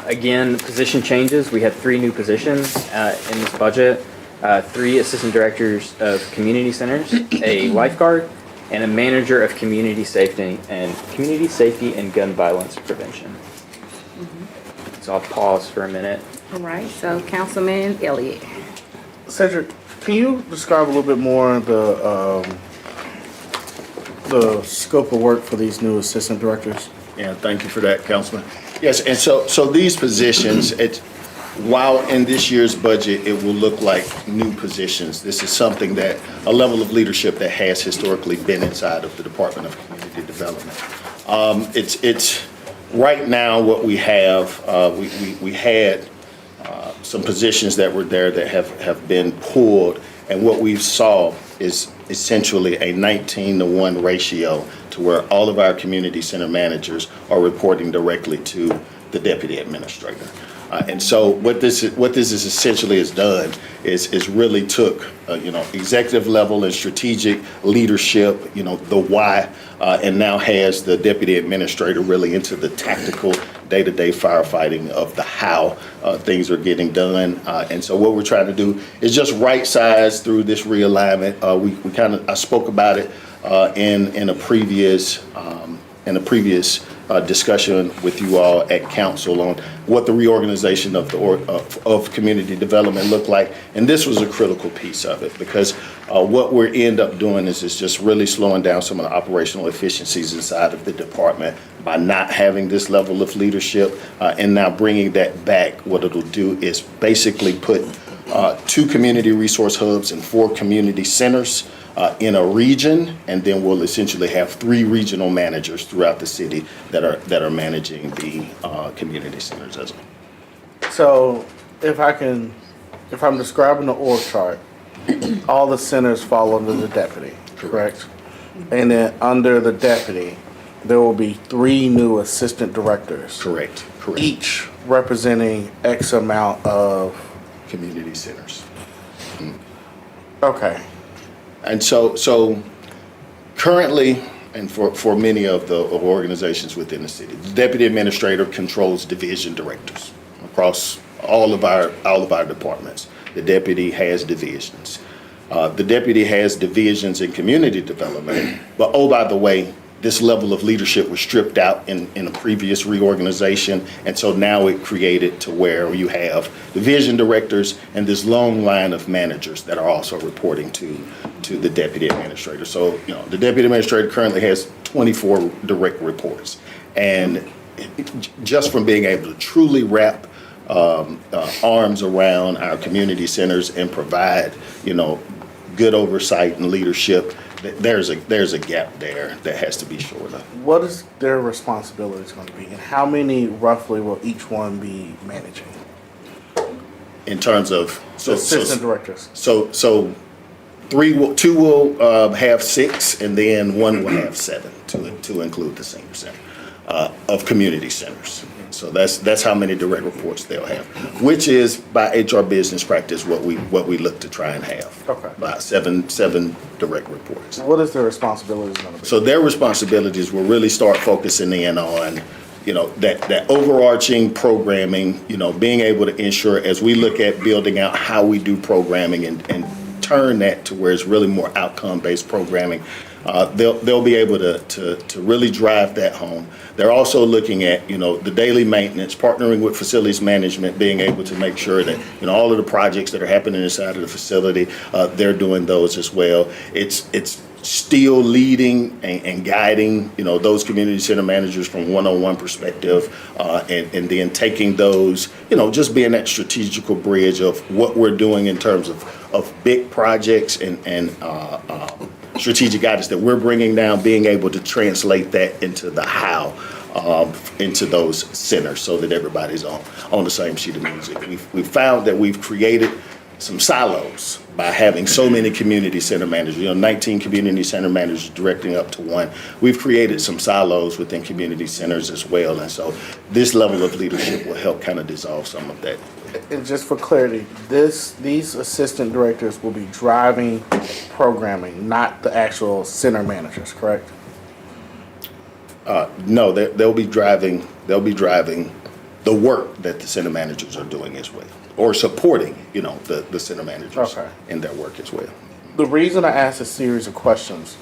Again, position changes. We had 3 new positions in this budget. 3 assistant directors of community centers, a lifeguard, and a manager of community safety and gun violence prevention. So I'll pause for a minute. All right, so Councilman Elliott. Cedric, can you describe a little bit more the scope of work for these new assistant directors? Yeah, thank you for that, Councilman. Yes, and so these positions, while in this year's budget, it will look like new positions. This is something that, a level of leadership that has historically been inside of the Department of Community Development. It's right now what we have, we had some positions that were there that have been pulled, and what we saw is essentially a 19-to-1 ratio to where all of our community center managers are reporting directly to the deputy administrator. And so what this is essentially has done is really took, executive level and strategic leadership, the why, and now has the deputy administrator really into the tactical day-to-day firefighting of the how things are getting done. And so what we're trying to do is just right size through this realignment. I spoke about it in a previous discussion with you all at council on what the reorganization of community development looked like. And this was a critical piece of it, because what we end up doing is just really slowing down some of the operational efficiencies inside of the department by not having this level of leadership, and now bringing that back. What it'll do is basically put 2 community resource hubs and 4 community centers in a region, and then we'll essentially have 3 regional managers throughout the city that are managing the community centers as well. So if I'm describing the org chart, all the centers fall under the deputy, correct? And then under the deputy, there will be 3 new assistant directors. Correct. Each representing X amount of community centers. Okay. And so currently, and for many of the organizations within the city, the deputy administrator controls division directors across all of our departments. The deputy has divisions. The deputy has divisions in community development, but oh, by the way, this level of leadership was stripped out in a previous reorganization, and so now it created to where you have division directors and this long line of managers that are also reporting to the deputy administrator. So, the deputy administrator currently has 24 direct reports, and just from being able to truly wrap arms around our community centers and provide, good oversight and leadership, there's a gap there that has to be shored up. What is their responsibilities going to be, and how many roughly will each one be managing? In terms of assistant directors. So 2 will have 6, and then 1 will have 7 to include the senior center of community centers. So that's how many direct reports they'll have, which is by HR business practice what we look to try and have. Okay. About seven direct reports. What is their responsibilities going to be? So their responsibilities will really start focusing in on, that overarching programming, being able to ensure as we look at building out how we do programming and turn that to where it's really more outcome-based programming. They'll be able to really drive that home. They're also looking at, the daily maintenance, partnering with facilities management, being able to make sure that, all of the projects that are happening inside of the facility, they're doing those as well. It's still leading and guiding, those community center managers from one-on-one perspective, and then taking those, just being that strategical bridge of what we're doing in terms of big projects and strategic guidance that we're bringing down, being able to translate that into the how, into those centers so that everybody's on the same sheet of music. We've found that we've created some silos by having so many community center managers, 19 community center managers directing up to 1. We've created some silos within community centers as well. And so this level of leadership will help kind of dissolve some of that. And just for clarity, these assistant directors will be driving programming, not the actual center managers, correct? No, they'll be driving the work that the center managers are doing as well, or supporting, the center managers in their work as well. The reason I asked a series of questions,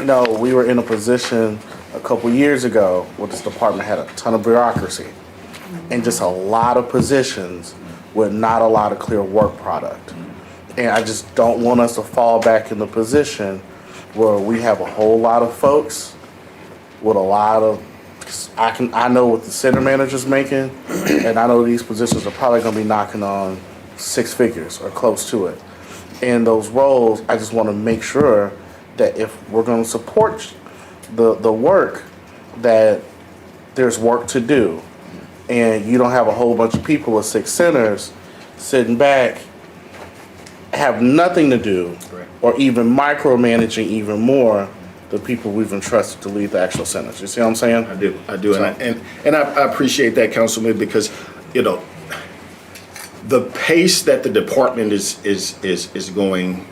we were in a position a couple years ago where this department had a ton of bureaucracy and just a lot of positions with not a lot of clear work product. And I just don't want us to fall back in the position where we have a whole lot of folks with a lot of, I know what the center manager's making, and I know these positions are probably going to be knocking on 6 figures or close to it. In those roles, I just want to make sure that if we're going to support the work, that there's work to do. And you don't have a whole bunch of people with 6 centers sitting back, have nothing to do, or even micromanaging even more the people we've entrusted to lead the actual centers. You see what I'm saying? I do. So, and I appreciate that, Councilman, because you know, the pace that the department is going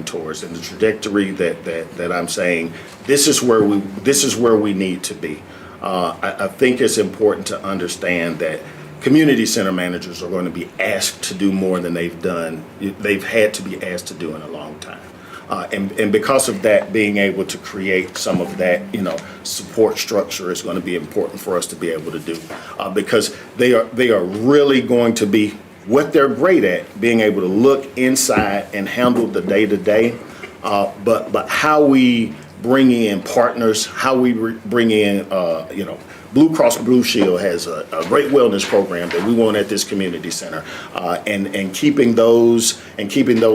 towards, and the trajectory that I'm saying, this is where we need to be. I think it's important to understand that community center managers are going to be asked to do more than they've had to be asked to do in a long time. And because of that, being able to create some of that, support structure is going to be important for us to be able to do, because they are really going to be what they're great at, being able to look inside and handle the day-to-day, but how we bring in partners, how we bring in, Blue Cross Blue Shield has a great wellness program that we want at this community center, and keeping those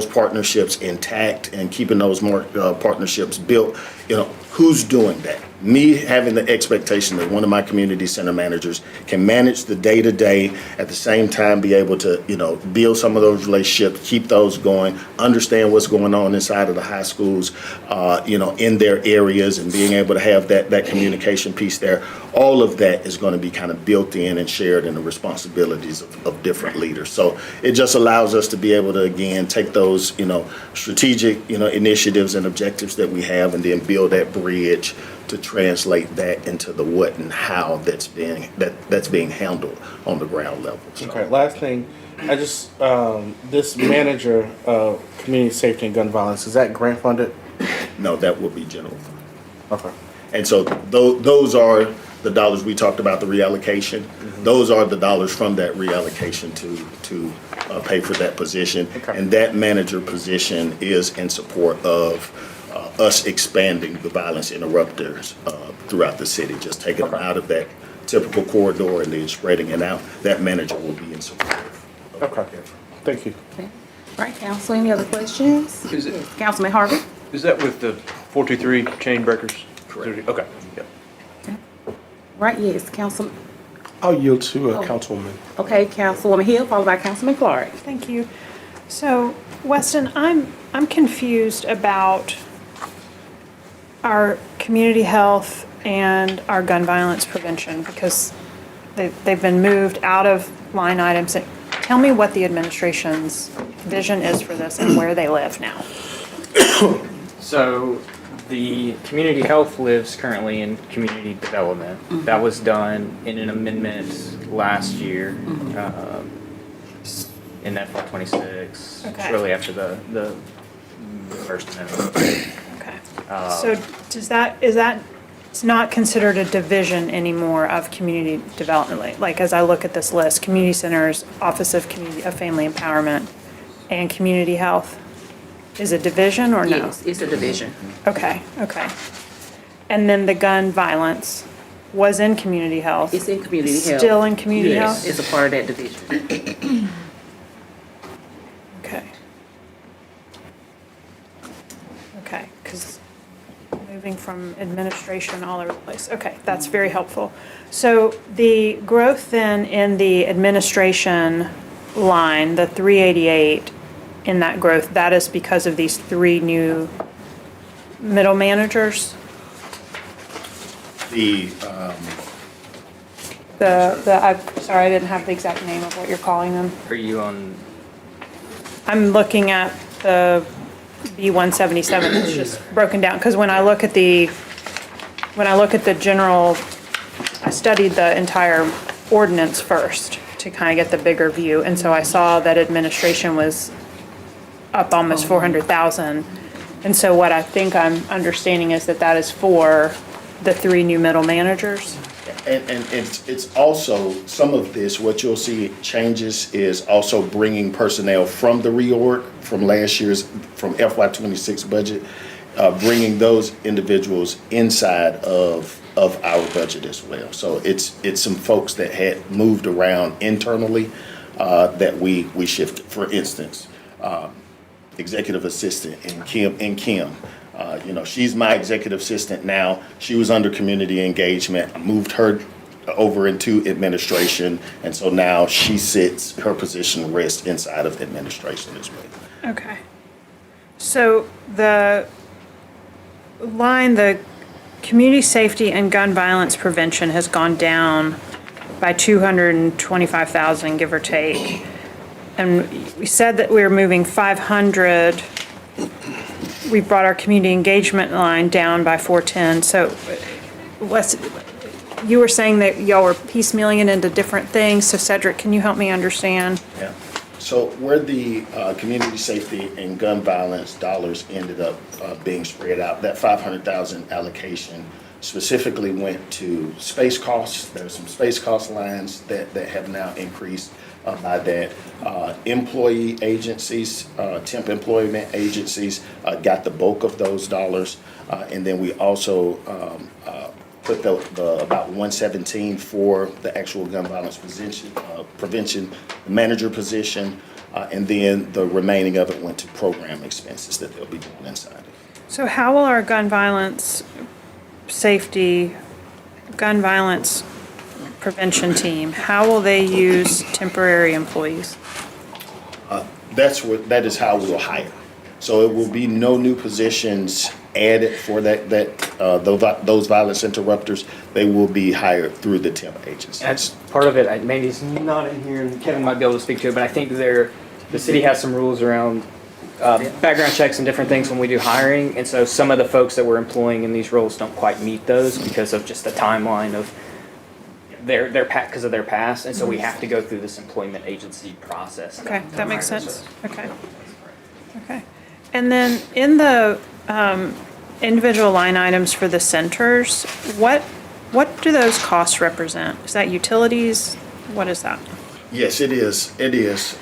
partnerships intact and keeping those partnerships built. Who's doing that? Me having the expectation that one of my community center managers can manage the day-to-day, at the same time be able to, build some of those relationships, keep those going, understand what's going on inside of the high schools, in their areas, and being able to have that communication piece there. All of that is going to be kind of built in and shared in the responsibilities of different leaders. So it just allows us to be able to, again, take those, strategic, initiatives and objectives that we have, and then build that bridge to translate that into the what and how that's being handled on the ground level. So. Okay, last thing, I just this manager of community safety and gun violence, is that grant funded? No, that would be general fund. Okay. And so those are the dollars we talked about, the reallocation. Mm-hmm. Those are the dollars from that reallocation to pay for that position. Okay. And that manager position is in support of us expanding the violence interrupters throughout the city, just taking them out of that typical corridor and then spreading it out. That manager will be in support. Okay. Thank you. Okay. All right, council, any other questions? Councilman Harvey? Is that with the 423 chain breakers? Correct. Okay. Yep. Okay. Right, yes, Council. I'll yield to Councilwoman. Okay, Councilwoman Hill, followed by Councilman Clark. Thank you. So, Weston, I'm confused about our community health and our gun violence prevention, because they've been moved out of line items. Tell me what the administration's vision is for this and where they live now. So the community health lives currently in community development. Mm-hmm. That was done in an amendment last year, in FY 26, shortly after the first amendment. Okay. So is that it's not considered a division anymore of community development? Like as I look at this list, community centers, Office of Family Empowerment, and community health is a division or no? Yes, it's a division. Okay. And then the gun violence was in community health. It's in community health. Still in community health? It's a part of that division. Okay, because moving from administration all over the place. Okay, that's very helpful. So the growth then in the administration line, the 388 in that growth, that is because of these 3 new middle managers? I'm sorry, I didn't have the exact name of what you're calling them. Are you on? I'm looking at the B177, it's just broken down, because when I look at the general, I studied the entire ordinance first to kind of get the bigger view, and so I saw that administration was up almost 400,000. And so what I think I'm understanding is that is for the 3 new middle managers. And it's also, some of this, what you'll see changes is also bringing personnel from the reorg from last year's, from FY 26 budget, bringing those individuals inside of our budget as well. So it's some folks that had moved around internally that we shifted. For instance, executive assistant in Kim. She's my executive assistant now. She was under community engagement. I moved her over into administration, and so now her position rests inside of administration as well. Okay. So the line, the community safety and gun violence prevention has gone down by 225,000, give or take. And we said that we were moving 500. We brought our community engagement line down by 410. So you were saying that y'all were piecemealing it into different things. So Cedric, can you help me understand? Yeah. So where the community safety and gun violence dollars ended up being spread out, that 500,000 allocation specifically went to space costs. There's some space cost lines that have now increased by that. Employee agencies, temp employment agencies got the bulk of those dollars. And then we also put the about 117 for the actual gun violence prevention manager position. And then the remaining of it went to program expenses that they'll be doing inside it. So how will our gun violence prevention team, how will they use temporary employees? That is how we'll hire. So it will be no new positions added for those violence interrupters. They will be hired through the temp agency. That's part of it. Mandy's not in here, and Kevin might be able to speak to it, but I think the city has some rules around background checks and different things when we do hiring, and so some of the folks that we're employing in these roles don't quite meet those because of just the timeline of because of their past, and so we have to go through this employment agency process. Okay, that makes sense. Okay. And then in the individual line items for the centers, what do those costs represent? Is that utilities? What is that? Yes, it is. It is.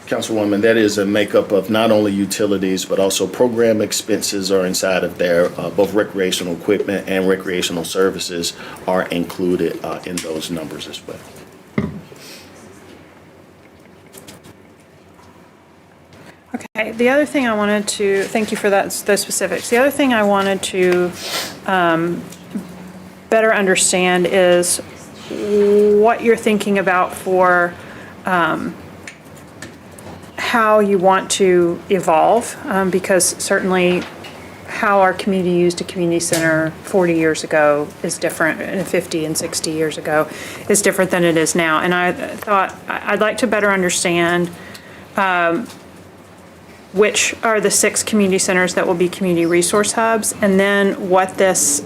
Councilwoman, that is a makeup of not only utilities, but also program expenses are inside of there. Both recreational equipment and recreational services are included in those numbers as well. Okay, the other thing I wanted to, thank you for those specifics. The other thing I wanted to better understand is what you're thinking about for how you want to evolve, because certainly how our community used a community center 40 years ago is different, and 50 and 60 years ago is different than it is now. And I thought I'd like to better understand which are the 6 community centers that will be community resource hubs, and then what this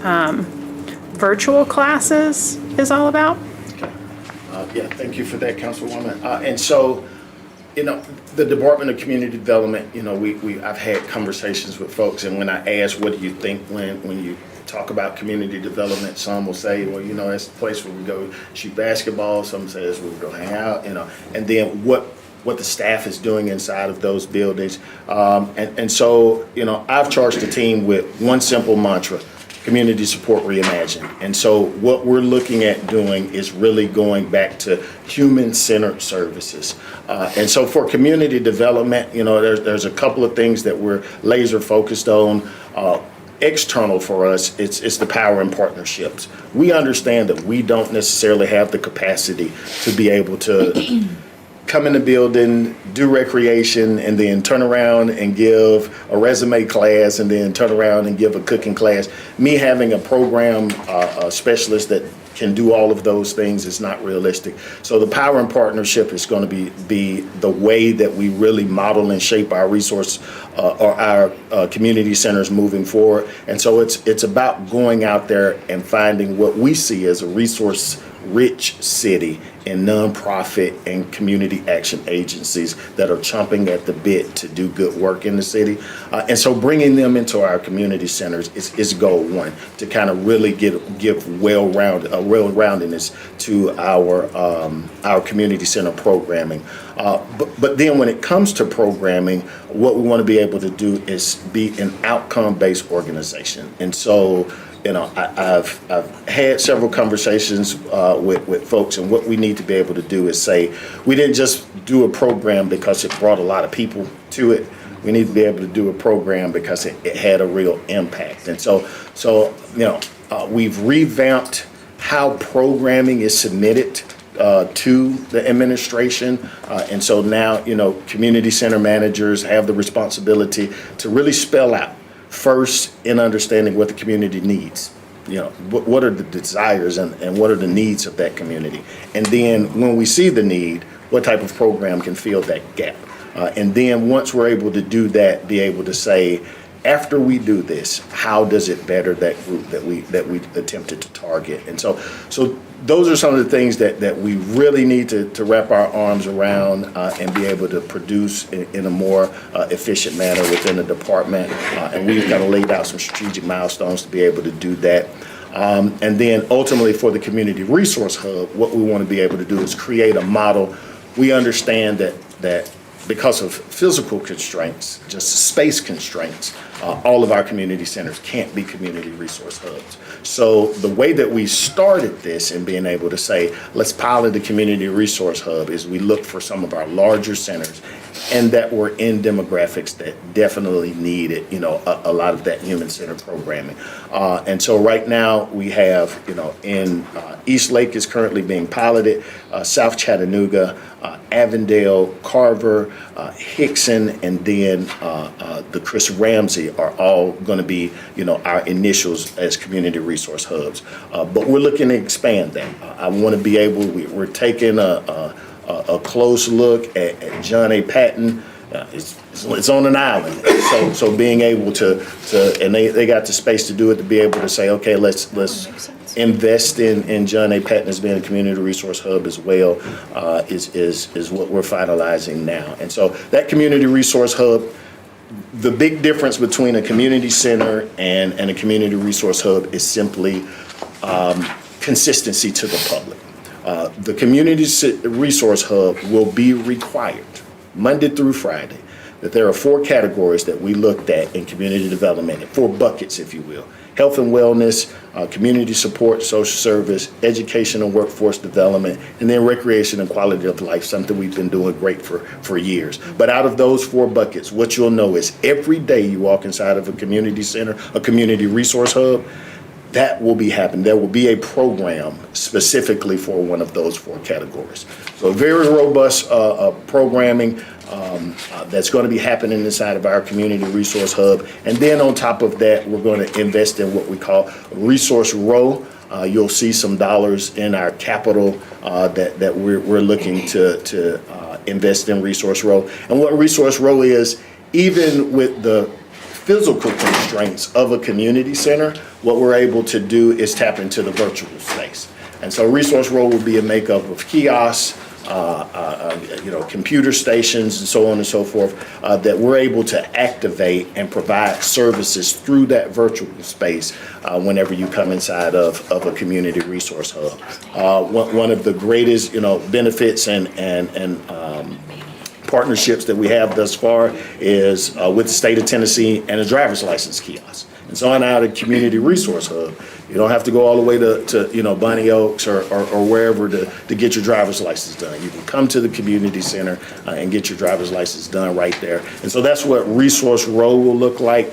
virtual classes is all about. Yeah, thank you for that, Councilwoman. And so, the Department of Community Development, I've had conversations with folks, and when I ask, what do you think when you talk about community development, some will say, well, that's the place where we go shoot basketball. Some says we'll go hang out, and then what the staff is doing inside of those buildings. And so, I've charged the team with one simple mantra: community support reimagined. And so what we're looking at doing is really going back to human-centered services. And so for community development, there's a couple of things that we're laser focused on. External for us, it's the power in partnerships. We understand that we don't necessarily have the capacity to be able to come in the building, do recreation, and then turn around and give a resume class, and then turn around and give a cooking class. Me having a program specialist that can do all of those things is not realistic. So the power and partnership is going to be the way that we really model and shape our resource or our community centers moving forward. And so it's about going out there and finding what we see as a resource-rich city and nonprofit and community action agencies that are chomping at the bit to do good work in the city. And so bringing them into our community centers is goal one, to kind of really give well-roundedness to our community center programming. But then when it comes to programming, what we want to be able to do is be an outcome-based organization. And so, I've had several conversations with folks, and what we need to be able to do is say, we didn't just do a program because it brought a lot of people to it. We need to be able to do a program because it had a real impact. And so we've revamped how programming is submitted to the administration. And so now, community center managers have the responsibility to really spell out first in understanding what the community needs. what are the desires and what are the needs of that community? And then when we see the need, what type of program can fill that gap? And then once we're able to do that, be able to say, after we do this, how does it better that group that we attempted to target? And so those are some of the things that we really need to wrap our arms around and be able to produce in a more efficient manner within the department. And we've kind of laid out some strategic milestones to be able to do that. And then ultimately for the Community Resource Hub, what we want to be able to do is create a model. We understand that because of physical constraints, just space constraints, all of our community centers can't be community resource hubs. So the way that we started this and being able to say, let's pilot the community resource hub is we look for some of our larger centers and that were in demographics that definitely needed, a lot of that human-centered programming. And so right now we have, in East Lake is currently being piloted, South Chattanooga, Avondale, Carver, Hickson, and then the Chris Ramsey are all going to be, our initials as community resource hubs. But we're looking to expand that. I want to be able, we're taking a close look at John A. Patton. It's on an island, so being able to and they got the space to do it, to be able to say, okay, let's invest in John A. Patton as being a community resource hub as well, is what we're finalizing now. And so that community resource hub, the big difference between a community center and a community resource hub is simply consistency to the public. The community resource hub will be required Monday through Friday that there are 4 categories that we looked at in community development, 4 buckets, if you will: health and wellness, community support, social service, education and workforce development, and then recreation and quality of life, something we've been doing great for years. But out of those 4 buckets, what you'll know is every day you walk inside of a community center, a community resource hub, that will be happening. There will be a program specifically for one of those 4 categories. So very robust programming that's going to be happening inside of our community resource hub. And then on top of that, we're going to invest in what we call Resource Row. You'll see some dollars in our capital that we're looking to invest in Resource Row. And what Resource Row is, even with the physical constraints of a community center, what we're able to do is tap into the virtual space. And so Resource Row will be a makeup of kiosks, computer stations, and so on and so forth, that we're able to activate and provide services through that virtual space whenever you come inside of a community resource hub. One of the greatest, benefits and partnerships that we have thus far is with the state of Tennessee and a driver's license kiosk. And so on out of community resource hub, you don't have to go all the way to Bunny Oaks or wherever to get your driver's license done. You can come to the community center and get your driver's license done right there. And so that's what Resource Row will look like,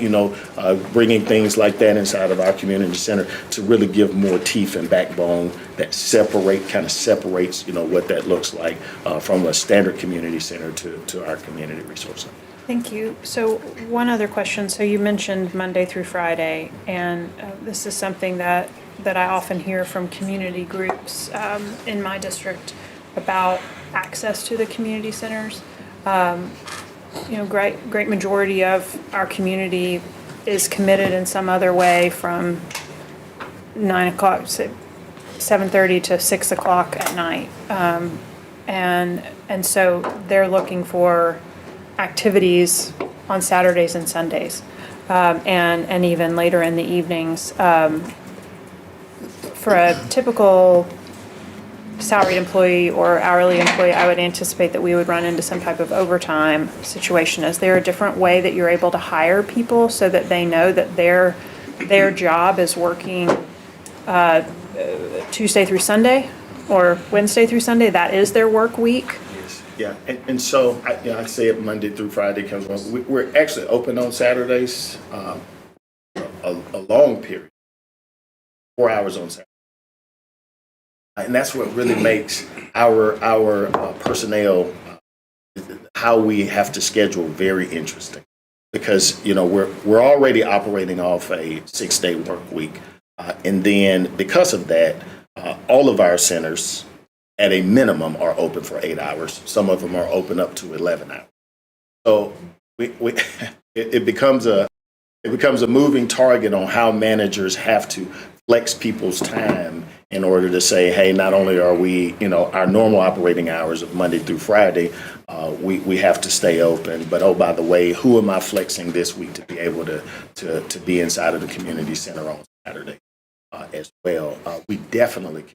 bringing things like that inside of our community center to really give more teeth and backbone that separates, what that looks like from a standard community center to our community resource center. Thank you. So one other question. So you mentioned Monday through Friday, and this is something that I often hear from community groups in my district about access to the community centers. Great majority of our community is committed in some other way from 9 o'clock, 7:30 to 6 o'clock at night. And so they're looking for activities on Saturdays and Sundays, and even later in the evenings. For a typical salaried employee or hourly employee, I would anticipate that we would run into some type of overtime situation. Is there a different way that you're able to hire people so that they know that their job is working Tuesday through Sunday or Wednesday through Sunday? That is their work week? Yeah, and so I say it Monday through Friday comes on. We're actually open on Saturdays, a long period, 4 hours on Saturday, and that's what really makes our personnel, how we have to schedule, very interesting, because we're already operating off a 6-day work week. And then because of that, all of our centers at a minimum are open for 8 hours. Some of them are open up to 11 hours. So it becomes a moving target on how managers have to flex people's time in order to say, hey, not only are we, our normal operating hours of Monday through Friday, we have to stay open. But, oh, by the way, who am I flexing this week to be able to be inside of the community center on Saturday as well? We definitely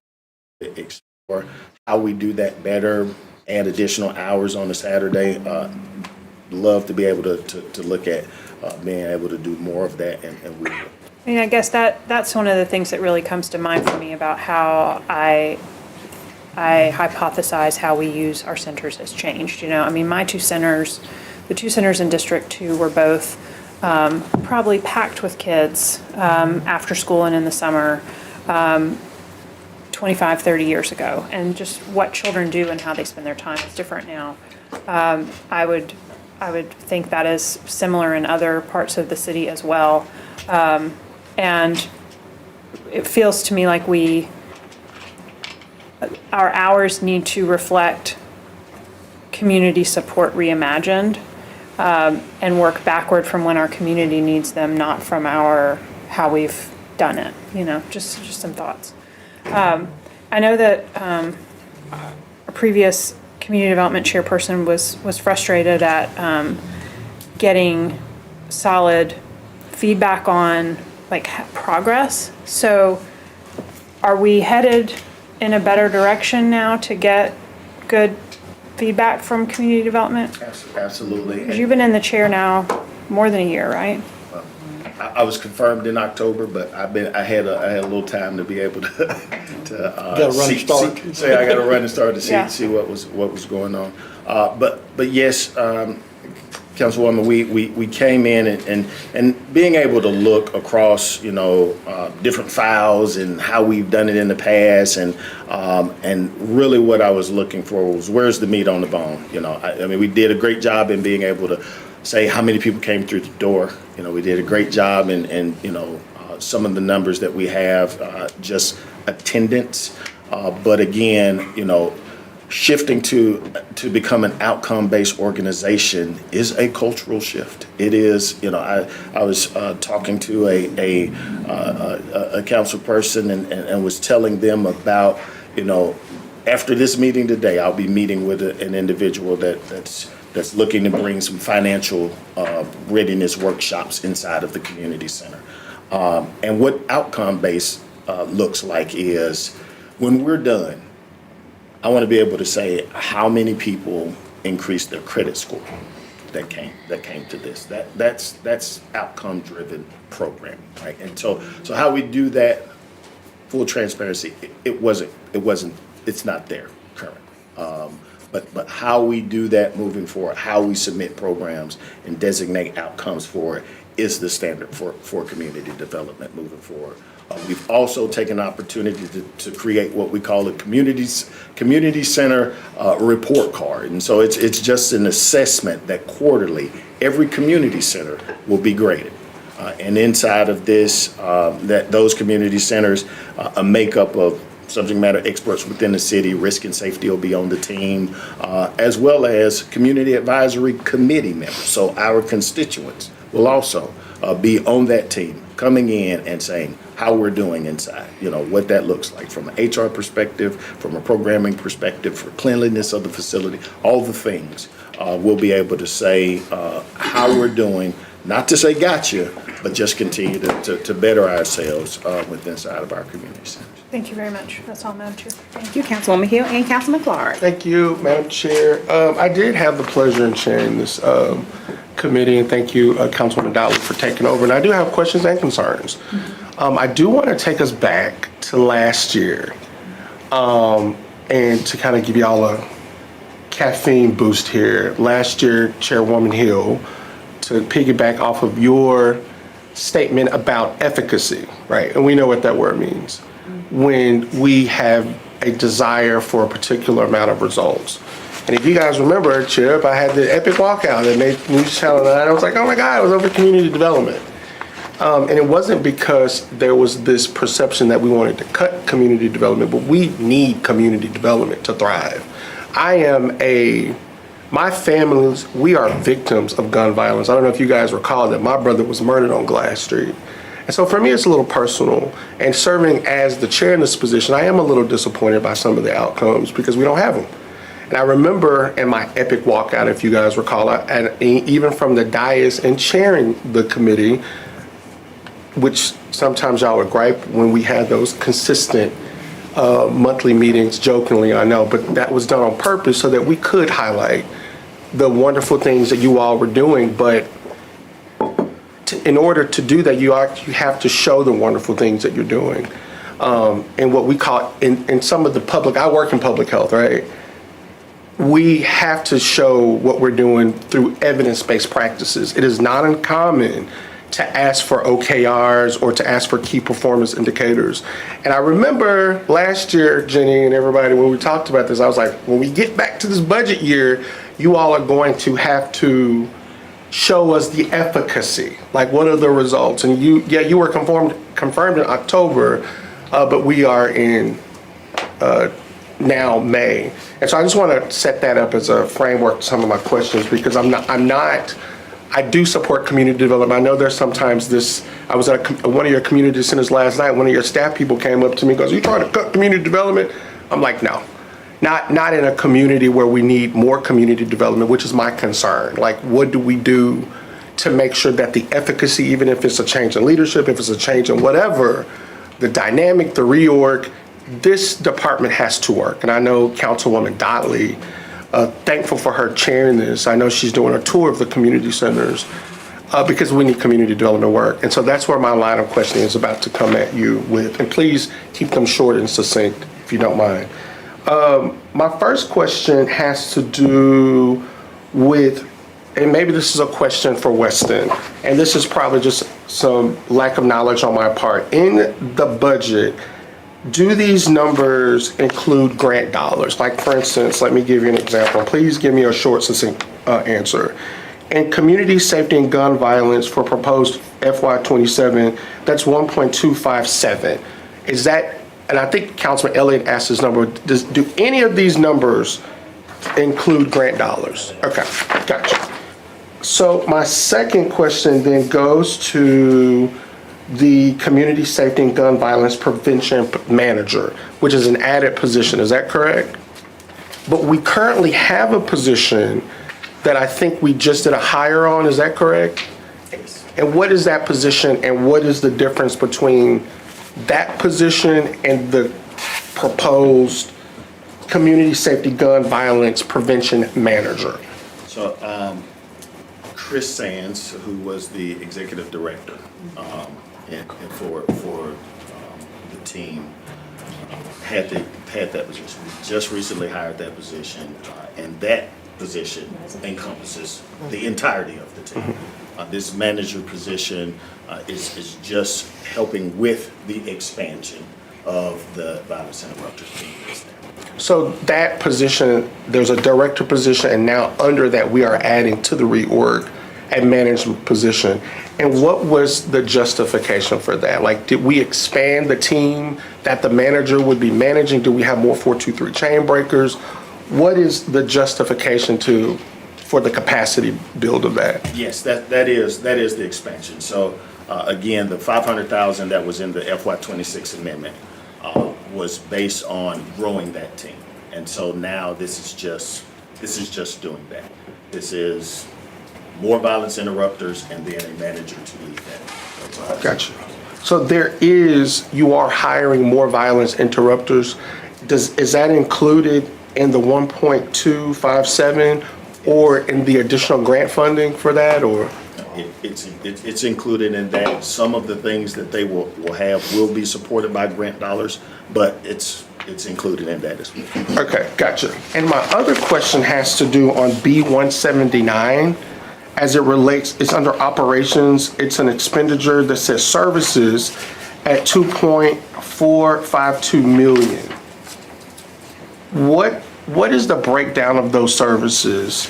can explore how we do that better, add additional hours on a Saturday. Love to be able to look at being able to do more of that, and we will. I mean, I guess that's one of the things that really comes to mind for me about how I hypothesize how we use our centers has changed. I mean, my two centers, the two centers in District 2 were both probably packed with kids after school and in the summer 25, 30 years ago. And just what children do and how they spend their time is different now. I would think that is similar in other parts of the city as well. And it feels to me like our hours need to reflect community support reimagined, and work backward from when our community needs them, not from how we've done it, just some thoughts. I know that a previous community development chairperson was frustrated at getting solid feedback on progress. So are we headed in a better direction now to get good feedback from community development? Absolutely. Because you've been in the chair now more than a year, right? I was confirmed in October, but I had a little time to be able to say I got to run and start to see what was going on. But yes, Councilwoman, we came in and being able to look across different files and how we've done it in the past, and really what I was looking for was where's the meat on the bone. I mean, we did a great job in being able to say how many people came through the door. We did a great job in some of the numbers that we have, just attendance. But again, shifting to become an outcome-based organization is a cultural shift. It is, I was talking to a council person and was telling them about, after this meeting today, I'll be meeting with an individual that's looking to bring some financial readiness workshops inside of the community center. And what outcome-based looks like is when we're done, I want to be able to say how many people increased their credit score that came to this. That's outcome-driven programming, right? And so how we do that, full transparency, it's not there currently. But how we do that moving forward, how we submit programs and designate outcomes for it is the standard for community development moving forward. We've also taken opportunity to create what we call a community center report card. And so it's just an assessment that quarterly every community center will be graded. And inside of this, those community centers, a makeup of subject matter experts within the city, risk and safety will be on the team, as well as community advisory committee members. So our constituents will also be on that team, coming in and saying how we're doing inside, what that looks like from an HR perspective, from a programming perspective, for cleanliness of the facility, all the things. We'll be able to say how we're doing, not to say gotcha, but just continue to better ourselves inside of our community centers. Thank you very much. That's all, Madam Chair. Thank you, Councilwoman Hill and Councilman Clark. Thank you, Madam Chair. I did have the pleasure in chairing this committee, and thank you, Councilwoman Dolly, for taking over. And I do have questions and concerns. I do want to take us back to last year, and to kind of give y'all a caffeine boost here. Last year, Chairwoman Hill, to piggyback off of your statement about efficacy, right? And we know what that word means. When we have a desire for a particular amount of results. And if you guys remember, Chip, I had the epic walkout that made News Channel 9. I was like, oh my God, it was over community development. And it wasn't because there was this perception that we wanted to cut community development, but we need community development to thrive. My families, we are victims of gun violence. I don't know if you guys recall that my brother was murdered on Glass Street. And so for me, it's a little personal. And serving as the chair in this position, I am a little disappointed by some of the outcomes because we don't have them. And I remember in my epic walkout, if you guys recall, and even from the dais and chairing the committee, which sometimes y'all would gripe when we had those consistent monthly meetings, jokingly, I know, but that was done on purpose so that we could highlight the wonderful things that you all were doing. But in order to do that, you have to show the wonderful things that you're doing. And what we call, in some of the public, I work in public health, right? We have to show what we're doing through evidence-based practices. It is not uncommon to ask for OKRs or to ask for key performance indicators. And I remember last year, Jenny and everybody, when we talked about this, I was like, when we get back to this budget year, you all are going to have to show us the efficacy. Like, what are the results? And you were confirmed in October, but we are in now May. And so I just want to set that up as a framework to some of my questions, because I do support community development. I know there's sometimes this, I was at one of your community centers last night, one of your staff people came up to me and goes, "Are you trying to cut community development?" I'm like, no. Not in a community where we need more community development, which is my concern. Like, what do we do to make sure that the efficacy, even if it's a change in leadership, if it's a change in whatever, the dynamic, the reorg, this department has to work. And I know Councilwoman Dotley, thankful for her chairing this. I know she's doing a tour of the community centers because we need community development work. And so that's where my line of questioning is about to come at you with. And please keep them short and succinct, if you don't mind. My first question has to do with, and maybe this is a question for Weston, and this is probably just some lack of knowledge on my part. In the budget, do these numbers include grant dollars? Like, for instance, let me give you an example. Please give me a short, succinct answer. In community safety and gun violence for proposed FY27, that's 1.257. Is that, and I think Councilman Elliott asked this number, do any of these numbers include grant dollars? Okay, gotcha. So my second question then goes to the Community Safety and Gun Violence Prevention Manager, which is an added position, is that correct? But we currently have a position that I think we just did a hire on, is that correct? Yes. And what is that position, and what is the difference between that position and the proposed Community Safety Gun Violence Prevention Manager? So Chris Sands, who was the executive director and for the team, had that position. We just recently hired that position, and that position encompasses the entirety of the team. This manager position is just helping with the expansion of the violence interrupters team. So that position, there's a director position, and now under that we are adding to the reorg a management position. And what was the justification for that? Like, did we expand the team that the manager would be managing? Do we have more 423 chain breakers? What is the justification for the capacity build of that? Yes, that is the expansion. So again, the $500,000 that was in the FY26 amendment was based on growing that team, and so now this is just doing that. This is more violence interrupters and then a manager to lead that. Gotcha. So you are hiring more violence interrupters. Is that included in the 1.257 or in the additional grant funding for that, or? It's included in that. Some of the things that they will have will be supported by grant dollars, but it's included in that as well. Okay, gotcha. And my other question has to do on B179 as it relates, it's under operations, it's an expenditure that says services at 2.452 million. What is the breakdown of those services?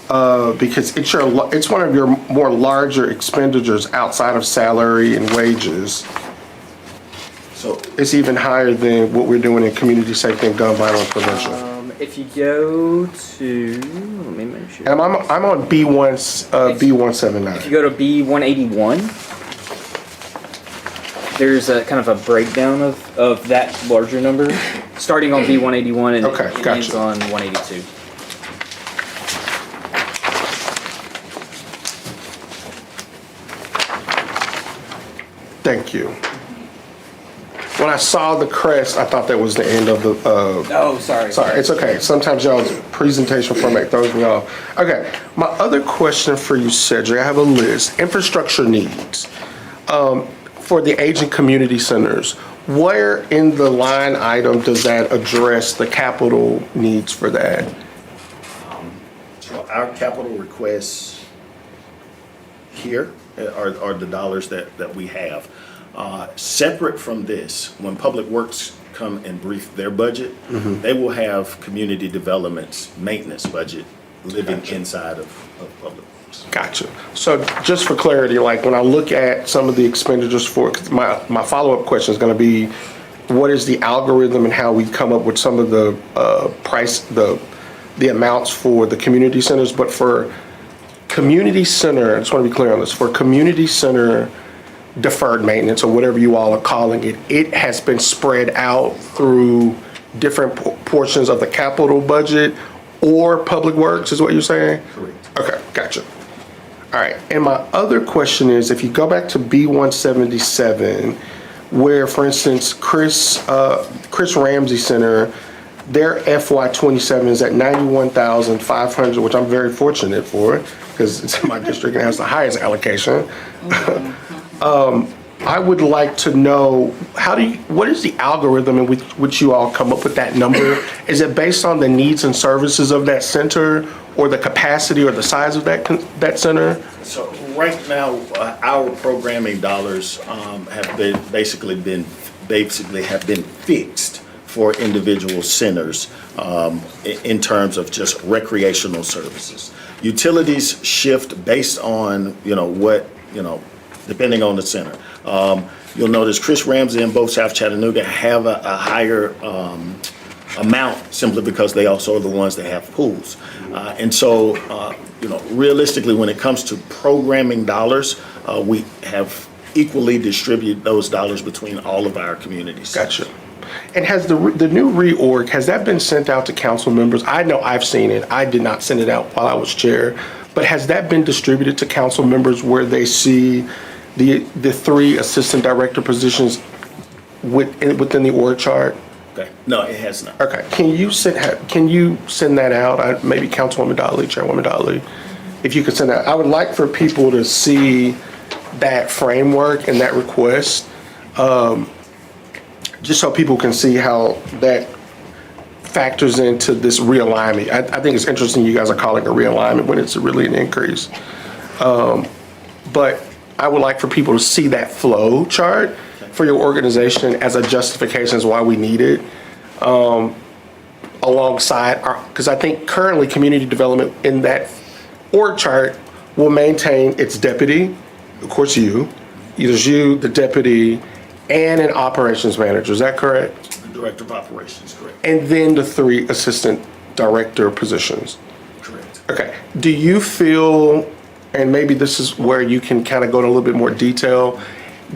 because it's one of your more larger expenditures outside of salary and wages. So it's even higher than what we're doing in community safety and gun violence prevention. If you go to, let me make sure. And I'm on B179. If you go to B181, there's a kind of a breakdown of that larger number, starting on B181 and it ends on 182. Thank you. When I saw the crest, I thought that was the end of the. Oh, sorry. Sorry, it's okay. Sometimes y'all's presentation format throws me off. Okay, my other question for you, Cedric, I have a list. Infrastructure needs for the aging community centers. Where in the line item does that address the capital needs for that? So our capital requests here are the dollars that we have. Separate from this, when Public Works come and brief their budget, they will have community development's maintenance budget living inside of Public Works. Gotcha. So just for clarity, like when I look at some of the expenditures for, 'cause my follow-up question is going to be, what is the algorithm and how we come up with some of the the amounts for the community centers? But for community center, I just want to be clear on this, for community center deferred maintenance or whatever you all are calling it, it has been spread out through different portions of the capital budget or Public Works, is what you're saying? Correct. Okay, gotcha. All right, and my other question is, if you go back to B177, where, for instance, Chris Ramsey Center, their FY27 is at $91,500, which I'm very fortunate for, because it's in my district and has the highest allocation. I would like to know, what is the algorithm in which you all come up with that number? Is it based on the needs and services of that center, or the capacity or the size of that center? So right now, our programming dollars have basically been fixed for individual centers in terms of just recreational services. Utilities shift based on depending on the center. You'll notice Chris Ramsey and both South Chattanooga have a higher amount simply because they also are the ones that have pools. And so, realistically, when it comes to programming dollars, we have equally distributed those dollars between all of our communities. Gotcha. And has the new reorg, has that been sent out to council members? I know I've seen it. I did not send it out while I was chair. But has that been distributed to council members where they see the 3 assistant director positions within the org chart? Okay. No, it has not. Okay. Can you send that out? Maybe Councilwoman Dolly, Chairwoman Dolly, if you could send that. I would like for people to see that framework and that request, just so people can see how that factors into this realignment. I think it's interesting you guys are calling it a realignment when it's really an increase. But I would like for people to see that flow chart for your organization as a justification as why we need it, alongside because I think currently community development in that org chart will maintain its deputy, of course either you, the deputy, and an operations manager. Is that correct? The director of operations, correct. And then the 3 assistant director positions. Correct. Okay. Do you feel, and maybe this is where you can kind of go into a little bit more detail,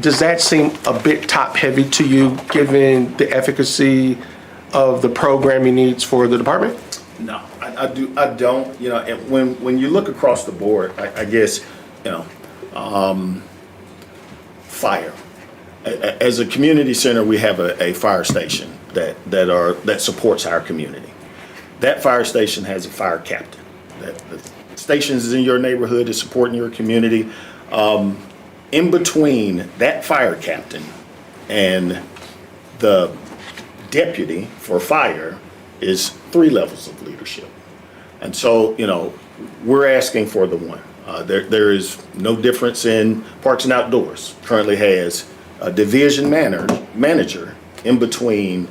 does that seem a bit top heavy to you given the efficacy of the programming needs for the department? No, I don't, and when you look across the board, I guess, fire. As a community center, we have a fire station that supports our community. That fire station has a fire captain. The stations is in your neighborhood, is supporting your community. In between that fire captain and the deputy for fire is 3 levels of leadership. And so, we're asking for the one. There is no difference in Parks and Outdoors. Currently has a division manager in between,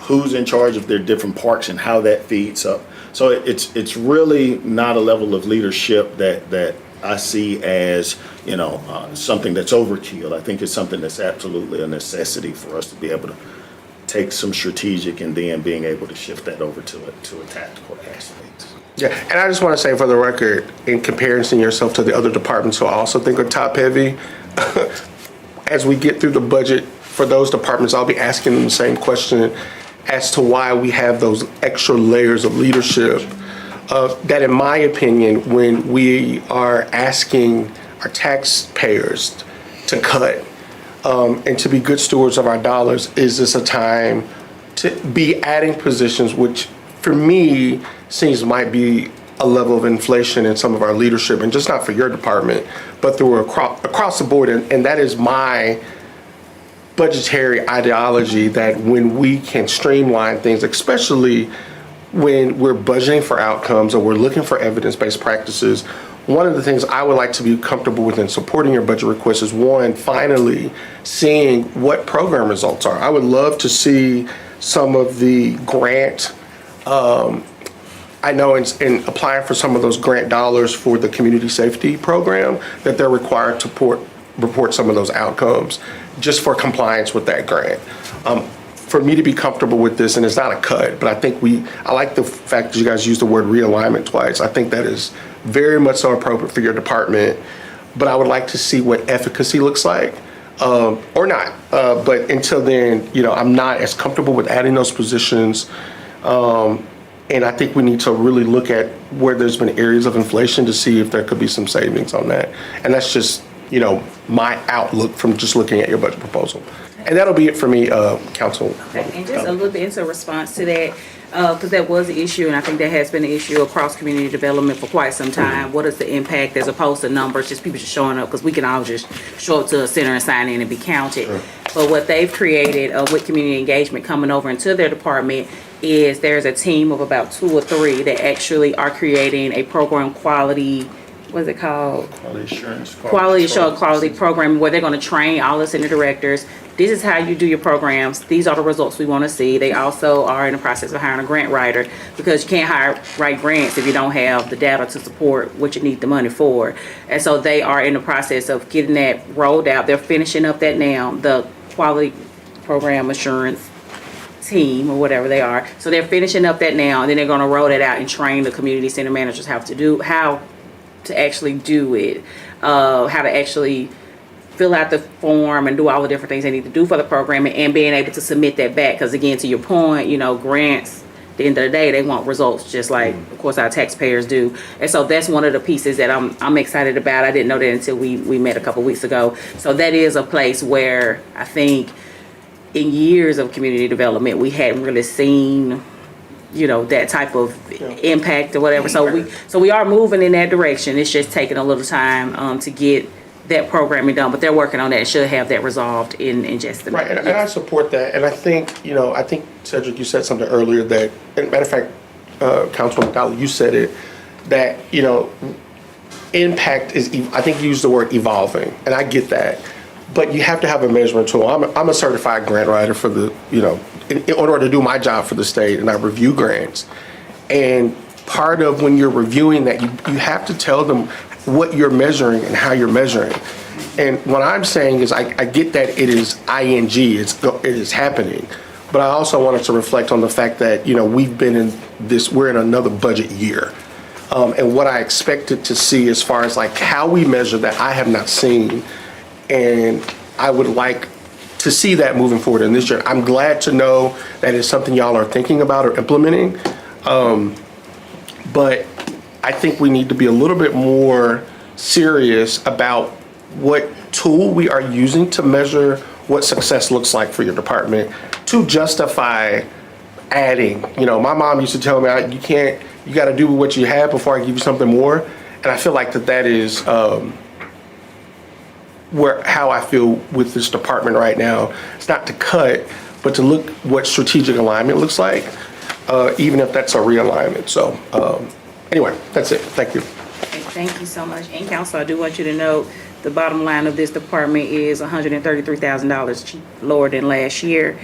who's in charge of their different parks and how that feeds up. So it's really not a level of leadership that I see as, something that's overkill. I think it's something that's absolutely a necessity for us to be able to take some strategic and then being able to shift that over to a tactical aspect. Yeah, and I just want to say for the record, in comparison yourself to the other departments who I also think are top heavy, as we get through the budget for those departments, I'll be asking them the same question as to why we have those extra layers of leadership. That in my opinion, when we are asking our taxpayers to cut and to be good stewards of our dollars, is this a time to be adding positions which for me seems might be a level of inflation in some of our leadership, and just not for your department, but through across the board. And that is my budgetary ideology, that when we can streamline things, especially when we're budgeting for outcomes or we're looking for evidence-based practices, one of the things I would like to be comfortable with in supporting your budget request is, one, finally seeing what program results are. I would love to see some of the grant, I know in applying for some of those grant dollars for the community safety program, that they're required to report some of those outcomes just for compliance with that grant. For me to be comfortable with this, and it's not a cut, but I like the fact that you guys used the word realignment twice. I think that is very much so appropriate for your department, but I would like to see what efficacy looks like, or not. But until then, I'm not as comfortable with adding those positions. And I think we need to really look at where there's been areas of inflation to see if there could be some savings on that. And that's just, my outlook from just looking at your budget proposal. And that'll be it for me, Council. Okay, and just a little bit into response to that, because that was an issue, and I think that has been an issue across community development for quite some time. What is the impact as opposed to numbers, just people just showing up, because we can all just show up to a center and sign in and be counted. Sure. But what they've created with community engagement coming over into their department is there's a team of about 2 or 3 that actually are creating a program quality, what's it called? Quality assurance. Quality program, where they're going to train all the center directors. This is how you do your programs. These are the results we want to see. They also are in the process of hiring a grant writer, because you can't write grants if you don't have the data to support what you need the money for. And so they are in the process of getting that rolled out. They're finishing up that now, the quality program assurance team or whatever they are. So they're finishing up that now, and then they're going to roll that out and train the community center managers how to actually do it, how to actually fill out the form and do all the different things they need to do for the program, and being able to submit that back. Because again, to your point, grants, at the end of the day, they want results just like, of course, our taxpayers do. And so that's one of the pieces that I'm excited about. I didn't know that until we met a couple weeks ago. So that is a place where I think in years of community development, we hadn't really seen that type of impact or whatever. So we are moving in that direction. It's just taking a little time to get that programming done, but they're working on that. It should have that resolved in just a minute. Right, and I support that. And I think, Cedric, you said something earlier that, and matter of fact, Councilman McDowell, you said it, that, impact is, I think you used the word evolving, and I get that. But you have to have a measurement tool. I'm a certified grant writer for the, in order to do my job for the state, and I review grants. And part of when you're reviewing that, you have to tell them what you're measuring and how you're measuring. And what I'm saying is I get that it is ing, it is happening. But I also wanted to reflect on the fact that, we're in another budget year. And what I expected to see as far as how we measure that, I have not seen. And I would like to see that moving forward in this year. I'm glad to know that it's something y'all are thinking about or implementing. But I think we need to be a little bit more serious about what tool we are using to measure what success looks like for your department to justify adding. My mom used to tell me, you got to do what you have before I give you something more. And I feel like that is how I feel with this department right now. It's not to cut, but to look what strategic alignment looks like, even if that's a realignment. So anyway, that's it. Thank you. Thank you so much. And Council, I do want you to know the bottom line of this department is $133,000 lower than last year.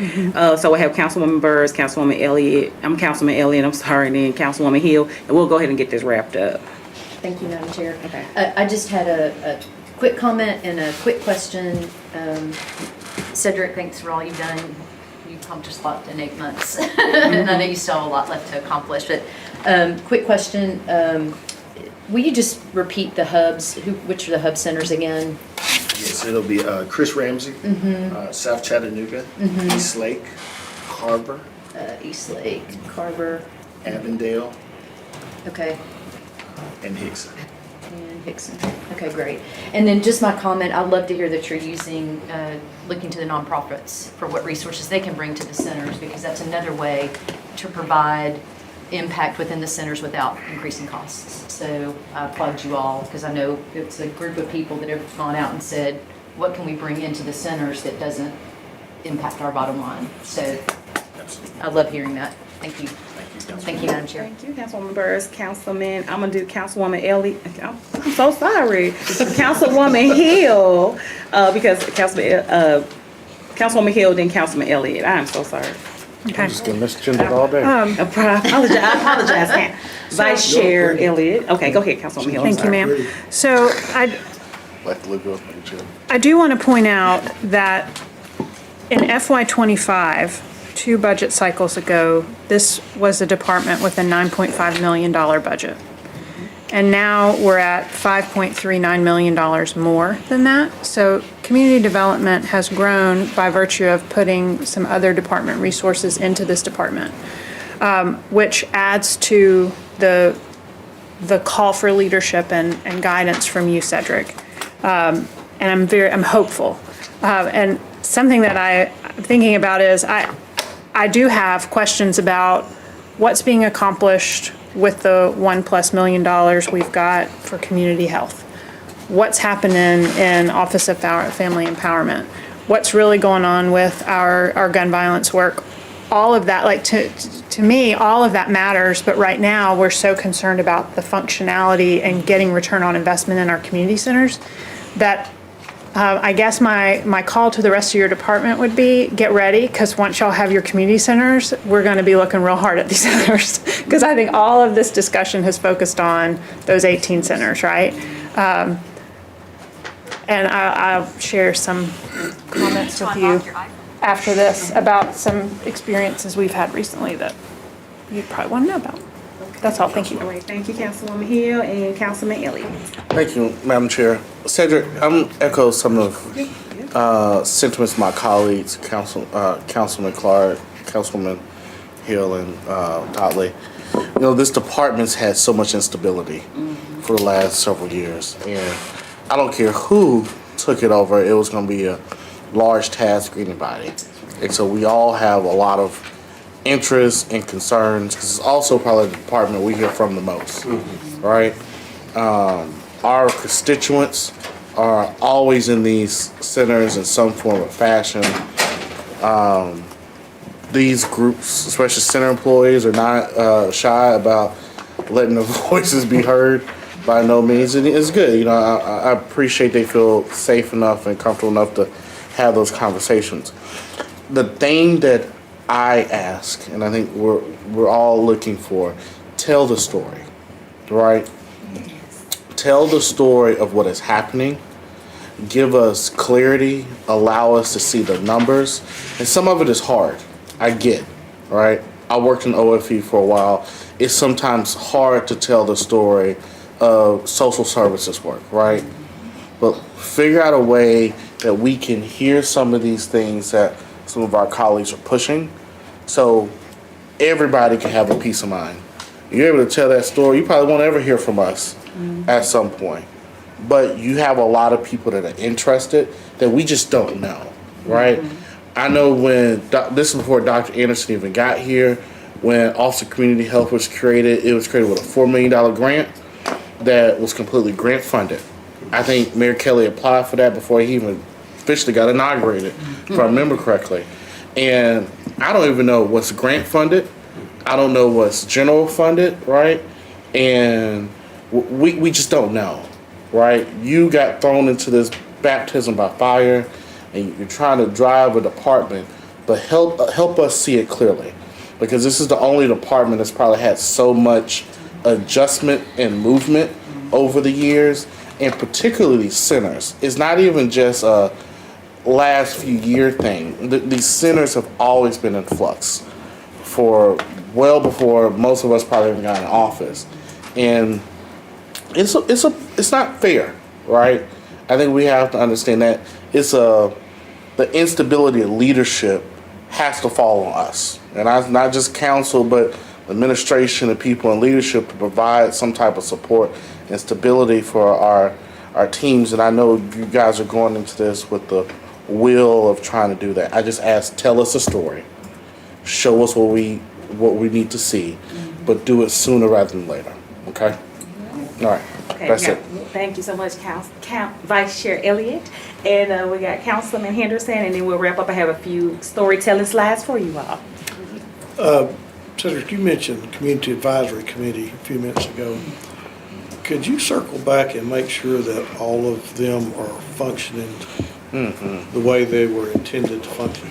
So I have Councilwoman Burrs, Councilman Elliott, and then Councilwoman Hill, and we'll go ahead and get this wrapped up. Thank you, Madam Chair. Okay. I just had a quick comment and a quick question. Cedric, thanks for all you've done. You accomplished a lot in 8 months. And I know you still have a lot left to accomplish, but quick question. Will you just repeat the hubs? Which are the hub centers again? Yes, it'll be Chris Ramsey, South Chattanooga, East Lake, Carver, East Lake, Carver. Avondale, Okay. and Hickson. And Hickson. Okay, great. And then just my comment, I'd love to hear that you're using, looking to the nonprofits for what resources they can bring to the centers, because that's another way to provide impact within the centers without increasing costs. So I applaud you all, because I know it's a group of people that have gone out and said, what can we bring into the centers that doesn't impact our bottom line? So I love hearing that. Thank you. Thank you, Madam Chair. Thank you, Councilwoman Burrs. Councilman, I'm gonna do Councilwoman Elliott. I'm so sorry. Councilwoman Hill, because Councilwoman Hill, then Councilman Elliott. I'm so sorry. I'm just getting this agenda all day. I apologize. Vice Chair Elliott. Okay, go ahead, Councilwoman Hill. Thank you, ma'am. So Like to look up, Chair. I do want to point out that in FY25, 2 budget cycles ago, this was a department with a $9.5 million budget. And now we're at $5.39 million more than that. So community development has grown by virtue of putting some other department resources into this department, which adds to the call for leadership and guidance from you, Cedric. And I'm hopeful. And something that I'm thinking about is I do have questions about what's being accomplished with the $1+ million we've got for community health. What's happening in Office of Family Empowerment? What's really going on with our gun violence work? All of that, like to me, all of that matters, but right now we're so concerned about the functionality and getting return on investment in our community centers that I guess my call to the rest of your department would be, get ready, because once y'all have your community centers, we're going to be looking real hard at these centers. Because I think all of this discussion has focused on those 18 centers, right? And I'll share some comments with you after this about some experiences we've had recently that you'd probably want to know about. That's all. Thank you. All right, thank you, Councilwoman Hill and Councilman Elliott. Thank you, Madam Chair. Cedric, I'm echo some of sentiments of my colleagues, Councilman Clark, Councilwoman Hill, and Totley. You know, this department's had so much instability for the last several years, and I don't care who took it over, it was going to be a large task for anybody. And so we all have a lot of interests and concerns, because it's also probably the department we hear from the most, right? Our constituents are always in these centers in some form or fashion. These groups, especially center employees, are not shy about letting their voices be heard by no means, and it's good. You know, I appreciate they feel safe enough and comfortable enough to have those conversations. The thing that I ask, and I think we're all looking for, tell the story, right? Tell the story of what is happening. Give us clarity. Allow us to see the numbers. And some of it is hard. I get, right? I worked in OFE for a while. It's sometimes hard to tell the story of social services work, right? But figure out a way that we can hear some of these things that some of our colleagues are pushing, so everybody can have a peace of mind. You're able to tell that story, you probably won't ever hear from us at some point. But you have a lot of people that are interested that we just don't know, right? I know when, this is before Dr. Anderson even got here, when Office of Community Health was created, it was created with a $4 million grant that was completely grant funded. I think Mayor Kelly applied for that before he even officially got inaugurated, if I remember correctly. And I don't even know what's grant funded. I don't know what's general funded, right? And we just don't know. right? You got thrown into this baptism by fire, and you're trying to drive a department, but help us see it clearly, because this is the only department that's probably had so much adjustment and movement over the years, and particularly centers. It's not even just a last few year thing. These centers have always been in flux for well before most of us probably even got in office, and it's not fair, right? I think we have to understand that the instability of leadership has to fall on us, and not just council, but administration and people in leadership to provide some type of support and stability for our teams. And I know you guys are going into this with the will of trying to do that. I just ask, tell us a story, show us what we need to see, but do it sooner rather than later. Okay. All right. Okay, That's it. Thank you so much, Vice Chair Elliott. And we got Councilman Henderson, and then we'll wrap up. I have a few storytelling slides for you all. Senator, you mentioned the Community Advisory Committee a few minutes ago. Could you circle back and make sure that all of them are functioning the way they were intended to function?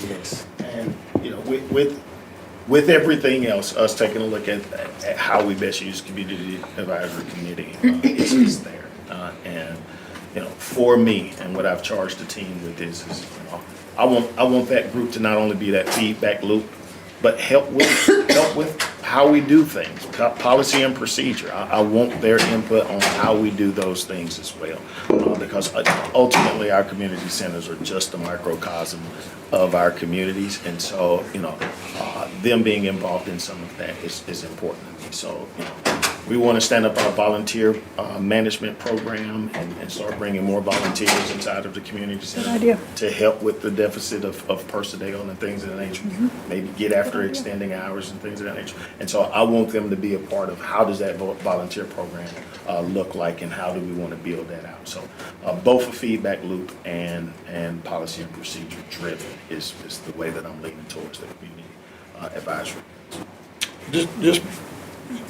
Yes, and, you know, with everything else, us taking a look at how we best use Community Advisory Committee, it's there. And, you know, for me, and what I've charged the team with is you know, I want that group to not only be that feedback loop, but help with how we do things, policy and procedure. I want their input on how we do those things as well, because ultimately our community centers are just a microcosm of our communities, and so you know, them being involved in some of that is important to me. So you know, we want to stand up our volunteer management program and start bringing more volunteers inside of the community center to help with the deficit of personnel and things of that nature. Maybe get after extending hours and things of that nature. And so I want them to be a part of how does that volunteer program look like, and how do we want to build that out. So both a feedback loop and policy and procedure driven is the way that I'm leaning towards the community advisory. Just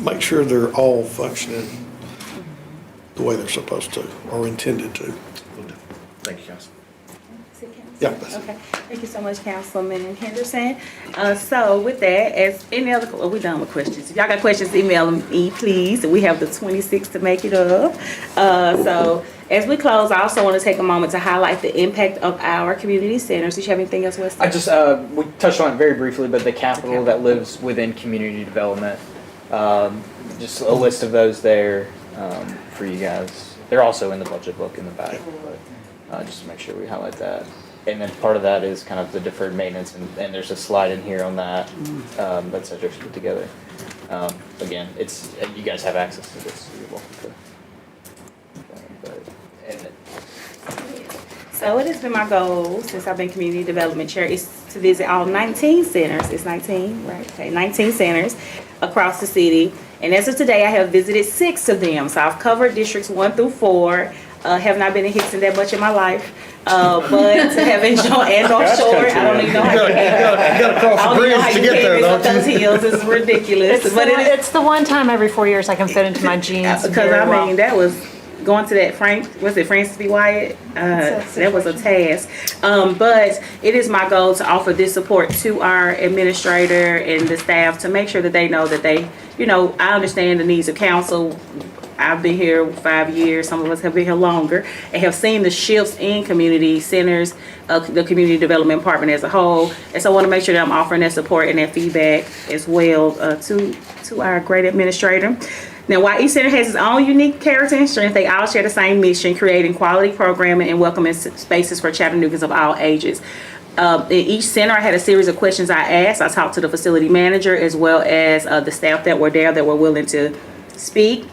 make sure they're all functioning the way they're supposed to or intended to. Thank you, Council. Yeah. Okay. Thank you so much, Councilman Henderson. So with that, as any other, we're done with questions. If y'all got questions, email me, please. We have the 26th to make it up. So as we close, I also want to take a moment to highlight the impact of our community centers. Did you have anything else, Weston? I just, we touched on it very briefly, but the capital that lives within community development, just a list of those there for you guys. They're also in the budget book in the back, but just to make sure we highlight that. And then part of that is kind of the deferred maintenance, and there's a slide in here on that that Cedric's put together. Again, it's you guys have access to this. You're welcome to. So it has been my goal since I've been community development chair is to visit all 19 centers. It's 19, right? Okay, 19 centers across the city. And as of today, I have visited 6 of them. So I've covered districts 1 through 4. Have not been in Hickson that much in my life. But to have enjoyed and North Shore, I don't even know how you gotta cross the bridge to get there, don't those hills. It's ridiculous. It's the one time every 4 years I can fit into my jeans. Because I mean, that was going to that Francis B. Wyatt? That was a task. But it is my goal to offer this support to our administrator and the staff to make sure that they know that they, you know, I understand the needs of council. I've been here 5 years, some of us have been here longer, and have seen the shifts in community centers, the community development department as a whole. And so I want to make sure that I'm offering that support and that feedback as well to our great administrator. Now, while each center has its own unique character and strength, they all share the same mission, creating quality programming and welcoming spaces for Chattanoogas of all ages. In each center, I had a series of questions I asked. I talked to the facility manager as well as the staff that were there that were willing to speak.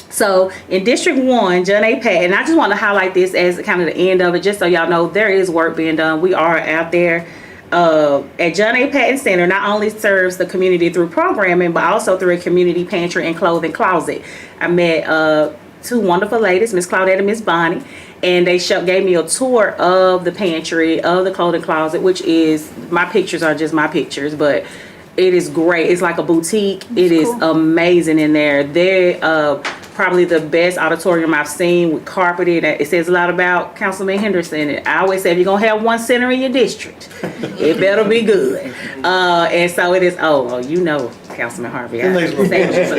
So in District 1, John A. Patton, and I just want to highlight this as kind of the end of it, just so y'all know there is work being done. We are out there at John A. Patton Center. Not only serves the community through programming, but also through a community pantry and clothing closet. I met 2 wonderful ladies, Miss Claudette and Miss Bonnie, and they gave me a tour of the pantry, of the clothing closet, which is, my pictures are just my pictures, but It is great. It's like a boutique. It is amazing in there. They're probably the best auditorium I've seen with carpeted. It says a lot about Councilman Henderson. I always say if you're gonna have one center in your district, it better be good. And so it is. Oh, you know, Councilman Harvey. I say it for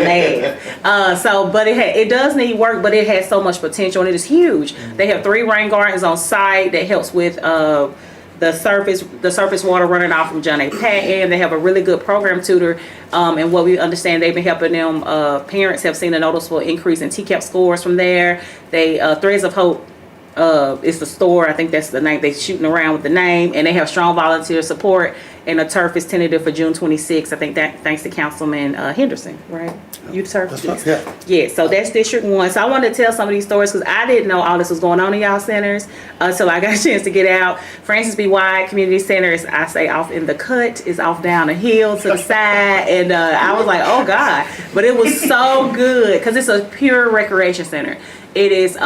laugh. But it does need work, but it has so much potential and it is huge. They have 3 rain gardens on site that helps with the surface water running off from John A. Patton. They have a really good program tutor, and what we understand, they've been helping them. Parents have seen a noticeable increase in TCAP scores from there. They Threads of Hope is the store. I think that's the name. They're shooting around with the name, and they have strong volunteer support. And the turf is tentative for June 26th. I think that thanks to Councilman Henderson, right? Youth turf. Yeah. So that's District 1. So I wanted to tell some of these stories because I didn't know all this was going on in y'all centers until I got a chance to get out. Francis B. White Community Center is, I say, off in the cut. It's off down a hill to the side, and I was like, oh God! But it was so good because it's a pure recreation center. It is.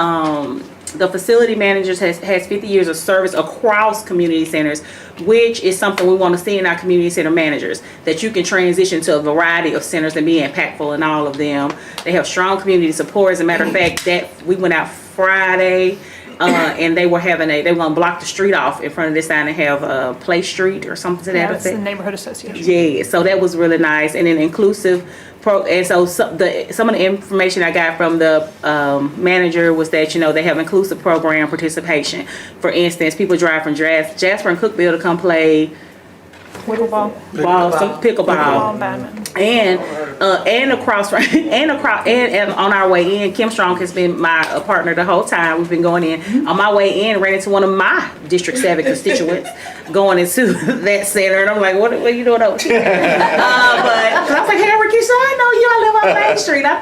The facility managers has 50 years of service across community centers, which is something we want to see in our community center managers, that you can transition to a variety of centers and be impactful in all of them. They have strong community support. As a matter of fact, that we went out Friday, and they were going to block the street off in front of this sign and have Play Street or something to that effect. That's the neighborhood association. Yeah, so that was really nice. And then inclusive and so some of the information I got from the manager was that, you know, they have inclusive program participation. For instance, people drive from Jasper and Cookville to come play pickleball, and across and on our way in, Kim Strong has been my partner the whole time. We've been going in. On my way in, ran into one of my District 7 constituents going into that center, and I'm like, what are you doing over here? But I was like, hey, Rikisha, I know you. I live on Main Street. I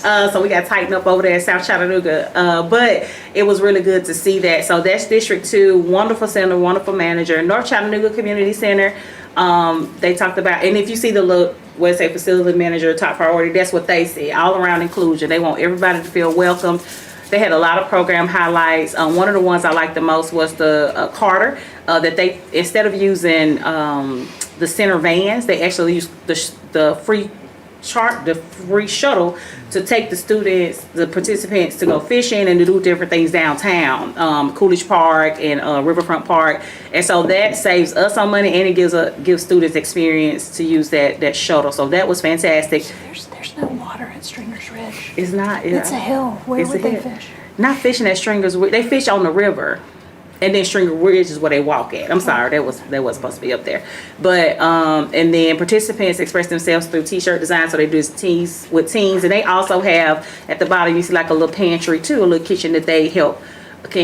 thought, so we got tightened up over there in South Chattanooga. But it was really good to see that. So that's District 2, wonderful center, wonderful manager. North Chattanooga Community Center, they talked about, and if you see the look, where it say facility manager, top priority, that's what they see, all around inclusion. They want everybody to feel welcome. They had a lot of program highlights. One of the ones I liked the most was the Carter, that they, instead of using the center vans, they actually used the free shuttle to take the students, the participants, to go fishing and to do different things downtown, Coolidge Park and Riverfront Park. And so that saves us some money, and it gives students experience to use that shuttle. So that was fantastic. There's no water at Stringer's Ridge. It's not. It's a hill. Where would they fish? Not fishing at Stringer's. They fish on the river. And then Stringer Ridge is where they walk at. I'm sorry, that was supposed to be up there. But and then participants express themselves through T-shirt design, so they do tees with teens, and they also have at the bottom you see like a little pantry too, a little kitchen that they can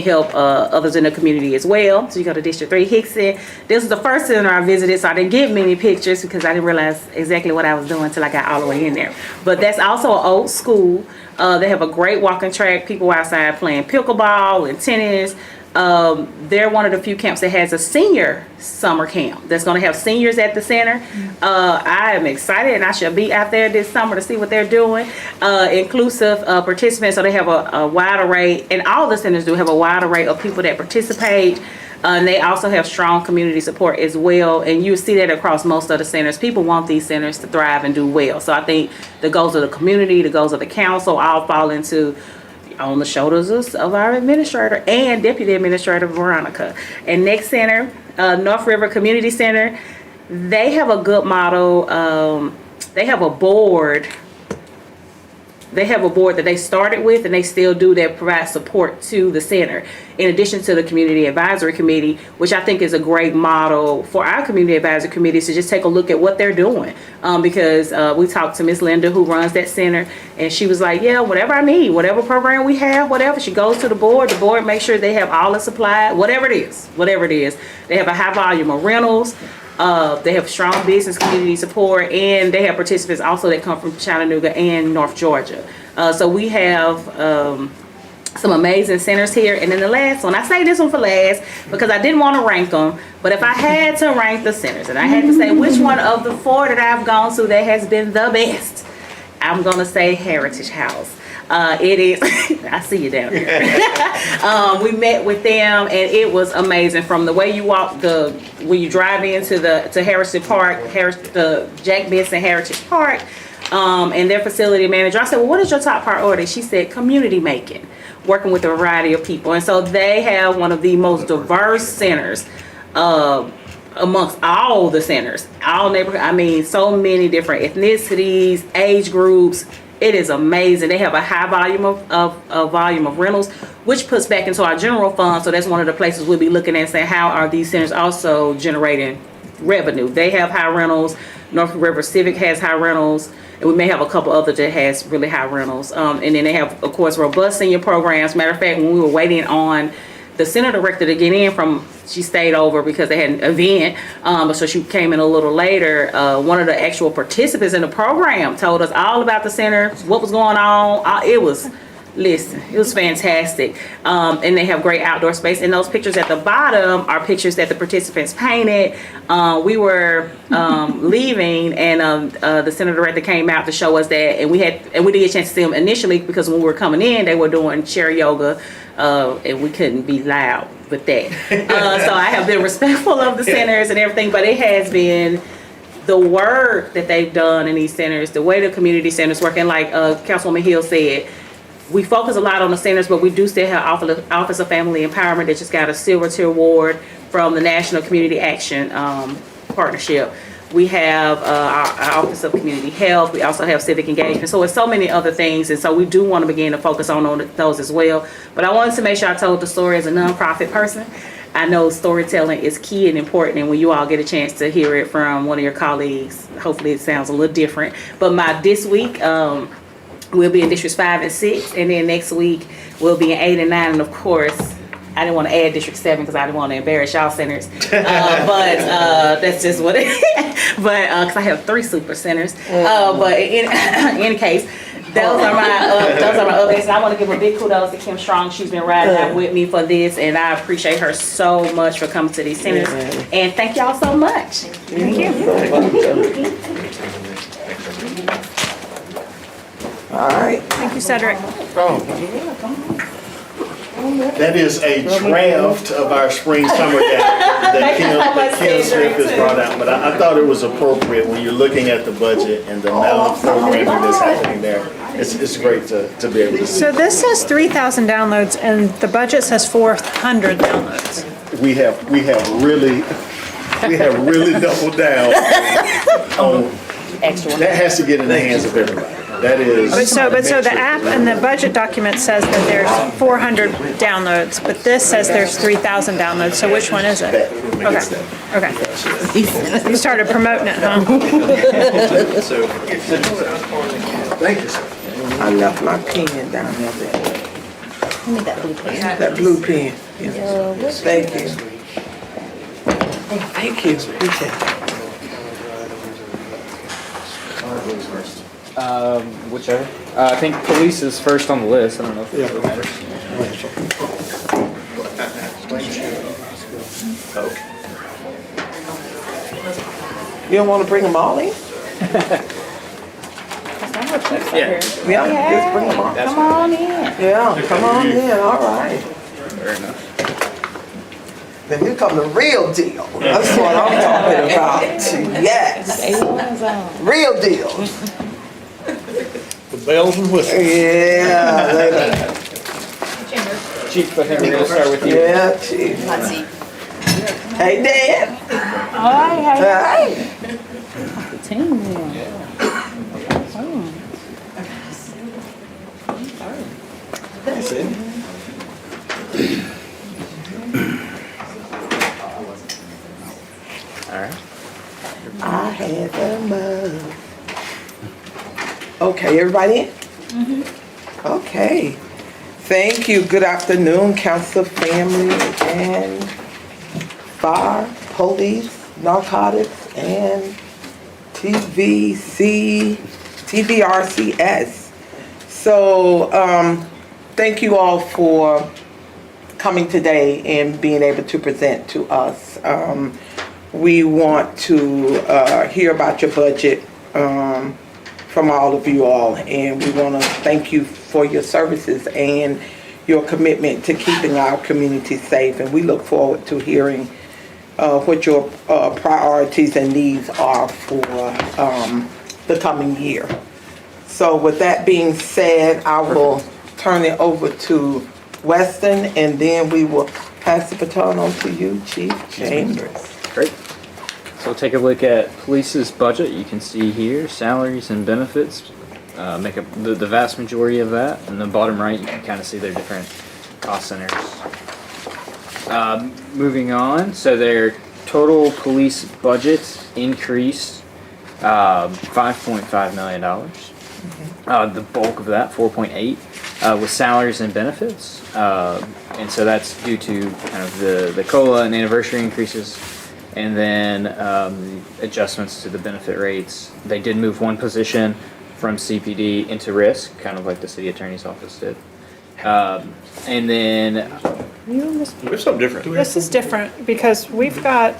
help others in the community as well. So you go to District 3 Hickson. This is the first center I visited, so I didn't get many pictures because I didn't realize exactly what I was doing until I got all the way in there. But that's also an old school. They have a great walking track. People outside playing pickleball and tennis. They're one of the few camps that has a senior summer camp that's going to have seniors at the center. I am excited, and I shall be out there this summer to see what they're doing. Inclusive participants, so they have a wide array, and all the centers do have a wide array of people that participate. And they also have strong community support as well, and you see that across most of the centers. People want these centers to thrive and do well. So I think the goals of the community, the goals of the council all fall on the shoulders of our administrator and deputy administrator Veronica. And next center, North River Community Center, they have a good model. They have a board. They have a board that they started with, and they still do, that provide support to the center, in addition to the Community Advisory Committee, which I think is a great model for our Community Advisory Committees to just take a look at what they're doing. Because we talked to Miss Linda, who runs that center, and she was like, yeah, whatever I need, whatever program we have, whatever. She goes to the board makes sure they have all the supply, whatever it is. They have a high volume of rentals. They have strong business community support, and they have participants also that come from Chattanooga and North Georgia. So we have some amazing centers here. And then the last one, I say this one for last because I didn't want to rank them, but if I had to rank the centers and I had to say which one of the 4 that I've gone to that has been the best, I'm gonna say Heritage House. It is, I see you down here. We met with them and it was amazing. From the way you walk, when you drive into to Heritage Park, the Jack Benson Heritage Park, and their facility manager, I said, well, what is your top priority? She said, community making, working with a variety of people. And so they have one of the most diverse centers amongst all the centers, all neighborhood. I mean, so many different ethnicities, age groups. It is amazing. They have a high volume of rentals, which puts back into our general fund. So that's one of the places we'll be looking at and saying, how are these centers also generating revenue? They have high rentals. North River Civic has high rentals. And we may have a couple others that has really high rentals. And then they have, of course, robust senior programs. Matter of fact, when we were waiting on the center director to get in she stayed over because they had an event, so she came in a little later. One of the actual participants in the program told us all about the center, what was going on. It was fantastic. And they have great outdoor space. And those pictures at the bottom are pictures that the participants painted. We were leaving, and the center director came out to show us that, and we didn't get a chance to see them initially because when we were coming in, they were doing chair yoga, and we couldn't be loud with that. So I have been respectful of the centers and everything, but it has been the work that they've done in these centers, the way the community centers work, and like Councilwoman Hill said, we focus a lot on the centers, but we do still have Office of Family Empowerment that just got a Silver Tier Award from the National Community Action Partnership. We have our Office of Community Health. We also have Civic Engagement. So it's so many other things, and so we do want to begin to focus on those as well. But I wanted to make sure I told the story as a nonprofit person. I know storytelling is key and important, and when you all get a chance to hear it from one of your colleagues, hopefully it sounds a little different. But this week, we'll be in Districts 5 and 6, and then next week we'll be in 8 and 9, and of course, I didn't want to add District 7 because I didn't want to embarrass y'all centers, but that's just what it is. But because I have 3 super centers, but in any case, those are my updates. And I want to give a big kudos to Kim Strong. She's been riding out with me for this, and I appreciate her so much for coming to these centers. And thank y'all so much. Thank you. All right. Thank you, Cedric. That is a draft of our spring summer gathering that Kim Smith has brought out. But I thought it was appropriate when you're looking at the budget and the amount of programming that's happening there. It's great to be able to see. So this says 3,000 downloads and the budget says 400 downloads. We have really doubled down on extra. That has to get in the hands of everybody. That is. So the app and the budget document says that there's 400 downloads, but this says there's 3,000 downloads. So which one is it? Okay. You started promoting it, huh? Thank you, sir. I left my pen down there. Give me that blue pen. That blue pen. Yeah. Thank you. Thank you. Whichever. I think police is first on the list. I don't know if it really matters. You don't want to bring them all in? Yeah. Yeah, just bring them all. Come on in. Yeah, come on in, all right. Fair enough. Then here come the real deal. That's what I'm talking about. Yes. Real deal. The bells and whistles. Yeah. Chief, I think we're gonna start with you. Yeah, Chief. Hey, Dan. Hi. Hey. The team. That's it. All right. I had them. Okay, everybody in? Okay. Thank you. Good afternoon, council, family, and fire, police, narcotics, and TVRCS. So, thank you all for coming today and being able to present to us. We want to hear about your budget from all of you all, and we want to thank you for your services and your commitment to keeping our community safe. And we look forward to hearing what your priorities and needs are for the coming year. So with that being said, I will turn it over to Weston, and then we will pass the baton on to you, Chief Chambers. Great. So we'll take a look at police's budget. You can see here salaries and benefits make up the vast majority of that. And the bottom right, you can kind of see their different cost centers. Moving on, so their total police budget increased $5.5 million. The bulk of that, 4.8, was salaries and benefits. And so that's due to kind of the COLA and anniversary increases, and then adjustments to the benefit rates. They did move one position from CPD into risk, kind of like the city attorney's office did. And then There's something different. This is different because we've got,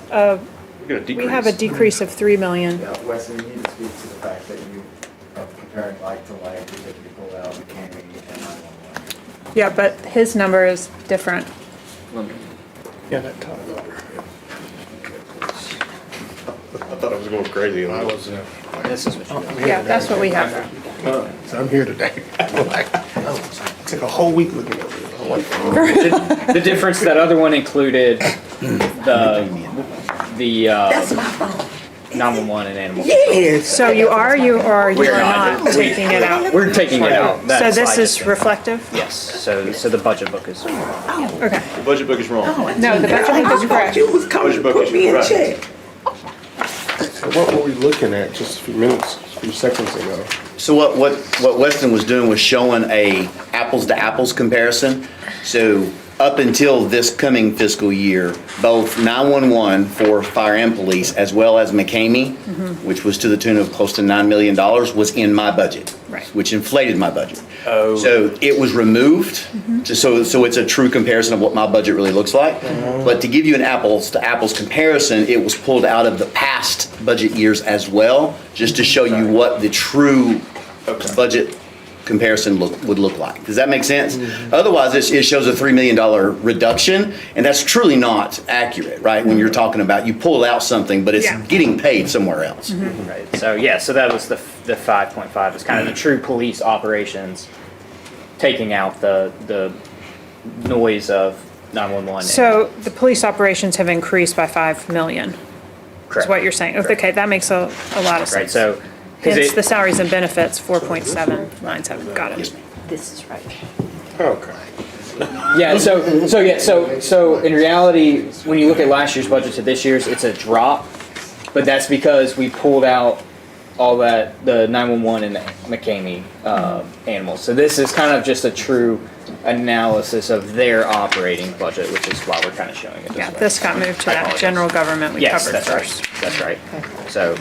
we have a decrease of 3 million. Weston, you need to speak to the fact that you are comparing like to like, because you pulled out McCamey and 911. Yeah, but his number is different. Yeah, that top. I thought I was going crazy. I was, this is what you Yeah, that's what we have. so I'm here today. It took a whole week looking over it. the difference, that other one included the That's my phone. 911 and animal. Yes. So you are or you We are not taking it out? We're taking it out. So That this slide is been- reflective? Yes, so the budget book is. Okay. The budget book is wrong. No, the budget book is I correct. thought you was coming to put me in check. So what were we looking at just a few minutes, a few seconds ago? So what Weston was doing was showing a apples to apples comparison. So up until this coming fiscal year, both 911 for fire and police, as well as McCamey, which was to the tune of close to $9 million, was in my budget, Right. which inflated my budget. Oh. So it was removed, so it's a true comparison of what my budget really looks like. But to give you an apples to apples comparison, it was pulled out of the past budget years as well, just to show you what the true budget comparison would look like. Does that make sense? Otherwise, it shows a $3 million reduction, and that's truly not accurate, right? When you're talking about, you pull out something, but it's getting paid somewhere else. Right, so yeah, so that was the 5.5, is kind of the true police operations, taking out the noise of 911. So the police operations have increased by 5 million, is Correct. what you're saying? Okay, that makes a lot of sense. Right, so. 'cause Hence it- the salaries and benefits, 4.797, got it. This is right. Okay. Yeah, so in reality, when you look at last year's budget to this year's, it's a drop, but that's because we pulled out all that, the 911 and the McCamey animals. So this is kind of just a true analysis of their operating budget, which is why we're kind of showing it this Yeah, way. this got moved to I that apologize. general government we Yes, covered that's right, first. that's right. So,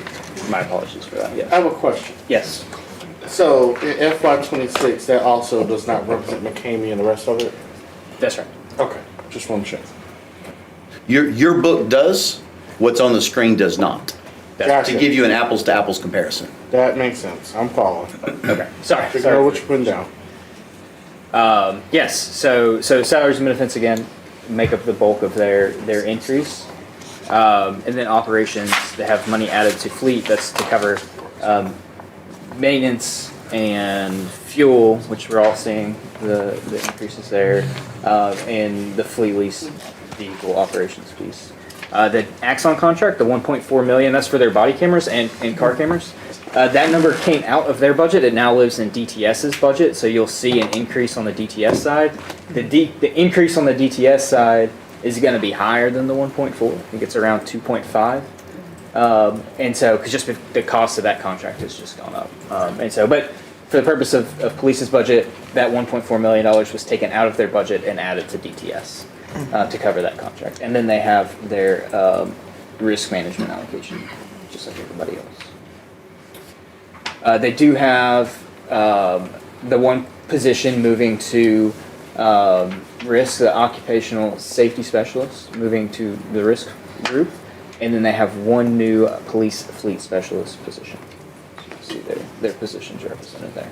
my apologies for that, I yes. have a question. Yes, So in FY '26, that also does not represent McCamey and the rest of it? that's right. Okay, just want to check. Your book does, what's on the screen does not. To Gotcha. give you an apples to apples comparison. That makes sense. I'm following. Okay, sorry. Figure out what you're putting down. Yes, so salaries and benefits again make up the bulk of their increase. And then operations, they have money added to fleet, that's to cover maintenance and fuel, which we're all seeing the increases there, and the fleet lease vehicle operations piece. The Axon contract, the 1.4 million, that's for their body cameras and car cameras. That number came out of their budget. It now lives in DTS's budget, so you'll see an increase on the DTS side. The increase on the DTS side is going to be higher than the 1.4. I think it's around 2.5. And so, because just the cost of that contract has just gone up. And so, but for the purpose of police's budget, that $1.4 million was taken out of their budget and added to DTS to cover that contract. And then they have their risk management allocation, just like everybody else. They do have the one position moving to risk, the occupational safety specialist, moving to the risk group. And then they have one new police fleet specialist position. So you see there. their positions represented there.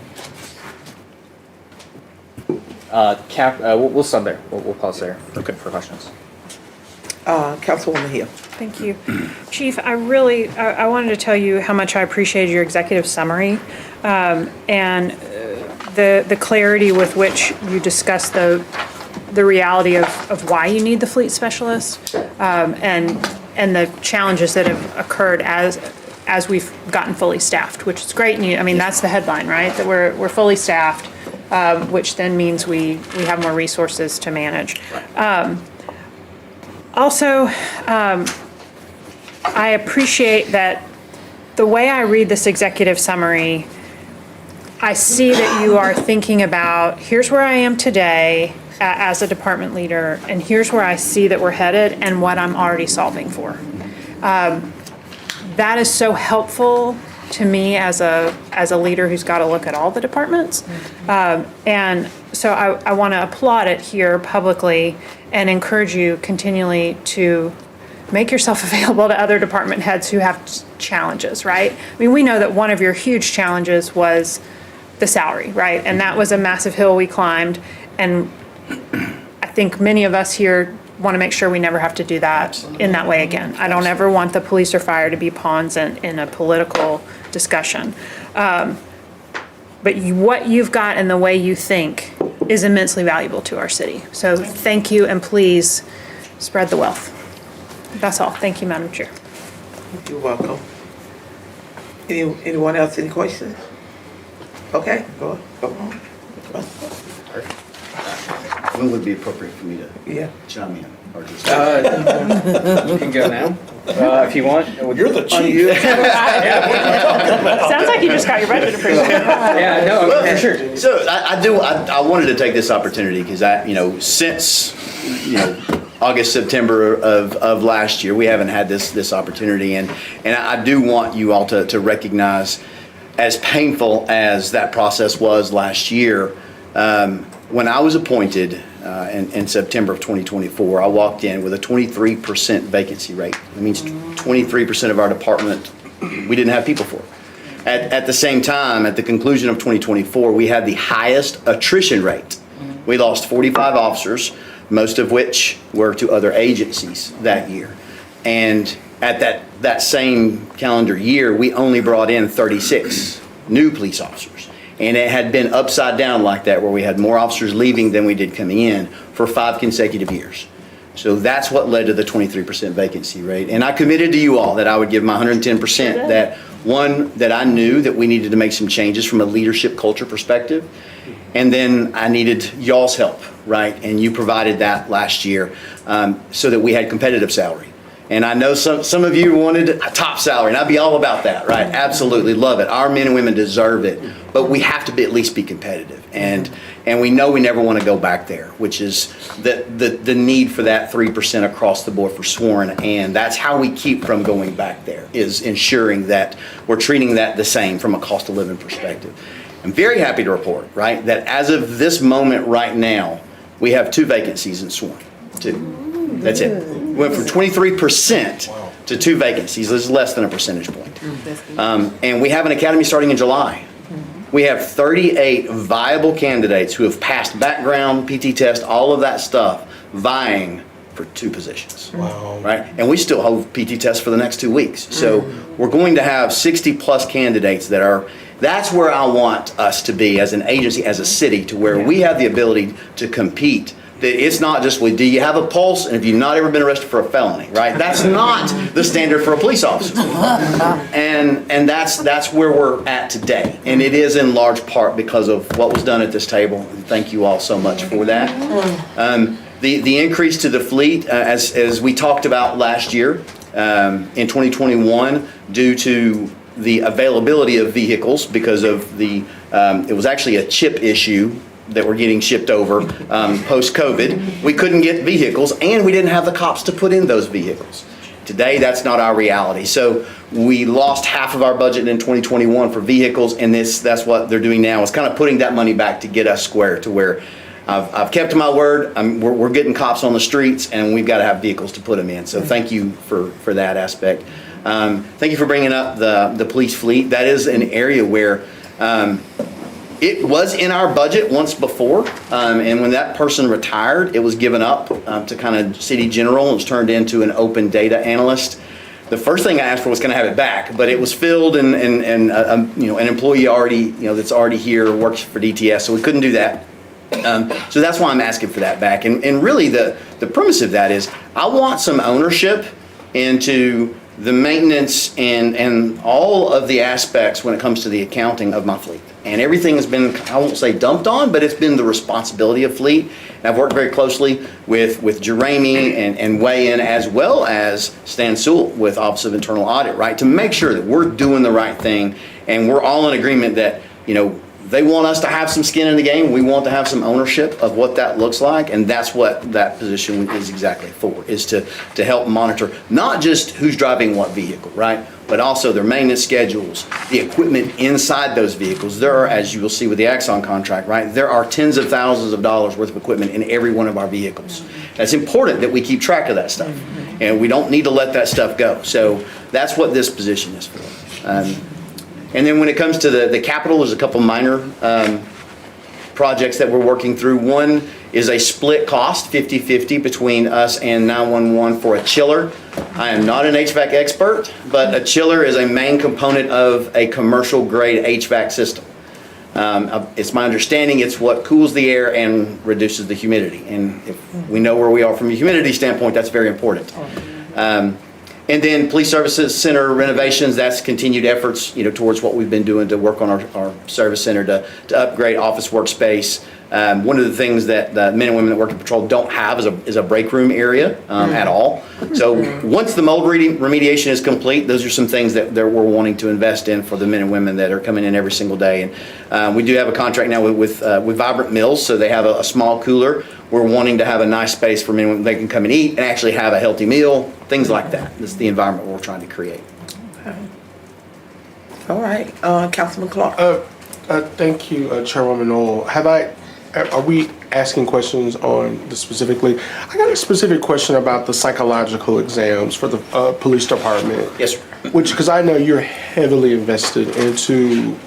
We'll stop there. We'll pause there. Okay. For questions. Councilwoman Hill. Thank you. Chief, I wanted to tell you how much I appreciated your executive summary, and the clarity with which you discussed the reality of why you need the fleet specialist, and the challenges that have occurred as we've gotten fully staffed, which is great. And that's the headline, right? That we're fully staffed, which then means we have more resources to manage. Also, I appreciate that the way I read this executive summary, I see that you are thinking about, here's where I am today as a department leader, and here's where I see that we're headed and what I'm already solving for. That is so helpful to me as a leader who's got to look at all the departments. And so I want to applaud it here publicly and encourage you continually to make yourself available to other department heads who have challenges, right? We know that one of your huge challenges was the salary, right? And that was a massive hill we climbed. And I think many of us here want to make sure we never have to do that in that way again. I don't ever want the police or fire to be pawns in a political discussion. But what you've got and the way you think is immensely valuable to our city. So thank you, and please spread the wealth. That's all. Thank you, Madam Chair. You're welcome. Anyone else, any questions? Okay, go on. When would be appropriate for me to Yeah. chime in? Or just You can go now if you want. You're the chief. Sounds like you just got your budget approved. Yeah, no, for sure. So I wanted to take this opportunity because since August, September of last year, we haven't had this opportunity, and I do want you all to recognize, as painful as that process was last year, when I was appointed in September of 2024, I walked in with a 23% vacancy rate. That means 23% of our department we didn't have people for. At the same time, at the conclusion of 2024, we had the highest attrition rate. We lost 45 officers, most of which were to other agencies that year. And at that same calendar year, we only brought in 36 new police officers. And it had been upside down like that, where we had more officers leaving than we did coming in for 5 consecutive years. So that's what led to the 23% vacancy rate. And I committed to you all that I would give my 110%, that I knew that we needed to make some changes from a leadership culture perspective. And then I needed y'all's help, right? And you provided that last year so that we had competitive salary. And I know some of you wanted a top salary, and I'd be all about that, right? Absolutely, love it. Our men and women deserve it, but we have to at least be competitive. And we know we never want to go back there, which is the need for that 3% across the board for sworn, and that's how we keep from going back there, is ensuring that we're treating that the same from a cost of living perspective. I'm very happy to report, right, that as of this moment right now, we have 2 vacancies in sworn, 2. That's it. We went from 23% to 2 vacancies. This is less than a percentage point. And we have an academy starting in July. We have 38 viable candidates who have passed background, PT test, all of that stuff, vying for 2 positions. Wow. Right? And we still hold PT tests for the next 2 weeks. So we're going to have 60 plus candidates that's where I want us to be as an agency, as a city, to where we have the ability to compete. That it's not just, do you have a pulse, and have you not ever been arrested for a felony, right? That's not the standard for a police officer. And that's where we're at today. And it is in large part because of what was done at this table. And thank you all so much for that. The increase to the fleet, as we talked about last year, in 2021, due to the availability of vehicles because of it was actually a chip issue that were getting shipped over post-COVID. We couldn't get vehicles, and we didn't have the cops to put in those vehicles. Today, that's not our reality. So we lost half of our budget in 2021 for vehicles, and that's what they're doing now, is kind of putting that money back to get us square to where I've kept my word. We're getting cops on the streets, and we've got to have vehicles to put them in. So thank you for that aspect. Thank you for bringing up the police fleet. That is an area where It was in our budget once before, and when that person retired, it was given up to kind of city general. It was turned into an open data analyst. The first thing I asked for was, can I have it back? But it was filled, and an employee already, that's already here works for DTS, so we couldn't do that. So that's why I'm asking for that back. And really, the premise of that is, I want some ownership into the maintenance and all of the aspects when it comes to the accounting of my fleet. And everything has been, I won't say dumped on, but it's been the responsibility of fleet. And I've worked very closely with Jeremy and Weigh In, as well as Stan Sewell with Office of Internal Audit, right? To make sure that we're doing the right thing and we're all in agreement that, they want us to have some skin in the game. We want to have some ownership of what that looks like, and that's what that position is exactly for, is to help monitor not just who's driving what vehicle, right? But also their maintenance schedules, the equipment inside those vehicles. There are, as you will see with the Axon contract, right? There are tens of thousands of dollars worth of equipment in every one of our vehicles. That's important that we keep track of that stuff, and we don't need to let that stuff go. So that's what this position is for. And then when it comes to the capital, there's a couple minor projects that we're working through. One is a split cost, 50-50 between us and 911 for a chiller. I am not an HVAC expert, but a chiller is a main component of a commercial grade HVAC system. It's my understanding it's what cools the air and reduces the humidity. And if we know where we are from a humidity standpoint, that's very important. And then Police Services Center renovations, that's continued efforts, towards what we've been doing to work on our service center to upgrade office workspace. One of the things that the men and women that work in patrol don't have is a break room area at all. So once the mold remediation is complete, those are some things that we're wanting to invest in for the men and women that are coming in every single day. And we do have a contract now with Vibrant Mills, so they have a small cooler. We're wanting to have a nice space for men and women. They can come and eat and actually have a healthy meal, things like that. This is the environment we're trying to create. All right, Councilman Clark. Thank you, Chairwoman Knoll. Are we asking questions on the specifically? I got a specific question about the psychological exams for the police department. Yes, sir. Because I know you're heavily invested into,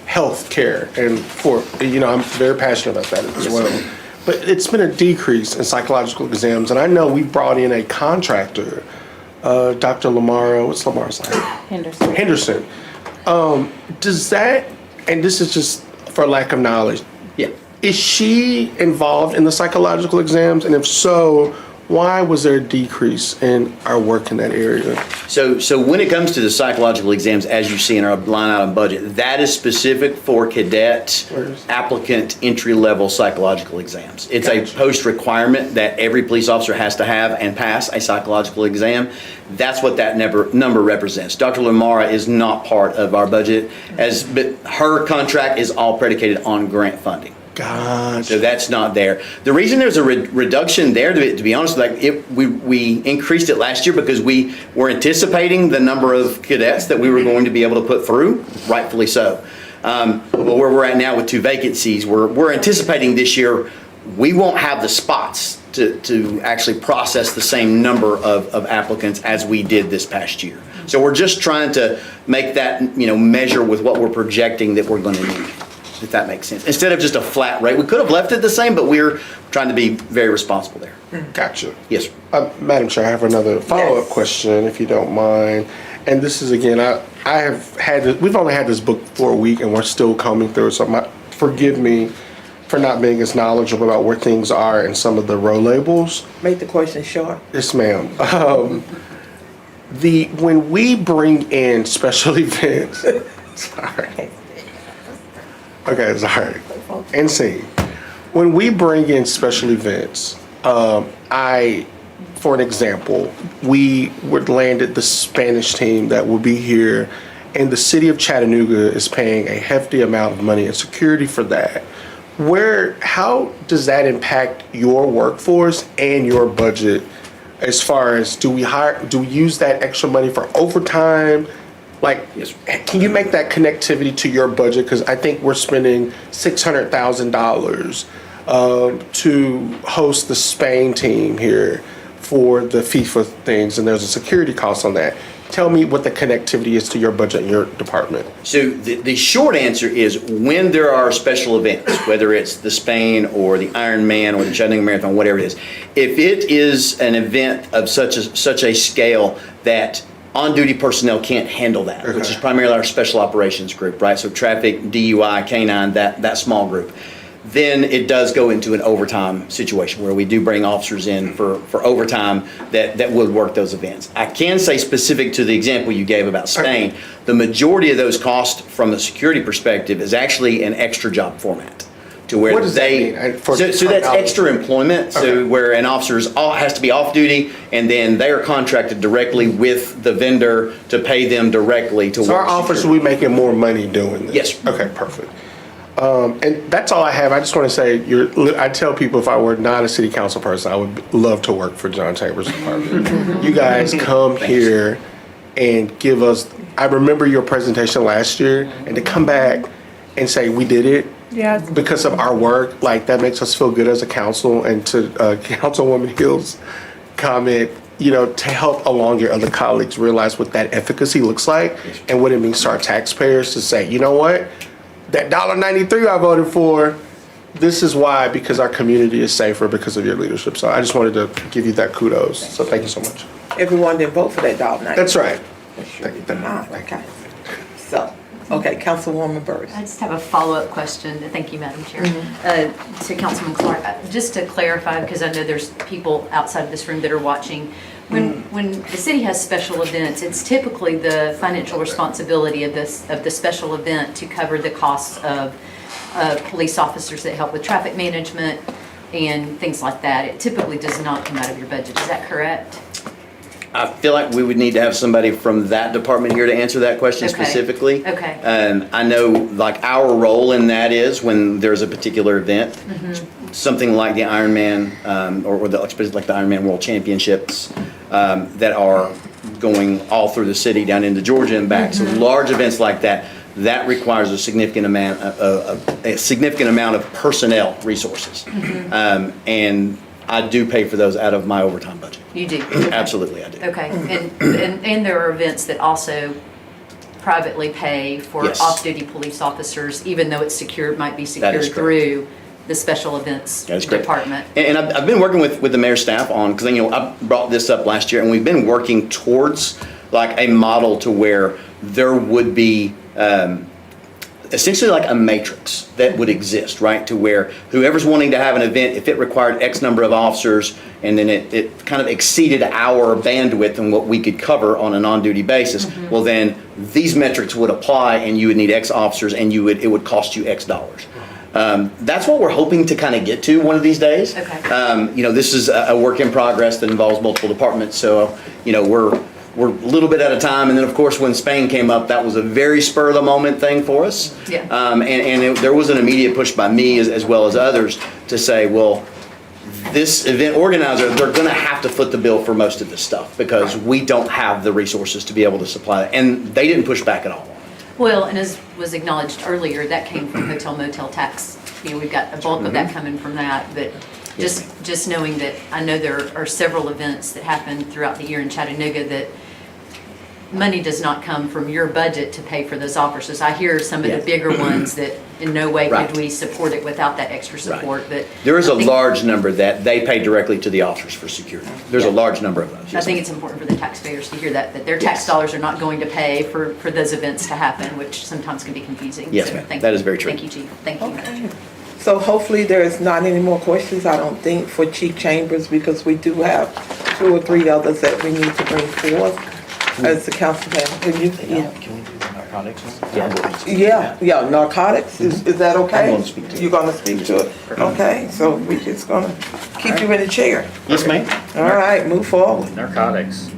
health care, and I'm very passionate about that as well. But it's been a decrease in psychological exams, and I know we brought in a contractor, Dr. Lamara. What's Lamara's name? Henderson. Does that, and this is just for lack of knowledge, is she involved in the psychological exams? And if so, why was there a decrease in our work in that area? So when it comes to the psychological exams, as you see in our line item budget, that is specific for cadet applicant entry-level psychological exams. It's a post requirement that every police officer has to have and pass a psychological exam. That's what that number represents. Dr. Lamara is not part of our budget, but her contract is all predicated on grant funding. Gotcha. So that's not there. The reason there's a reduction there, to be honest, we increased it last year because we were anticipating the number of cadets that we were going to be able to put through, rightfully so. But where we're at now with 2 vacancies, we're anticipating this year we won't have the spots to actually process the same number of applicants as we did this past year. So we're just trying to make that measure with what we're projecting that we're going to need, if that makes sense. Instead of just a flat rate. We could have left it the same, but we're trying to be very responsible there. Gotcha. Yes, sir. Madam Chair, I have another follow-up question, if you don't mind. And this is, again, I have had, we've only had this book for a week and we're still combing through it, so forgive me for not being as knowledgeable about where things are in some of the row labels. Make the question short. Yes, ma'am. When we bring in special events, sorry. Okay, sorry. And see, when we bring in special events, for an example, we would landed the Spanish team that will be here, and the city of Chattanooga is paying a hefty amount of money in security for that. How does that impact your workforce and your budget? As far as do we use that extra money for overtime? Can you make that connectivity to your budget? Because I think we're spending $600,000 to host the Spain team here for the FIFA things, and there's a security cost on that. tell me what the connectivity is to your budget and your department. So the short answer is when there are special events, whether it's the Spain or the Ironman or the Chattanooga Marathon, whatever it is, if it is an event of such a scale that on-duty personnel can't handle that, which is primarily our special operations group, right? So traffic, DUI, K-9, that small group. Then it does go into an overtime situation where we do bring officers in for overtime that would work those events. I can say specific to the example you gave about Spain, the majority of those costs from a security perspective is actually an extra job format. To where What does that mean? So that's extra employment. So where an officer has to be off duty, and then they are contracted directly with the vendor to pay them directly to work. So our officers will be making more money doing this? Yes. Okay, perfect. And that's all I have. I just want to say, I tell people if I were not a city council person, I would love to work for John Chambers' department. You guys come here and give us, I remember your presentation last year, and to come back and say, we did it. Yeah. Because of our work, like that makes us feel good as a council. And to Councilwoman Hill's comment, to help along your other colleagues realize what that efficacy looks like and what it means to our taxpayers to say, you know what, that $1.93 I voted for, this is why, because our community is safer because of your leadership. So I just wanted to give you that kudos. So thank you so much. Everyone didn't vote for that $1.90. That's right. Okay. So, okay, Councilwoman Burris. I just have a follow-up question. Thank you, Madam Chair. To Councilman Clark, just to clarify, because I know there's people outside of this room that are watching. When the city has special events, it's typically the financial responsibility of the special event to cover the costs of police officers that help with traffic management and things like that. It typically does not come out of your budget. Is that correct? I feel like we would need to have somebody from that department here to answer that question specifically. Okay. I know like our role in that is when there's a particular event, something like the Ironman or like the Ironman World Championships that are going all through the city down into Georgia and back. So large events like that requires a significant amount of personnel resources. And I do pay for those out of my overtime budget. You do? Absolutely, I do. Okay. And there are events that also privately pay for Yes. off-duty police officers, even though it's secured, might be That secured is correct. through the special events That is correct. department. And I've been working with the mayor's staff on, because I brought this up last year, and we've been working towards like a model to where there would be essentially like a matrix that would exist, right? To where whoever's wanting to have an event, if it required X number of officers and then it kind of exceeded our bandwidth and what we could cover on an on-duty basis, well then these metrics would apply and you would need X officers and it would cost you X dollars. That's what we're hoping to kind of get to one of these days. Okay. This is a work in progress that involves multiple departments, so we're a little bit at a time, and then of course when Spain came up, that was a very spur of the moment thing for us. Yeah. There was an immediate push by me as well as others to say, well, this event organizer, they're going to have to foot the bill for most of this stuff because we don't have the resources to be able to supply it, and they didn't push back at all. Well, and as was acknowledged earlier, that came from hotel motel tax. We've got a bulk of that coming from that, but just knowing that I know there are several events that happen throughout the year in Chattanooga that money does not come from your budget to pay for those officers. I hear some of the bigger ones that in no way could we support it without that extra support. But there is a large number that they pay directly to the officers for security. There's a large number of those. I think it's important for the taxpayers to hear that their tax dollars are not going to pay for those events to happen, which sometimes can be confusing. Yes, ma'am. That is very true. Thank you, Chief. Thank you. Okay. So hopefully there's not any more questions, I don't think, for Chief Chambers, because we do have 2 or 3 others that we need to bring forth as the council. Can we do the narcotics one? Yeah, narcotics, is that okay? I'm gonna speak to it. You're gonna speak to it? Okay, so we're just gonna keep you in the chair. Yes, ma'am. All right, move forward. Narcotics.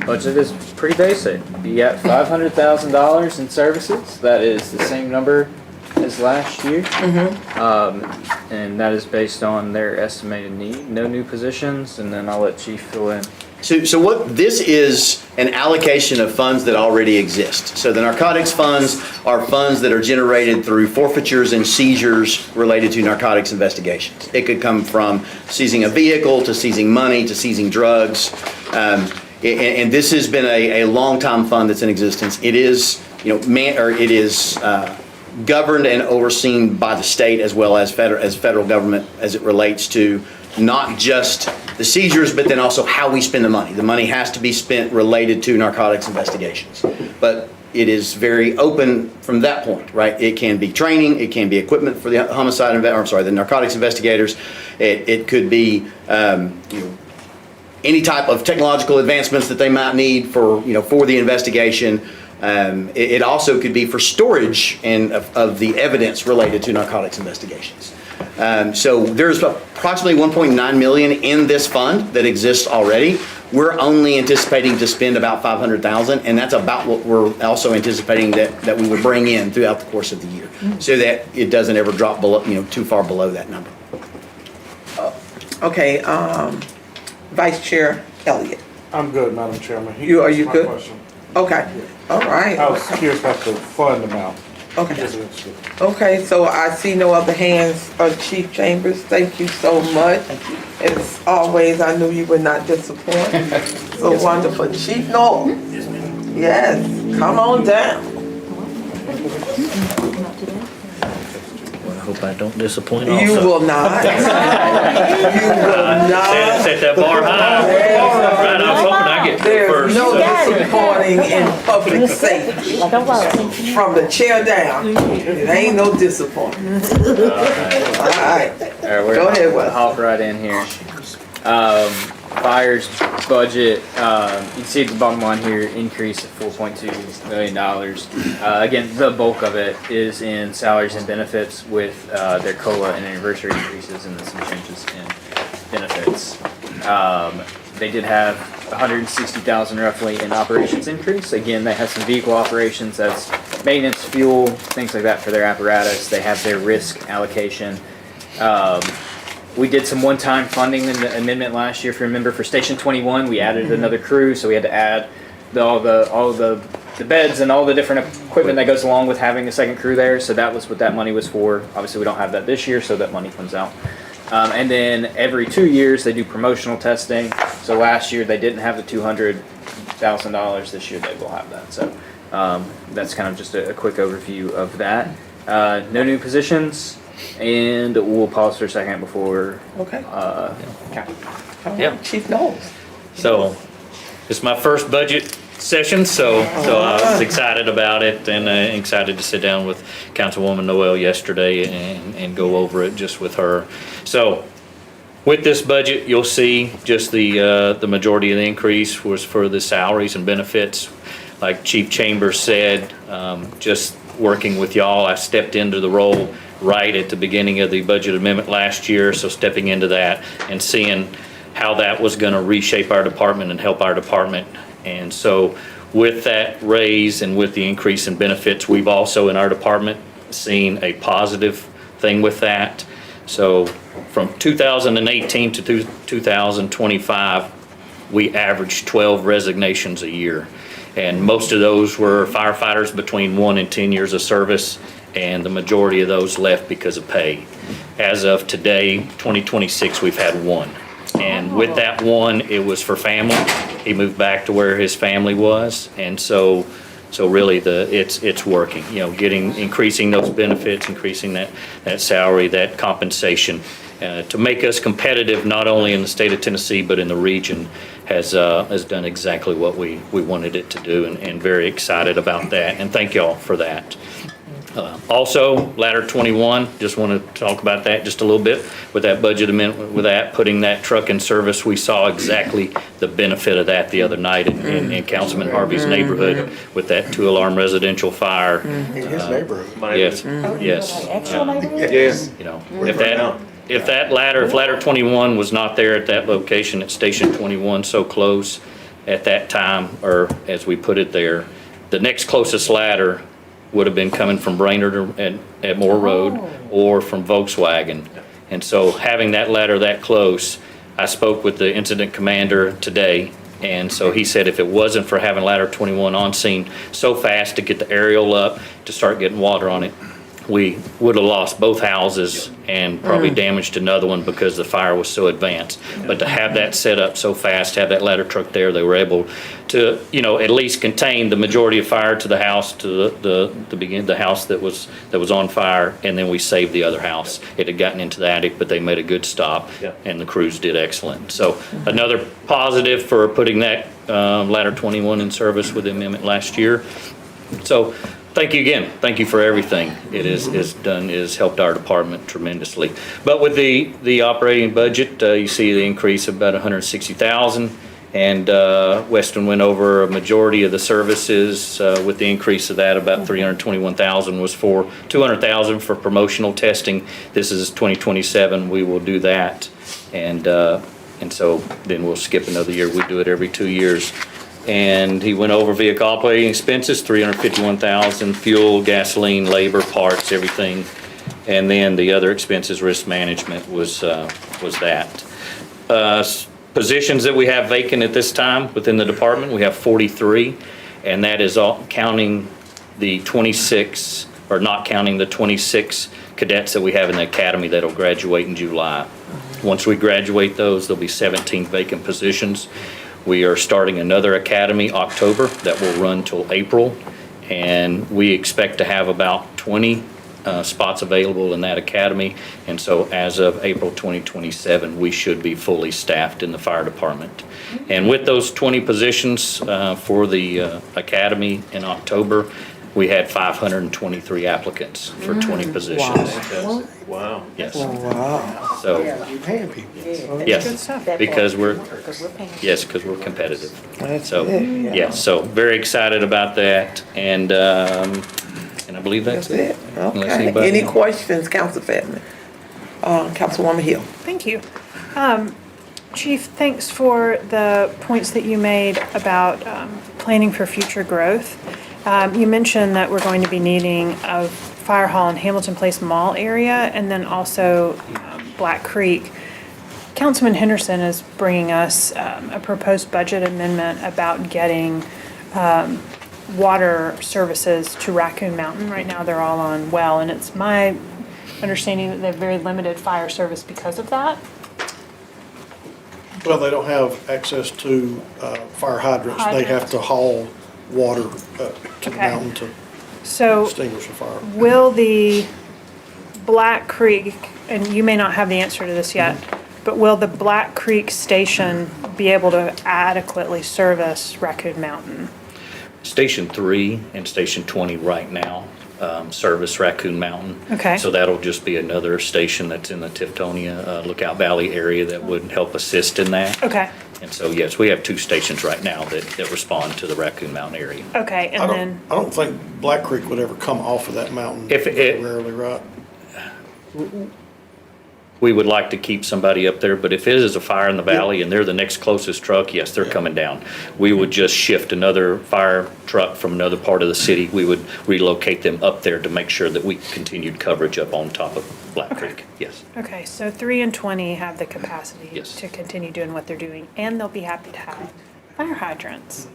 Budget is pretty basic. You got $500,000 in services. That is the same number as last year. And that is based on their estimated need. No new positions, and then I'll let Chief fill in. So what this is an allocation of funds that already exist. So the narcotics funds are funds that are generated through forfeitures and seizures related to narcotics investigations. It could come from seizing a vehicle to seizing money to seizing drugs. and this has been a long-time fund that's in existence. It is, it is governed and overseen by the state as well as federal government as it relates to not just the seizures, but then also how we spend the money. The money has to be spent related to narcotics investigations. But it is very open from that point, right? It can be training, it can be equipment for the the narcotics investigators. It could be, any type of technological advancements that they might need for the investigation. It also could be for storage of the evidence related to narcotics investigations. So there's approximately 1.9 million in this fund that exists already. We're only anticipating to spend about 500,000, and that's about what we're also anticipating that we would bring in throughout the course of the year, so that it doesn't ever drop below, too far below that number. Okay, Vice Chair Elliott. I'm good, Madam Chairman. Are you My good? question. Okay, all right. I was curious about the fund amount. Okay. Okay, so I see no other hands. Chief Chambers, thank you so much. As always, I knew you would not disappoint. So wonderful. Chief Noel. Yes, come on down. I hope I don't disappoint You also. will not. You will not. Set that bar high. Right, I was hoping I'd get There's first. no disappointing in public safety. From the chair down, it ain't no disappointing. All right. We're Go ahead, Wes. hop right in here. Fire's budget, you can see at the bottom line here, increase of $4.2 million. Again, the bulk of it is in salaries and benefits with their COLA and anniversary increases and then some changes in benefits. They did have 160,000 roughly in operations increase. Again, they have some vehicle operations, that's maintenance, fuel, things like that for their apparatus. They have their risk allocation. We did some one-time funding in the amendment last year. If you remember, for Station 21, we added another crew, so we had to add all the beds and all the different equipment that goes along with having a second crew there. So that was what that money was for. Obviously, we don't have that this year, so that money comes out. And then every 2 years, they do promotional testing. So last year, they didn't have the $200,000. This year, they will have that. So that's kind of just a quick overview of that. No new positions. And we'll pause for a second before. Okay. Yeah. Chief Knowles. So, it's my first budget session, so I was excited about it and excited to sit down with Councilwoman Noel yesterday and go over it just with her. So, with this budget, you'll see just the majority of the increase was for the salaries and benefits. Like Chief Chambers said, just working with y'all, I stepped into the role right at the beginning of the budget amendment last year, so stepping into that and seeing how that was going to reshape our department and help our department. And so with that raise and with the increase in benefits, we've also in our department seen a positive thing with that. So from 2018 to 2025, we averaged 12 resignations a year. And most of those were firefighters between 1 and 10 years of service, and the majority of those left because of pay. As of today, 2026, we've had 1. And with that 1, it was for family. He moved back to where his family was, and so really it's working. Increasing those benefits, increasing that salary, that compensation, to make us competitive not only in the state of Tennessee but in the region has done exactly what we wanted it to do, and very excited about that. And thank y'all for that. Also, Ladder 21, just want to talk about that just a little bit with that budget amendment, with that, putting that truck in service. We saw exactly the benefit of that the other night in Councilman Harvey's neighborhood with that 2-alarm residential fire. In his neighborhood. Yes, yes. Actual neighborhood? Yes. If Ladder 21 was not there at that location at Station 21 so close at that time, or as we put it there, the next closest ladder would have been coming from Brainerd at Moore Road or from Volkswagen. And so having that ladder that close, I spoke with the incident commander today, and so he said if it wasn't for having Ladder 21 on scene so fast to get the aerial up to start getting water on it, we would have lost both houses and probably damaged another one because the fire was so advanced. But to have that set up so fast, have that ladder truck there, they were able to, at least contain the majority of fire to the house, to the house that was on fire, and then we saved the other house. It had gotten into the attic, but they made a good stop, and the crews did excellent. So another positive for putting that ladder 21 in service with the amendment last year. So thank you again. Thank you for everything. It has helped our department tremendously. But with the operating budget, you see the increase of about $160,000. And Weston went over a majority of the services with the increase of that. About $321,000 was for $200,000 for promotional testing. This is 2027. We will do that. And so then we'll skip another year. We do it every 2 years. And he went over vehicle operating expenses, $351,000, fuel, gasoline, labor, parts, everything. And then the other expenses, risk management was that. Positions that we have vacant at this time within the department, we have 43, and that is all counting the 26, or not counting the 26 cadets that we have in the academy that'll graduate in July. Once we graduate those, there'll be 17 vacant positions. We are starting another academy October that will run till April, and we expect to have about 20 spots available in that academy. And so as of April 2027, we should be fully staffed in the fire department. And with those 20 positions for the academy in October, we had 523 applicants for 20 positions. Wow. Yes. Wow. So, You're paying people. yes, because we're competitive. So, yes, so very excited about that. And I believe that's it. Unless Okay. anybody- Any questions, Council Fatman? Councilwoman Hill. Thank you. Chief, thanks for the points that you made about planning for future growth. You mentioned that we're going to be needing a fire hall in Hamilton Place Mall area and then also Black Creek. Councilman Henderson is bringing us a proposed budget amendment about getting water services to Raccoon Mountain. Right now, they're all on well, and it's my understanding that they have very limited fire service because of that. Well, they don't have access to fire hydrants. They have to haul water up to the Okay. mountain to So extinguish a fire. will the Black Creek, and you may not have the answer to this yet, but will the Black Creek station be able to adequately service Raccoon Mountain? Station 3 and Station 20 right now service Raccoon Mountain. Okay. So that'll just be another station that's in the Tiftonia Lookout Valley area that would help assist in that. Okay, And so, yes, we have 2 stations right now that respond to the Raccoon Mountain area. okay, and then, I don't think Black Creek would ever come off of that mountain. If it- Rarely, right? We would like to keep somebody up there, but if it is a fire in the valley and they're the next closest truck, yes, they're coming down. We would just shift another fire truck from another part of the city. We would relocate them up there to make sure that we continued coverage up on top of Black Creek, yes. okay, so 3 and 20 have the capacity Yes. to continue doing what they're doing, and they'll be happy to have fire hydrants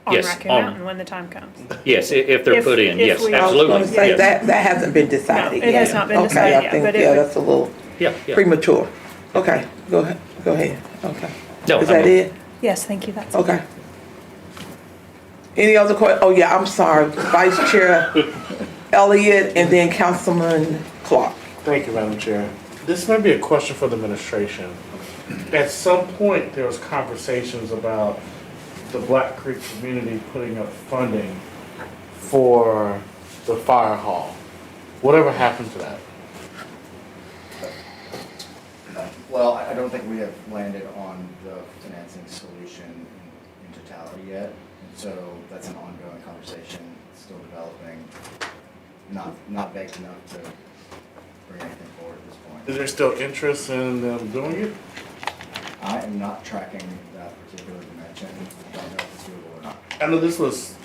on Yes, Raccoon on- Mountain when the time comes. Yes, if they're put in, If yes, we- I was absolutely, gonna say, yes. that hasn't been decided No, yet. it has not been decided Okay, yet, I think, but it yeah, would- that's a little Yeah, yeah. premature. Okay, go ahead, okay. No, Is that it? Yes, thank you, that's. Okay. Any other oh yeah, I'm sorry, Vice Chair Elliott and then Councilman Clark. Thank you, Madam Chair. This may be a question for the administration. At some point, there was conversations about the Black Creek community putting up funding for the fire hall. Whatever happened to that? Well, I don't think we have landed on the financing solution in totality yet. And so that's an ongoing conversation, still developing, not baked enough to bring anything forward at this point. Is there still interest in them doing it? I am not tracking that particular dimension. I don't know if it's doable or not. I know this was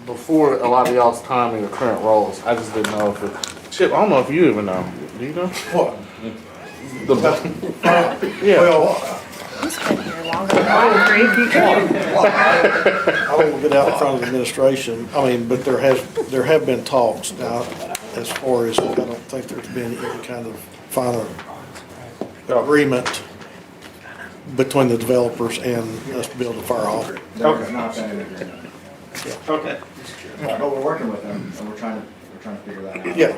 before a lot of y'all's time in your current roles. I just didn't know if it, Chip, I don't know if you even know. Do you know? What? Yeah. Well, He's been here longer than Black Creek, you can. I won't get out in front of the administration. I mean, but there have been talks. Now, as far as, I don't think there's been any kind of final agreement between the developers and us to build a fire hall. There's not been an agreement. Okay. But we're working with them, and we're trying to figure that out. Yeah.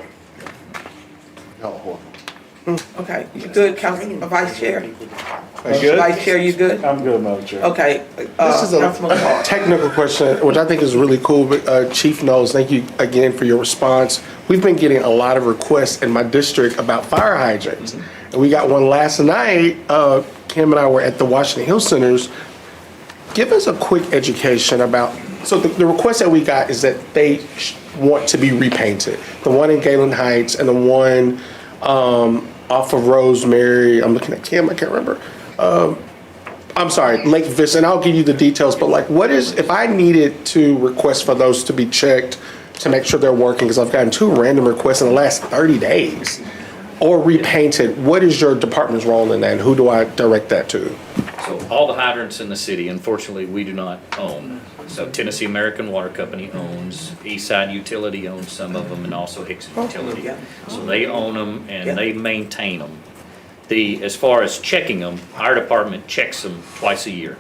Okay, you good, Council, Vice Chair? good? Vice Chair, you good? I'm good, Madam Chair. Okay. This is a Councilman Clark. technical question, which I think is really cool. But, Chief Knowles, thank you again for your response. We've been getting a lot of requests in my district about fire hydrants. And we got one last night. Kim and I were at the Washington Hill Centers. Give us a quick education about, so the request that we got is that they want to be repainted. The one in Galen Heights and the one off of Rosemary, I'm looking at Kim, I can't remember. I'm sorry, Lake Vista, and I'll give you the details, but like what is, if I needed to request for those to be checked to make sure they're working, because I've gotten 2 random requests in the last 30 days, or repainted, what is your department's role in that, and who do I direct that to? So all the hydrants in the city, unfortunately, we do not own. So Tennessee American Water Company owns, Eastside Utility owns some of them, and also Hickson Utility. So they own them and they maintain them. As far as checking them, our department checks them twice a year,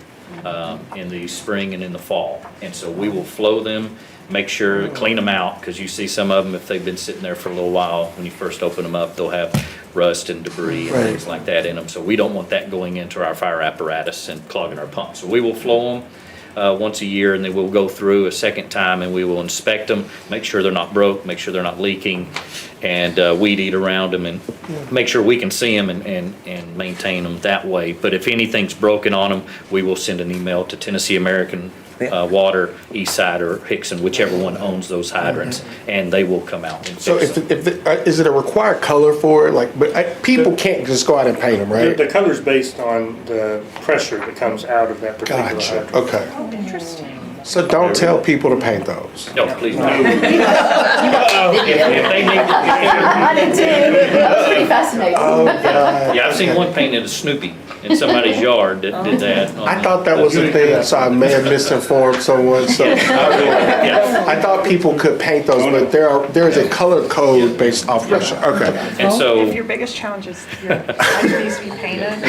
in the spring and in the fall. And so we will flow them, make sure, clean them out, because you see some of them, if they've been sitting there for a little while, when you first open them up, they'll have rust and debris and things like that in them. So we don't want that going into our fire apparatus and clogging our pumps. So we will flow them once a year, and then we'll go through a second time and we will inspect them, make sure they're not broke, make sure they're not leaking, and weed eat around them, and make sure we can see them and maintain them that way. But if anything's broken on them, we will send an email to Tennessee American Water, Eastside, or Hickson, whichever one owns those hydrants, and they will come out and So fix them. is it a required color for it? Like, but people can't just go out and paint them, right? The color's based on the pressure that comes out of that particular Gotcha, hydrant. okay. Interesting. So don't tell people to paint those. No, please don't. If they need I did too. That was pretty fascinating. Oh, God. Yeah, I've seen one painted a Snoopy in somebody's yard that did that. I thought that was a thing, so I may have misinformed someone, so. Yeah. I thought people could paint those, but there is a color code based off pressure, okay. And so, If your biggest challenge is your hydrant needs to be painted,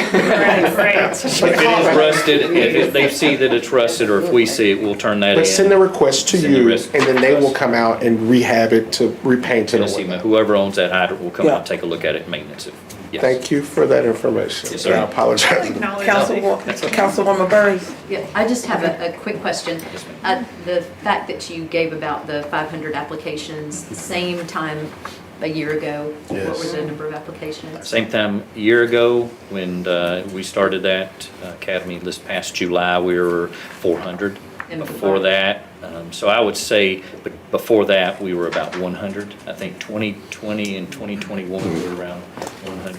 great. if it is rusted, if they see that it's rusted, or if we see it, we'll turn that in. But send the request to Send the you, rest and then they to us. will come out and rehab it to repaint it or Tennessee, whatnot. whoever owns that hydrant will come Yeah. out and take a look at it and maintenance it. Yes. Thank you for that information. Yes, sir. I apologize. Councilwoman Burris. Yeah, I just have a quick question. The fact that you gave about the 500 applications, same time a year ago, what were the number of applications? Same time a year ago, when we started that academy this past July, we were 400. And Before that, so I would say, before that, we were about 100. I think 2020 and 2021, we were around 100.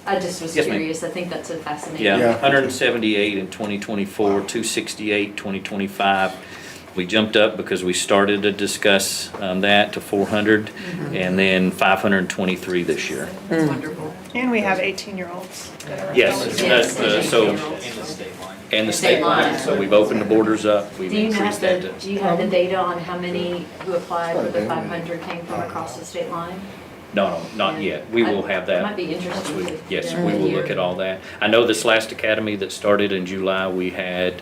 I just was Yes, ma'am. curious. I think that's a fascinating. Yeah, Yeah. 178 in 2024, 268 2025. We jumped up because we started to discuss that to 400, and then 523 this year. That's wonderful. And we have 18-year-olds that are. Yes, Yes. so, and the state line, so we've opened the borders up, we've Do you have increased that the, to. do you have the data on how many who applied for the 500 came from across the state line? No, not yet. We will have that. Might be interesting once we- to Yes, know we that will year. look at all that. I know this last academy that started in July, we had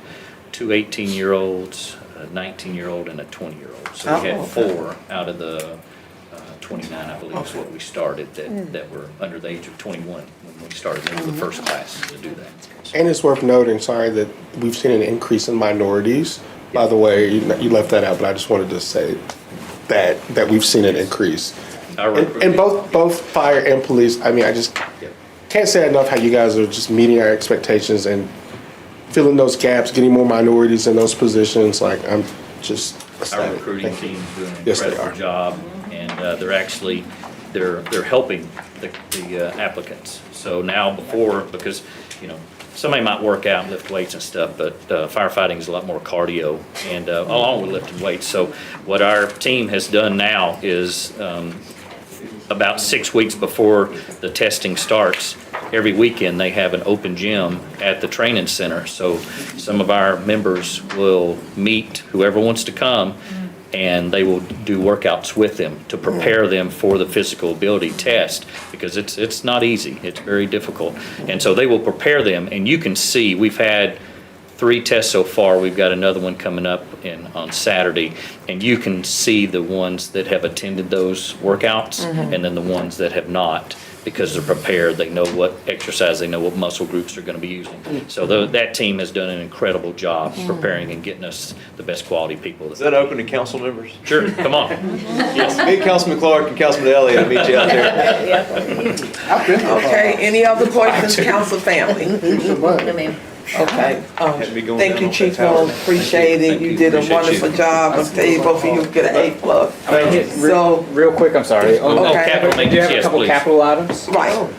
2 18-year-olds, a 19-year-old, and a 20-year-old. So we Oh, had okay. 4 out of the 29, I believe is what we started, that were under the age of 21 when we started. They were the first class to do that. And it's worth noting, sorry, that we've seen an increase in minorities. By the way, you left that out, but I just wanted to say that we've seen an increase. And both fire and police, I mean, I just can't say enough how you guys are just meeting our expectations and filling those gaps, getting more minorities in those positions. Like, I'm just Our ecstatic. recruiting Thank you. team's doing an Yes, they incredible are. job, and they're actually, they're helping the applicants. So now before, because, somebody might work out and lift weights and stuff, but firefighting is a lot more cardio, and along with lifting weights. So what our team has done now is, about 6 weeks before the testing starts, every weekend they have an open gym at the training center. So some of our members will meet whoever wants to come and they will do workouts with them to prepare them for the physical ability test, because it's not easy, it's very difficult. And so they will prepare them, and you can see, we've had 3 tests so far, we've got another one coming up on Saturday, and you can see the ones that have attended those workouts and then the ones that have not, because they're prepared, they know what exercise, they know what muscle groups they're gonna be using. So that team has done an incredible job preparing and getting us the best quality people. Is that open to council members? Sure, come on. Yes. Me and Councilman Clark and Councilman Elliott will meet you out there. Okay, any other questions, council family? No, ma'am. Okay, Had to be going thank down you, on Chief that tower. Knowles, appreciate it, you did a Appreciate wonderful you. job, I'll tell you, both of you get an A+. I mean, So, real quick, I'm sorry. Okay. Capital We do have maintenance, a yes, couple please. capital items. right,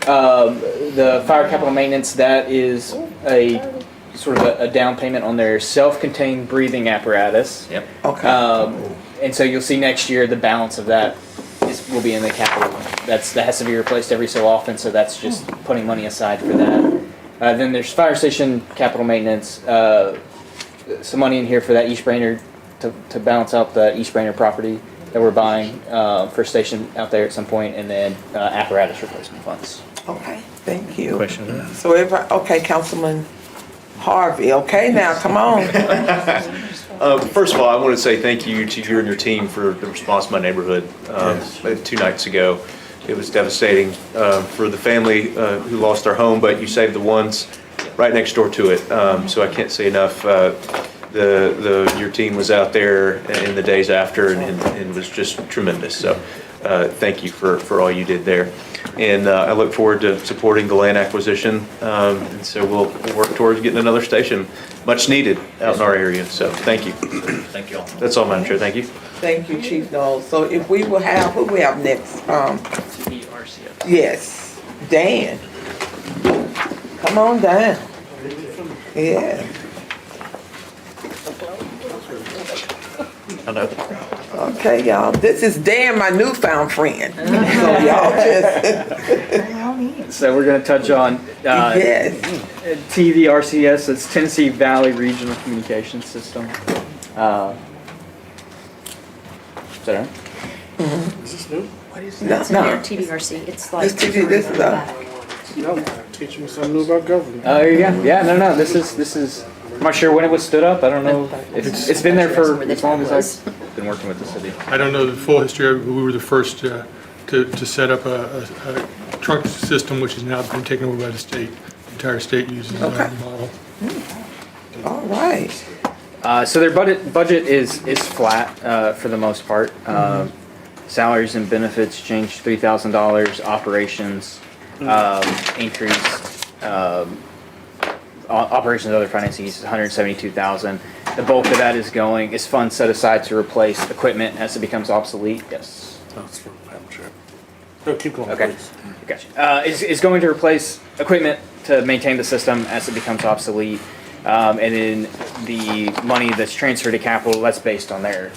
The fire capital maintenance, that is a sort of a down payment on their self-contained breathing apparatus. Yep. okay, And so you'll see next year, the balance of that will be in the capital. That has to be replaced every so often, so that's just putting money aside for that. Then there's fire station capital maintenance, some money in here for that East Brainerd, to balance out the East Brainerd property that we're buying for a station out there at some point, and then apparatus replacement funds. okay, thank you. Question? So everybody, okay, Councilman Harvey, okay, now, come on. First of all, I want to say thank you to you and your team for the response to my neighborhood 2 nights ago. It was devastating for the family who lost their home, but you saved the ones right next door to it. So I can't say enough. Your team was out there in the days after and was just tremendous. So thank you for all you did there. And I look forward to supporting the land acquisition. And so we'll work towards getting another station, much needed out in our area. So thank you. Thank you all. That's all, Madam Chair. Thank you. Thank you, Chief Knowles. So if we will have, who we have next? Yes, Dan. Come on down. Yeah. I know. Okay, y'all, this is Dan, my newfound friend. So y'all just, So we're gonna touch on yes. TVRCS, it's Tennessee Valley Regional Communications System. Is that right? Is this new? What is No, that? no. TVRC, it's like. This is the, No, teaching me something new about government. Oh, there you go. Yeah, no, this is, I'm not sure when it was stood up. I don't know. It's been there for as long as I've been working with the city. I don't know the full history of it, but we were the first to set up a trunk system, which has now been taken over by the state. The entire state uses that model. all right. So their budget is flat for the most part. Salaries and benefits changed $3,000. Operations increased. Operations and other financing is $172,000. The bulk of that is funds set aside to replace equipment as it becomes obsolete. Yes. That's from Madam Chair. No, keep going, Okay. please. Gotcha. Is going to replace equipment to maintain the system as it becomes obsolete. And then the money that's transferred to capital, that's based on their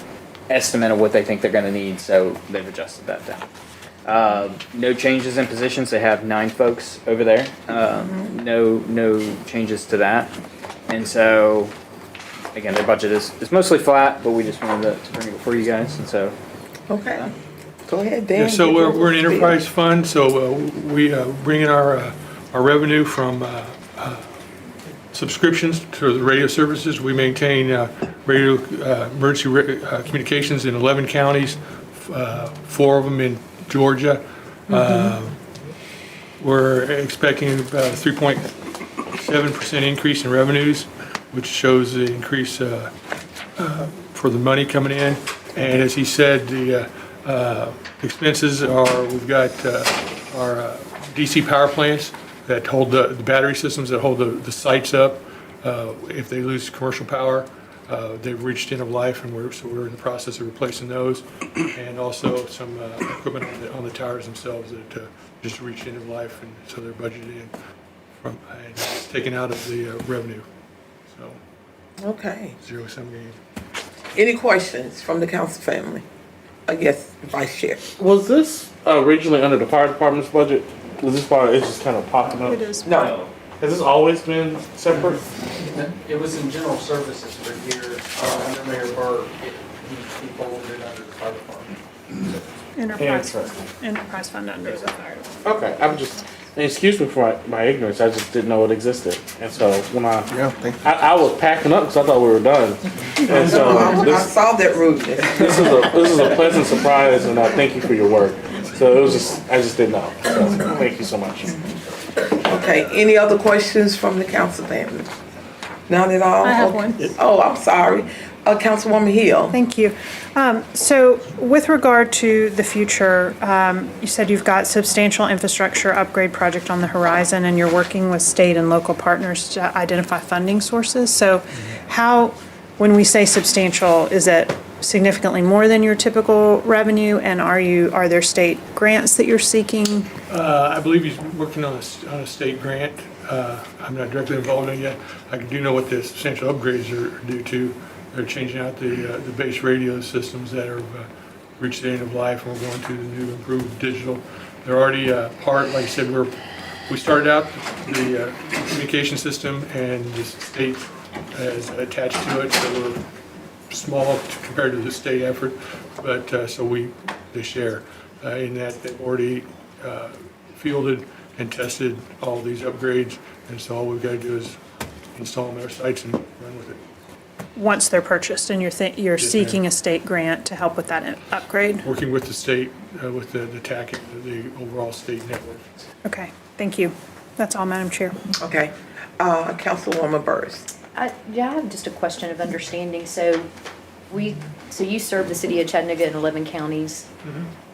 estimate of what they think they're gonna need, so they've adjusted that down. No changes in positions, they have 9 folks over there. No changes to that. And so, again, their budget is mostly flat, but we just wanted to bring it before you guys, and so. Okay. Go ahead, Dan. Yeah, so we're an enterprise fund, so we bring in our revenue from subscriptions to the radio services. We maintain radio emergency communications in 11 counties, 4 of them in Georgia. We're expecting about a 3.7% increase in revenues, which shows the increase for the money coming in. And as he said, the expenses are, we've got our DC power plants that hold the battery systems that hold the sites up. If they lose commercial power, they've reached end of life, and we're in the process of replacing those. And also some equipment on the towers themselves that just reached end of life, and so they're budgeted in from and it's taken out of the revenue. So Okay. zero-sum game. Any questions from the council family? Yes, Vice Chair. Was this originally under the fire department's budget? Was this why it's just kind of popping up? It is. No. Has this always been separate? It was in general services for here, under Mayor Burr. he folded it under the fire department. Enterprise fund under the fire. Okay, I'm just, and excuse me for my ignorance, I just didn't know it existed. And so when I was packing up because I thought we were done. And so I saw that rudeness. this is a pleasant surprise, and I thank you for your work. So it was just, I just didn't know. So thank you so much. Okay, any other questions from the council family? None at all? I have Okay. one. Oh, I'm sorry. Councilwoman Hill. Thank you. So with regard to the future, you said you've got substantial infrastructure upgrade project on the horizon and you're working with state and local partners to identify funding sources. So how, when we say substantial, is it significantly more than your typical revenue? And are there state grants that you're seeking? I believe he's working on a state grant. I'm not directly involved in it yet. I do know what the substantial upgrades are due to. They're changing out the base radio systems that are reached the end of life, and we're going to the new improved digital. They're already part, like I said, we started out the communication system, and the state is attached to it, so we're small compared to the state effort, but they share in that they've already fielded and tested all these upgrades, and so all we've got to do is install them at our sites and run with it. Once they're purchased and you're Yes, seeking ma'am. a state grant to help with that upgrade? Working with the state, with the TAC, the overall state network. Okay, thank you. That's all, Madam Chair. Okay. Councilwoman Burris. Yeah, I have just a question of understanding. So you serve the city of Chattanooga in 11 counties,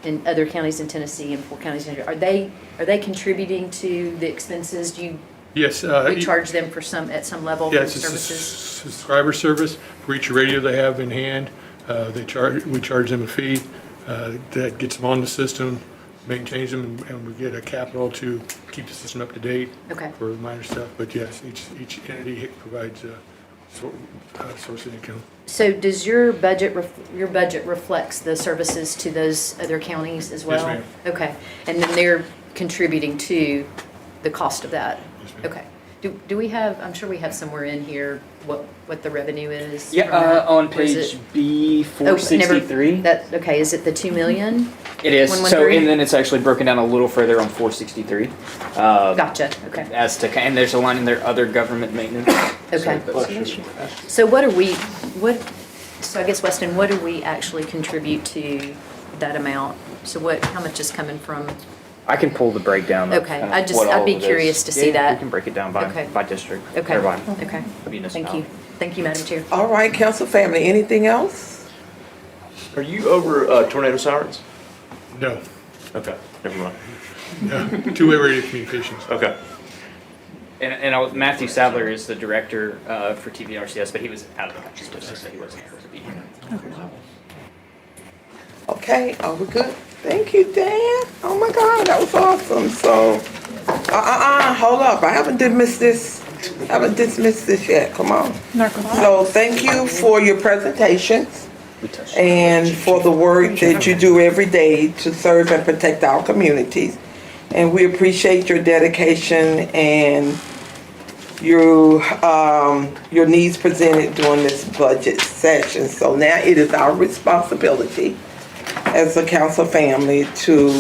and other counties in Tennessee and 4 counties in, are they contributing to the expenses? Do you Yes. recharge them at some level for Yeah, the it's a services? subscriber service for each radio they have in hand. We charge them a fee that gets them on the system, maintains them, and we get a capital to keep the system up to date. Okay. For minor stuff. But yes, each entity provides a source of income. So does your budget reflects the services to those other counties as well? ma'am. Okay, and then they're contributing to the cost of that? Yes, ma'am. Okay. Do we have, I'm sure we have somewhere in here what the revenue is? Yeah, from that? on Or is page it- B Oh, never- 463. Okay, is it the 2 million? It is. So, 113? and then it's actually broken down a little further on 463. Gotcha, okay. As to, and there's a line in there, other government maintenance. Okay. So so I guess Weston, what do we actually contribute to that amount? So how much is coming from? I can pull the breakdown of Okay, kind of what I'd all be of it is. curious to see Yeah, that. We can break it down Okay. by district. Okay, or by okay. Thank municipality. you. Thank you, Madam Chair. All right, council family, anything else? Are you over tornado sirens? No, Okay, never mind. no, two-way radio communications. Okay. And Matthew Sadler is the director for TVRCS, but he was out of the country, so he wasn't able to be here. Okay, are we good? Thank you, Dan. Oh my God, that was awesome. So, hold up. I haven't dismissed this yet. Come on. So thank you for your presentations and for the work that you do every day to serve and protect our communities. And we appreciate your dedication and your needs presented during this budget session. So now it is our responsibility as a council family to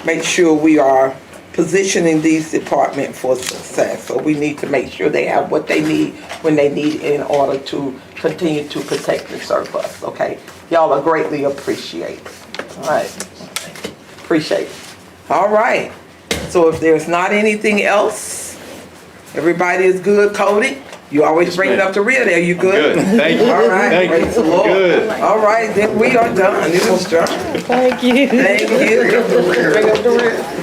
make sure we are positioning these departments for success. So we need to make sure they have what they need when they need it in order to continue to protect and serve us, okay? Y'all are greatly appreciated. All right. Appreciate it. All right. So if there's not anything else, everybody is good, Cody? You always bring it up to rear there. You good? Good. Thank you. All right. Thank you. Praise the Lord. Good. All right, then we are done. It was done. Thank you. Thank you. Bring up the rear.